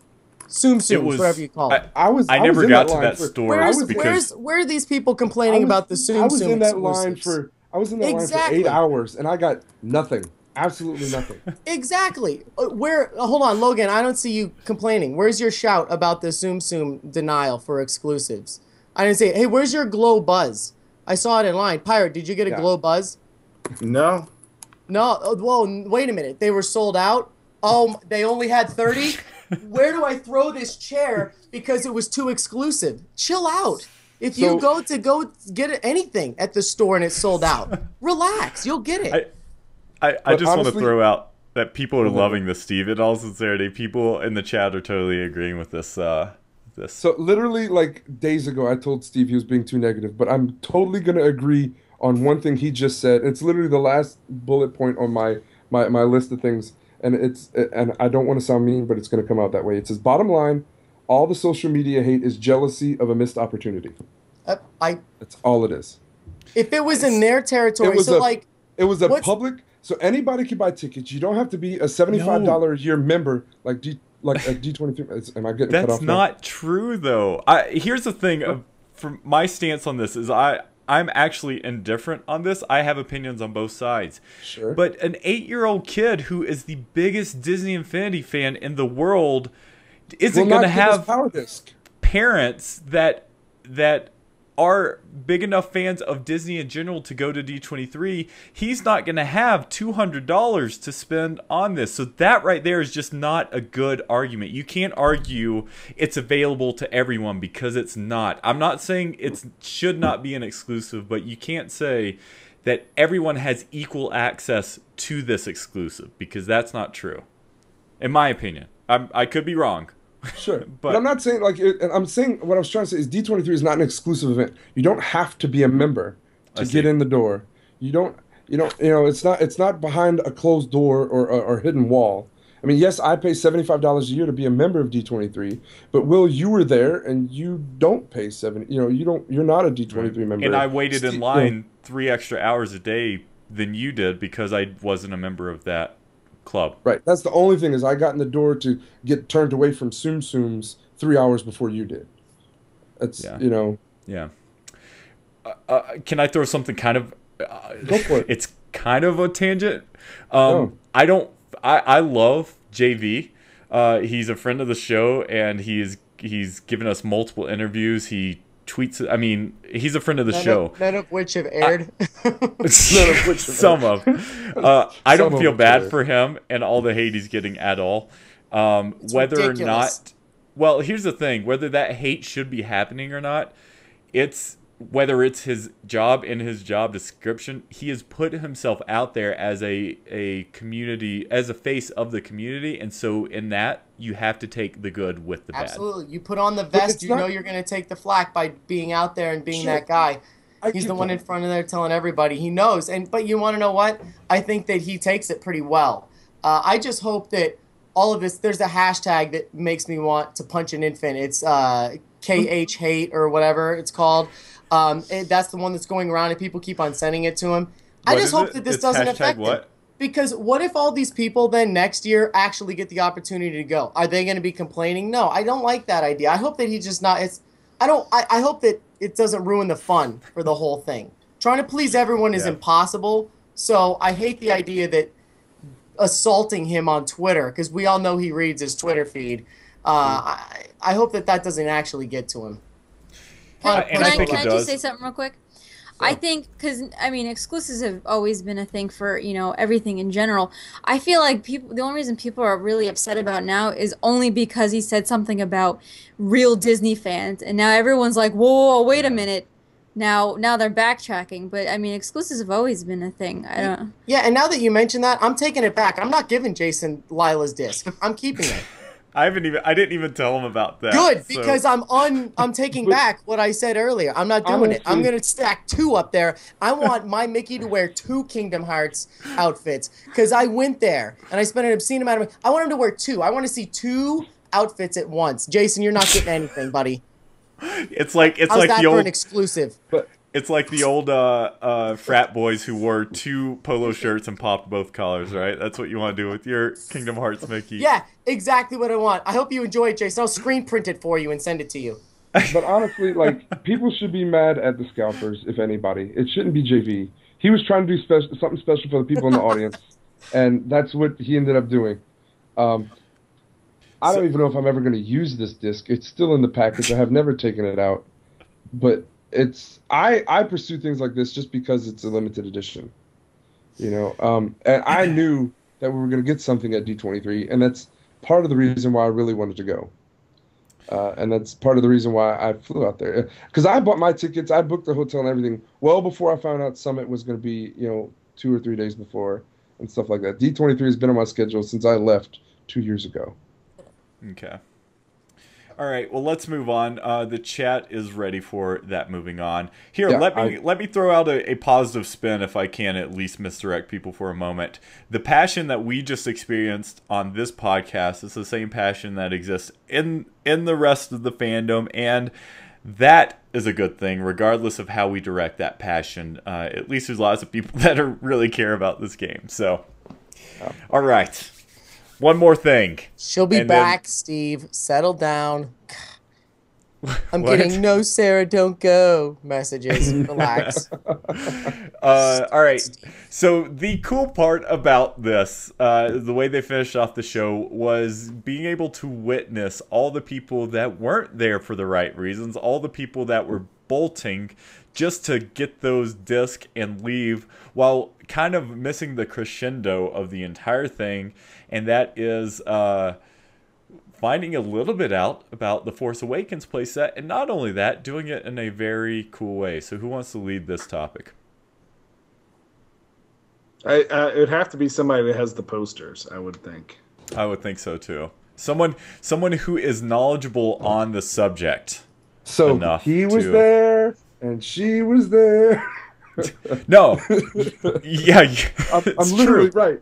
Tsum Tsums, whatever you call it. I never got to that store Where are these people complaining about the Tsum Tsum? I was in that line for 8 hours and I got nothing. Absolutely nothing. Exactly. Hold on, Logan, I don't see you complaining. Where's your shout about the Tsum Tsum denial for exclusives? I didn't say, hey, where's your Glow Buzz? I saw it in line. Pirate, did you get a Glow Buzz? No. No. Whoa, wait a minute. They were sold out? Oh, they only had 30? Where do I throw this chair because it was too exclusive? Chill out. If you go get anything at the store and it's sold out, relax. You'll get it. I just want to throw out that people are loving this, Steve. In all sincerity, people in the chat are totally agreeing with this. So literally, like days ago, I told Steve he was being too negative, but I'm totally going to agree on one thing he just said. It's literally the last bullet point on my list of things, and I don't want to sound mean, but it's going to come out that way. It says, bottom line, all the social media hate is jealousy of a missed opportunity. That's all it is. If it was in their territory, it was a public. So anybody can buy tickets. You don't have to be a $75 a year member like a D23. Am I getting cut off? That's not true, though. Here's the thing. From my stance on this is I'm actually indifferent on this. I have opinions on both sides. Sure. But an 8-year-old kid who is the biggest Disney Infinity fan in the world isn't going to have parents that are big enough fans of Disney in general to go to D23. He's not going to have $200 to spend on this. So that right there is just not a good argument. You can't argue it's available to everyone because it's not. I'm not saying it should not be an exclusive, but you can't say that everyone has equal access to this exclusive because that's not true. In my opinion. I could be wrong. Sure, but I'm not saying I'm saying what I was trying to say is D23 is not an exclusive event. You don't have to be a member to get in the door. You don't, it's not behind a closed door or hidden wall. I mean, yes, I pay $75 a year to be a member of D23, but Will, you were there and you don't pay $70. You're not a D23 member. And I waited in line 3 extra hours a day than you did because I wasn't a member of that club. Right. That's the only thing is I got in the door to get turned away from Tsum Tsums 3 hours before you did. That's Yeah. Can I throw something kind of? Go for it. It's kind of a tangent. I love JV. He's a friend of the show, and he's given us multiple interviews. He tweets. I mean, he's a friend of the show. None of which have aired. Some of. I don't feel bad for him and all the hate he's getting at all. Whether ridiculous. Or not. Well, here's the thing. Whether that hate should be happening or not, whether it's his job in his job description, he has put himself out there as a community, as a face of the community, and so in that you have to take the good with the bad. Absolutely, you put on the vest, know you're going to take the flack by being out there and being that guy. He's the one in front of there telling everybody he knows. But you want to know what? I think that he takes it pretty well. I just hope that all of this. There's a hashtag that makes me want to punch an infant. It's KH hate or whatever it's called. That's the one that's going around and people keep on sending it to him. I just hope that this doesn't affect him. Because what if all these people then next year actually get the opportunity to go? Are they going to be complaining? No, I don't like that idea. I hope that he's just not. I hope that it doesn't ruin the fun for the whole thing. Trying to please everyone is impossible. So I hate the idea that assaulting him on Twitter, because we all know he reads his Twitter feed. I hope that doesn't actually get to him. Can I just say something real quick? I think because I mean exclusives have always been a thing for everything in general. I feel like the only reason people are really upset about now is only because he said something about real Disney fans, and now everyone's like, whoa, wait a minute. Now they're backtracking, but I mean exclusives have always been a thing. I don't. Yeah, and now that you mention that, I'm taking it back. I'm not giving Jason Lila's disc. I'm keeping it. I didn't even tell him about that. Good, because I'm taking back what I said earlier. I'm not doing it. I'm gonna stack 2 up there. I want my Mickey to wear 2 Kingdom Hearts outfits because I went there and I spent an obscene amount of money. I want him to wear 2. I want to see 2 outfits at once. Jason, you're not getting anything, buddy. It's like How's like that the for old an exclusive. It's like the old frat boys who wore 2 polo shirts and popped both collars, right? That's what you want to do with your Kingdom Hearts Mickey. Yeah, exactly what I want. I hope you enjoy it, Jason. I'll screen print it for you and send it to you. But honestly, like, people should be mad at the scalpers, if anybody. It shouldn't be JV. He was trying to do something special for the people in the audience, and that's what he ended up doing. I don't even know if I'm ever going to use this disc. It's still in the package. I have never taken it out. But I pursue things like this just because it's a limited edition. And I knew that we were going to get something at D23, and that's part of the reason why I really wanted to go. And that's part of the reason why I flew out there. Because I bought my tickets, I booked the hotel and everything well before I found out Summit was going to be, 2 or 3 days before and stuff like that. D23 has been on my schedule since I left 2 years ago. Okay. All right. Well, let's move on. The chat is ready for that. Moving on. Here, Yeah, let me throw out a positive spin, if I can, at least misdirect people for a moment. The passion that we just experienced on this podcast is the same passion that exists in the rest of the fandom, and that is a good thing, regardless of how we direct that passion. At least there's lots of people that really care about this game. So, all right. One more thing. She'll be back, Steve. Settle down. I'm What? getting no Sarah, don't go messages. Relax. All right. So the cool part about this, the way they finished off the show, was being able to witness all the people that weren't there for the right reasons, all the people that were bolting just to get those discs and leave, while kind of missing the crescendo of the entire thing, and that is finding a little bit out about the Force Awakens playset, and not only that, doing it in a very cool way. So who wants to lead this topic? It would have to be somebody that has the posters, I would think. I would think so too. Someone who is knowledgeable on the subject. So he was there, and she was there. No. Yeah. I'm literally right.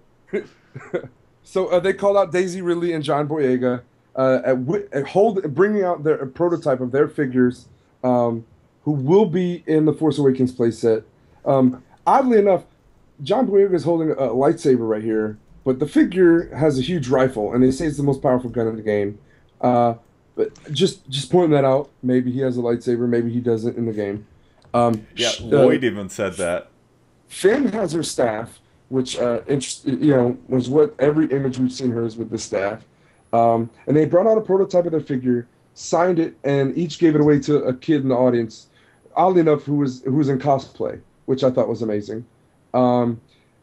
So they called out Daisy Ridley and John Boyega bringing out their prototype of their figures, who will be in the Force Awakens playset. Oddly enough, John Boyega is holding a lightsaber right here, but the figure has a huge rifle, and they say it's the most powerful gun in the game. But just pointing that out, maybe he has a lightsaber, maybe he doesn't in the game. Lloyd even said that. Finn has her staff, which was what every image we've seen her is with the staff. And they brought out a prototype of their figure, signed it, and each gave it away to a kid in the audience, oddly enough, who was in cosplay, which I thought was amazing. And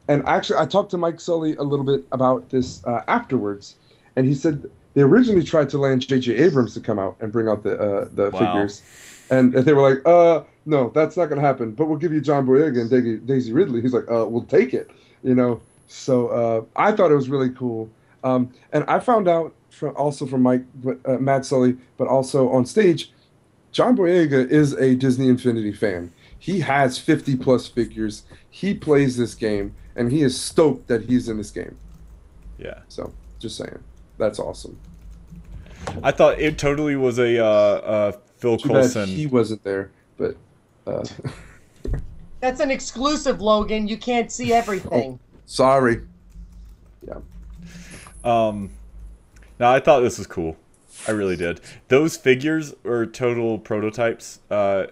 actually, I talked to Mike Sully a little bit about this afterwards, and he said they originally tried to land J.J. Abrams to come out and bring out the figures, and they were like, no, that's not going to happen, but we'll give you John Boyega and Daisy Ridley. He's like, we'll take it, So I thought it was really cool. And I found out from Mike, Matt Sully, but also on stage, John Boyega is a Disney Infinity fan. He has 50-plus figures. He plays this game, and he is stoked that he's in this game. Yeah. So, just saying. That's awesome. I thought it totally was a Phil Coulson. He wasn't there, but... That's an exclusive, Logan. You can't see everything. Sorry. Yeah. No, I thought this was cool. I really did. Those figures are total prototypes. Yeah,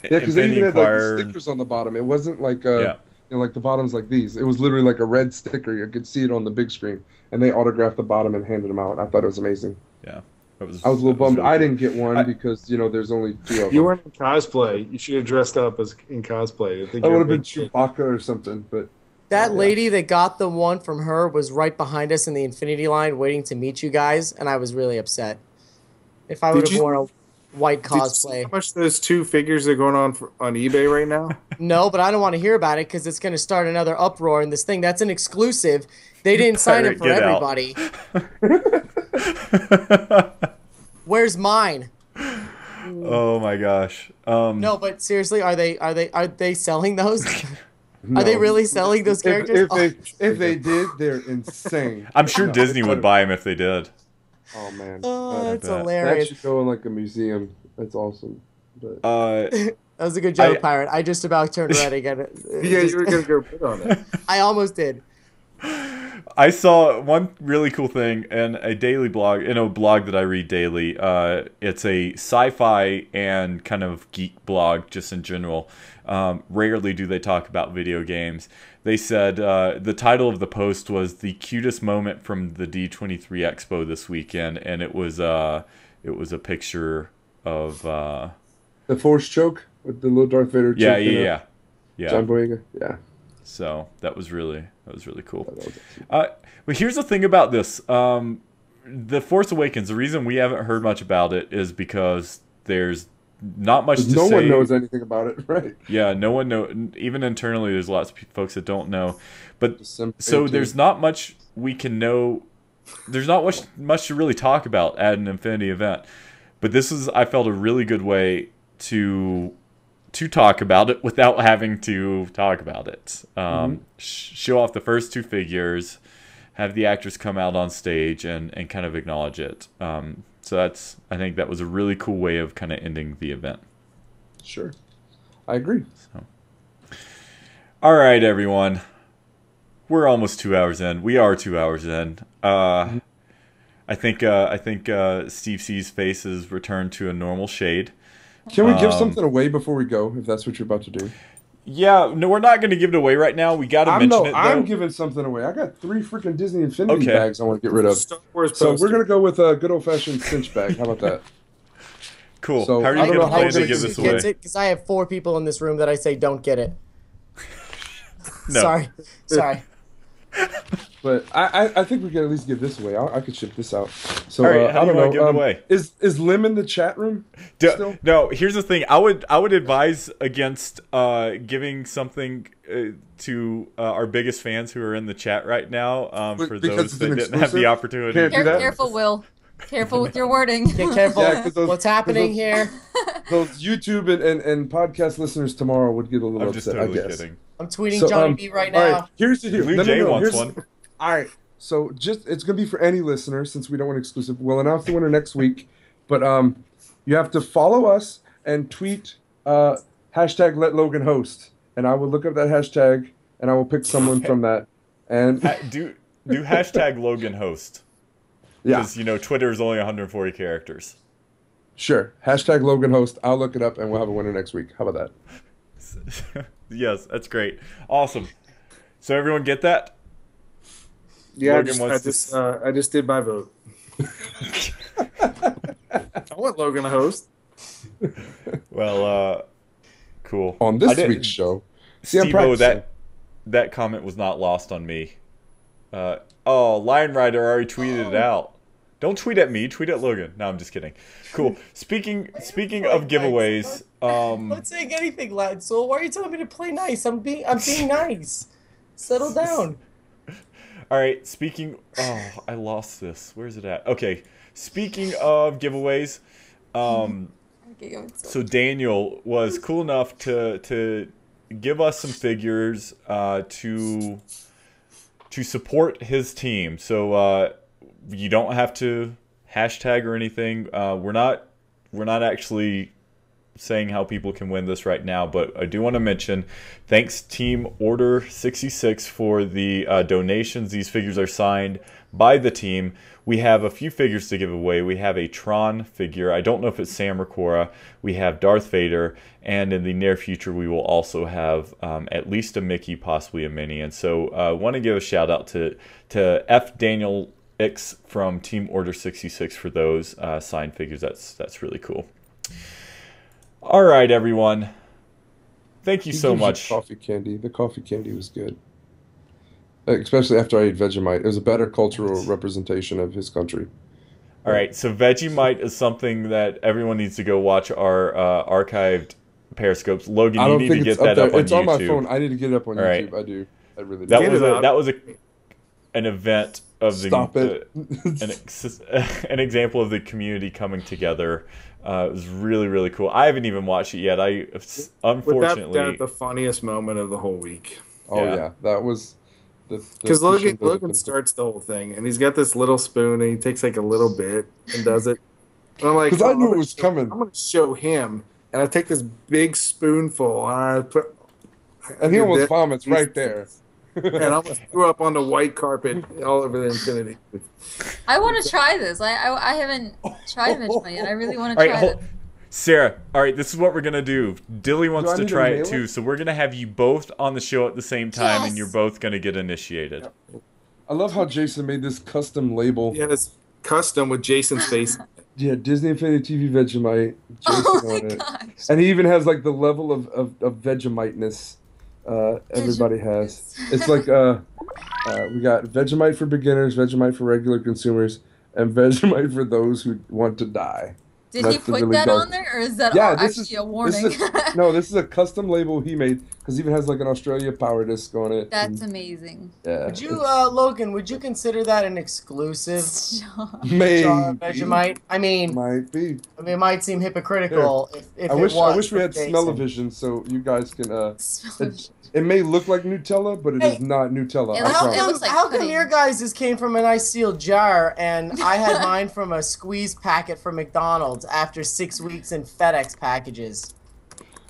because they even had like the stickers on the bottom. It wasn't like like the bottoms like these. It was literally like a red sticker. You could see it on the big screen, and they autographed the bottom and handed them out. I thought it was amazing. Yeah, it I was a little bummed. Really I didn't get one because there's only 2 of them. You weren't in cosplay. You should have dressed up as in cosplay. I would have been Chewbacca or something, but. That lady that got the one from her was right behind us in the Infinity line waiting to meet you guys, and I was really upset. If I would have worn a white cosplay. Did you see how much those 2 figures are going on eBay right now? No, but I don't want to hear about it because it's going to start another uproar in this thing. That's an exclusive. They didn't sign it for everybody. Where's mine? Oh my gosh. No, but seriously, are they selling those? No. Are they really selling those characters? If they did, they're insane. I'm sure Disney would buy them if they did. Oh man, that's hilarious. That should go in like a museum. That's awesome. But that was a good joke, Pirate. I just about turned red again. Yeah, you were gonna go put on it. I almost did. I saw one really cool thing in a daily blog, in a blog that I read daily. It's a sci-fi and kind of geek blog, just in general. Rarely do they talk about video games. They said the title of the post was "The Cutest Moment from the D23 Expo this weekend," and it was a picture of the Force choke with the little Darth Vader. Yeah. John Boyega. Yeah. So that was really cool. But here's the thing about this: The Force Awakens. The reason we haven't heard much about it is because there's not much to say. No one knows anything about it, right? Yeah, no one knows. Even internally, there's lots of folks that don't know. But so there's not much we can know. There's not much to really talk about at an Infinity event. But this is, I felt, a really good way to talk about it without having to talk about it. Show off the first 2 figures, have the actors come out on stage and kind of acknowledge it. So I think that was a really cool way of kind of ending the event. Sure. I agree. So. All right, everyone. We're almost 2 hours in. We are 2 hours in. I think Steve C's face has returned to a normal shade. Can we give something away before we go, if that's what you're about to do? Yeah, no, we're not going to give it away right now. We got to mention it, though. I'm giving something away. I got 3 freaking Disney Infinity bags I want to get rid of. So we're going to go with a good old-fashioned cinch bag. How about that? Cool. So, how are you going to plan to give this away? Because I have 4 people in this room that I say don't get it. No. Sorry. But I think we can at least give this away. I could ship this out. So all right, how do you want to give it away? Is Lim in the chat room still? No. Here's the thing. I would advise against giving something to our biggest fans who are in the chat right now. For those that didn't have the opportunity. Careful, Will. Careful with your wording. Get careful. Yeah, what's happening here? Those YouTube and podcast listeners tomorrow would get a little upset. Just totally I guess. Kidding. I'm tweeting Johnny B right now. All right, here's the deal. Blue Jay wants one. All right, so it's gonna be for any listener since we don't want exclusive. We'll announce the winner next week, but you have to follow us and tweet hashtag Let Logan Host, and I will look up that hashtag and I will pick someone from that. And do hashtag Logan Host. Yeah, because Twitter is only 140 characters. Sure, hashtag Logan Host. I'll look it up and we'll have a winner next week. How about that? Yes, that's great. Awesome. So everyone get that? Yeah, I just did my vote. I want Logan to host. Well, cool. On this week's show, Steve-O, that comment was not lost on me. Lion Rider already tweeted it out. Don't tweet at me. Tweet at Logan. No, I'm just kidding. Cool. Speaking of giveaways, I'm not saying anything, lad. So why are you telling me to play nice? I'm being nice. Settle down. All right. I lost this. Where's it at? Okay. Speaking of giveaways, so Daniel was cool enough to give us some figures to support his team. So you don't have to hashtag or anything. We're not actually saying how people can win this right now, but I do want to mention thanks Team Order 66 for the donations. These figures are signed by the team. We have a few figures to give away. We have a Tron figure. I don't know if it's Sam or Cora. We have Darth Vader, and in the near future we will also have at least a Mickey, possibly a Minnie. And so I want to give a shout out to F. Daniel X from Team Order 66 for those signed figures. That's really cool. All right, everyone. Thank you He so gives you much. coffee candy. The coffee candy was good. Especially after I ate Vegemite. It was a better cultural representation of his country. All right, so Vegemite is something that everyone needs to go watch our archived Periscopes. Logan, I you don't need think to it's get up that there. up on It's YouTube. on my phone. I need to get it up on All right. YouTube. I do. I really do. That Get was it up. an event of the Stop it. an example of the community coming together. It was really, really cool. I haven't even watched it yet. Unfortunately, Without doubt, the funniest moment of the whole week. Oh Yeah. yeah, that was Because Logan crescendo. starts the whole thing, and he's got this little spoon, and he takes like a little bit and does it. And I'm like, 'Cause I "Oh, knew I'm it was coming." I'm going to show him, and I take this big spoonful, and I put, And he did almost that. vomits right there. And I almost threw up on the white carpet all over the Infinity. I want to try this. I haven't tried Vegemite yet. I really want all to right, try it. Sarah. All right, this is what we're gonna do. Dilly wants I to need to try it mail too, it? so we're gonna have you both on the show at the same time, and Yes. you're both gonna get initiated. I love how Jason made this custom label. Yeah, it's custom with Jason's face. Yeah, Disney Infinity TV Vegemite. Jason Oh my on it. gosh. And he even has like the level of Vegemite-ness everybody has. It's like we got Vegemite for beginners, Vegemite for regular consumers, and Vegemite for those who want to die. Did he That's the put really that dark- on there, or is that Yeah, actually a warning? This is a custom label he made because he even has like an Australia power disc on it. That's amazing. Yeah. Would you, Logan? Would you consider that an exclusive Maybe. jar of Vegemite? I mean, Might be. it might seem hypocritical if I it wish was we for had Jason. smell-o-vision so you guys can. It may look like Nutella, but it is not Nutella. It I looks- promise. it looks like How come pudding. your guys' came from a nice sealed jar and I had mine from a squeeze packet from McDonald's after 6 weeks in FedEx packages?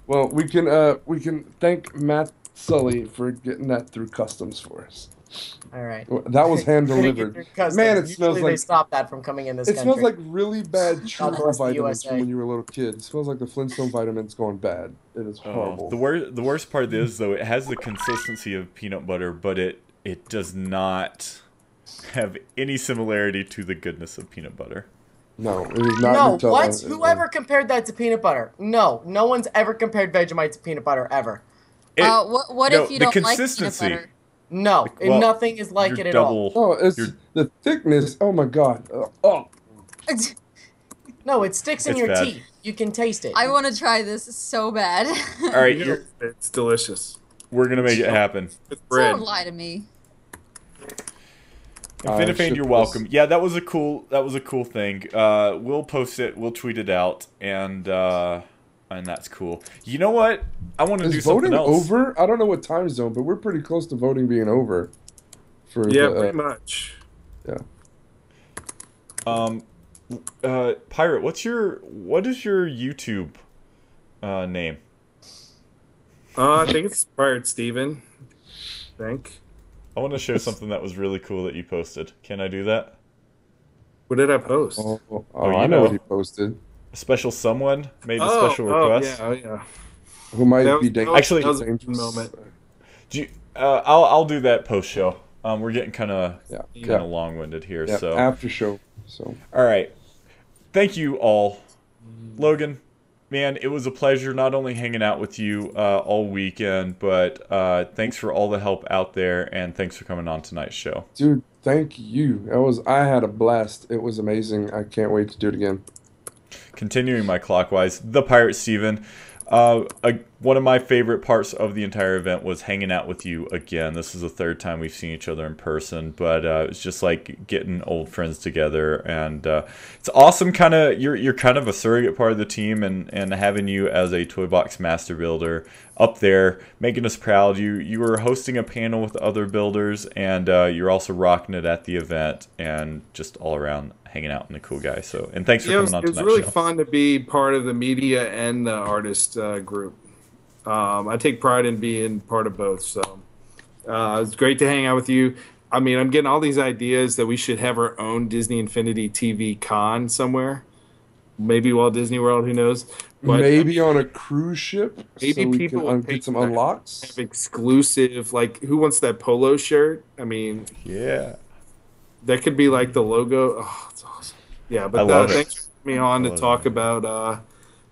Well, we can thank Matt Sully for getting that through customs for us. All right. Well, that was hand delivered. Man, it Usually smells they like stop that from coming in this it country. smells like really bad True bless the vitamins USA. from when you were a little kid. It smells like the Flintstone vitamins going bad. It is horrible. The worst part is though, it has the consistency of peanut butter, but it does not have any similarity to the goodness of peanut butter. No, it is not No, Nutella. what? Whoever compared that to peanut butter? No one's ever compared Vegemite to peanut butter ever. What no, if you the don't like peanut consistency. butter? No, Well, nothing is like You're it at all. Oh, it's You're- the thickness. Oh my god. Oh. No, it sticks in It's your bad. teeth. You can taste it. I want to try this so bad. All right, It's delicious. we're gonna make it happen. With bread. Don't lie to me. Infinifane, you're welcome. Yeah, that was a cool thing. We'll post it, we'll tweet it out, and that's cool. You know what? I want to do Is something voting else. over? I don't know what time zone, but we're pretty close to voting being over. For Yeah, the, pretty much. yeah. Pirate, what is your YouTube name? I think it's Pirate Steven. I think. I want to show something that was really cool that you posted. Can I do that? What did I post? Oh, you I know know. what he posted. A special someone made a special request. Yeah. Who might That be was- dangerous? Actually- that was a good moment. Do you, I'll do that post show. We're getting kind of Yeah. long-winded here. Yeah, So after show. So all right, thank you all, Logan. Man, it was a pleasure not only hanging out with you all weekend, but thanks for all the help out there, and thanks for coming on tonight's show. dude, thank you. I had a blast. It was amazing. I can't wait to do it again. Continuing my clockwise, the Pirate Steven. One of my favorite parts of the entire event was hanging out with you again. This is the third time we've seen each other in person, but it's just like getting old friends together, and it's awesome. You're kind of a surrogate part of the team, and having you as a toy box master builder up there, making us proud. You were hosting a panel with other builders, and you're also rocking it at the event, and just all around hanging out and a cool guy. So, and thanks for Yeah, coming on it was tonight's really show. fun to be part of the media and the artist group. I take pride in being part of both. So it's great to hang out with you. I mean, I'm getting all these ideas that we should have our own Disney Infinity TV con somewhere. Maybe Walt Disney World, who knows? But Maybe on a cruise ship. Maybe so we people can would get take some that. unlocks. have exclusive, like, who wants that polo shirt? I mean, Yeah. That could be like the logo. Oh, it's awesome. Yeah, I but love it. thanks for having me on I to love talk it. about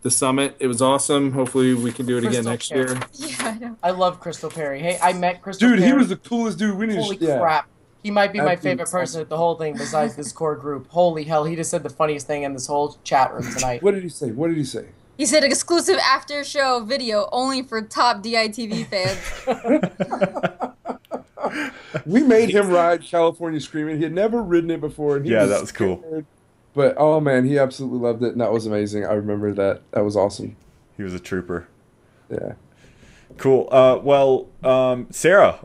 the summit. It was awesome. Hopefully we can do it again Crystal next Perry. year. Yeah, I know. I love Crystal Perry. Hey, I met Crystal Dude, Perry. he was the coolest dude. We need Holy to, yeah. crap. He might be my Absolutely favorite person awesome. at the whole thing besides this core group. Holy hell, he just said the funniest thing in this whole chat room tonight. What did he say? What did he say? He said exclusive after show video only for top DITV fans. We made him ride California Screaming. He had never ridden it before. And he Yeah, that was cool. scared. But, oh, man, he absolutely loved it, and that was amazing. I remember that. That was awesome. He was a trooper. Yeah. Cool. Sarah,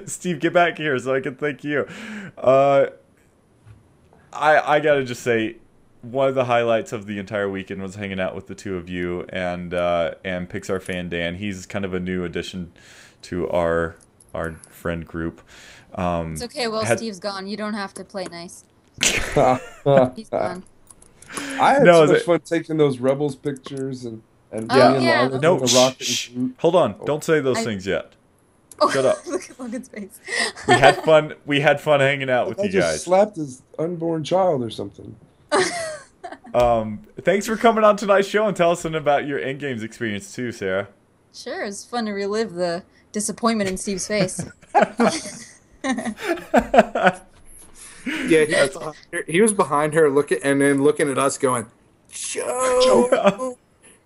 Steve, get back here so I can thank you. I gotta just say, one of the highlights of the entire weekend was hanging out with the two of you and Pixar fan Dan. He's kind of a new addition to our friend group. It's okay, Steve's gone. You don't have to play nice. He's gone. I had No, so much fun taking those Rebels pictures and Yeah. being Yeah. live No, with the rocket shh. and Hold on. Don't say those things yet. Oh, Shut up. Look at Logan's face. We had fun. We had fun hanging out with I you just guys. slapped his unborn child or something. Thanks for coming on tonight's show and tell us something about your INGames experience too, Sarah. Sure, it's fun to relive the disappointment in Steve's face. Yeah, he was behind her looking at us going, Joe.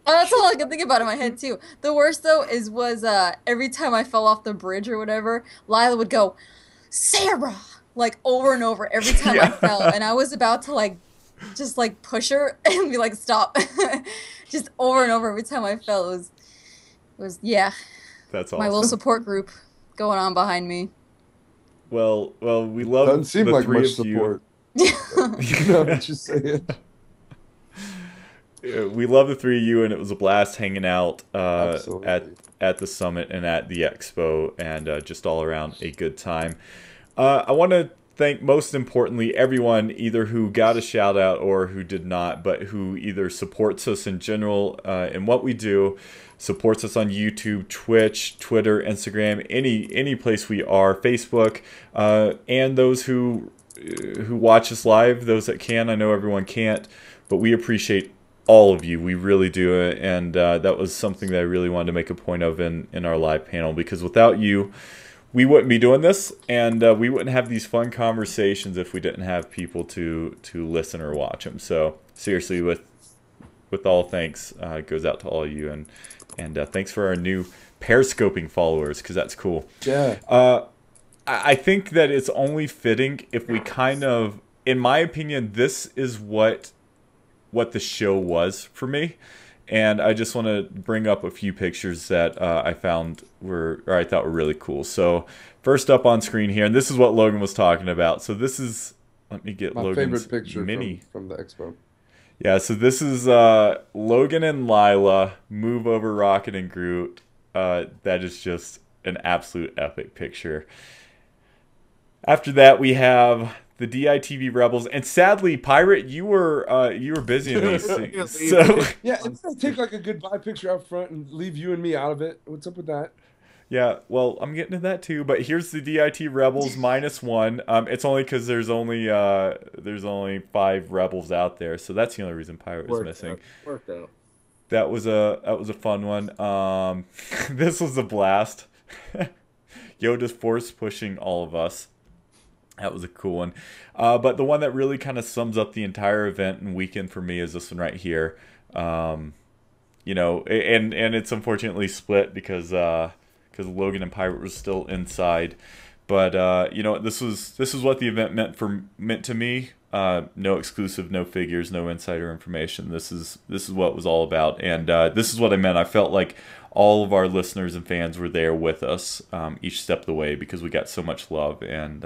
Oh, that's all I can think about in my head too. The worst though was every time I fell off the bridge or whatever, Lila would go, Sarah, like over and over every time I fell, and I was about to just push her and be like, stop, just over and over every time I fell. It was yeah. That's awesome. My little support group going on behind me. Well, we love Doesn't seem the like three much of support. No, I'm just saying. We love the three of you, and it was a blast hanging out Absolutely. at the summit and at the expo, and just all around a good time. I want to thank, most importantly, everyone either who got a shout out or who did not, but who either supports us in general in what we do, supports us on YouTube, Twitch, Twitter, Instagram, any place we are, Facebook, and those who watch us live, those that can. I know everyone can't, but we appreciate all of you. We really do. And that was something that I really wanted to make a point of in our live panel, because without you, we wouldn't be doing this, and we wouldn't have these fun conversations if we didn't have people to listen or watch them. So seriously, with all thanks, it goes out to all of you, and thanks for our new periscoping followers, because that's cool. Yeah. I think that it's only fitting if we kind of, in my opinion, this is what the show was for me. And I just want to bring up a few pictures that I found I thought were really cool. So first up on screen here, and this is what Logan was talking about. So this is, let me get My Logan's favorite picture mini. from the expo. Yeah, so this is Logan and Lila, Move Over Rocket and Groot. That is just an absolute epic picture. After that, we have the DITV Rebels, and sadly, Pirate, you were busy in these things. So Yeah, it's gonna take like a goodbye picture out front and leave you and me out of it. What's up with that? yeah, well, I'm getting to that too. But here's the DIT Rebels -1. It's only because there's only 5 Rebels out there, so that's the only reason Pirate was missing. Worked out. That was a fun one. This was a blast. Yoda's force pushing all of us. That was a cool one. But the one that really kind of sums up the entire event and weekend for me is this one right here. You know, and it's unfortunately split because Logan and Pirate was still inside. But you know, this is what the event meant to me. No exclusive, no figures, no insider information. This is what it was all about, and this is what I meant. I felt like all of our listeners and fans were there with us each step of the way, because we got so much love, and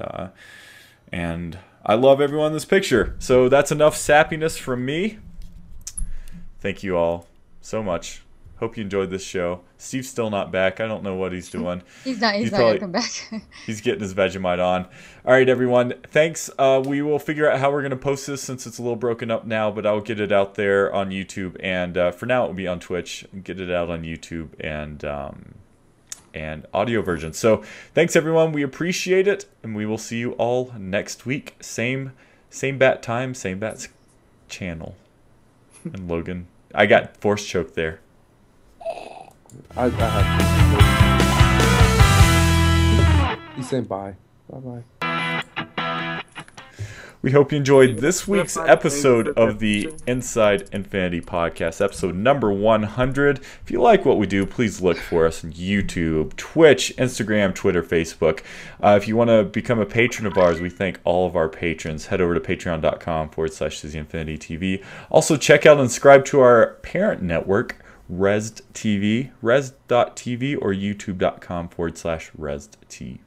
I love everyone in this picture. So that's enough sappiness from me. Thank you all so much. Hope you enjoyed this show. Steve's still not back. I don't know what he's doing. He's not He's gonna come back. He's getting his Vegemite on. All right, everyone. Thanks. We will figure out how we're going to post this, since it's a little broken up now, but I'll get it out there on YouTube. And for now, it will be on Twitch. Get it out on YouTube. and audio version. So thanks everyone, we appreciate it, and we will see you all next week. Same bat time, same bat channel. And Logan, I got force choked there. I have. He's saying bye. Bye. We hope you enjoyed this week's episode of the Inside Infinity Podcast, episode number 100. If you like what we do, please look for us on YouTube, Twitch, Instagram, Twitter, Facebook. If you want to become a patron of ours, we thank all of our patrons. Head over to patreon.com/DizzyInfinityTV. Also, check out and subscribe to our parent network, Res.TV or youtube.com/ResTV.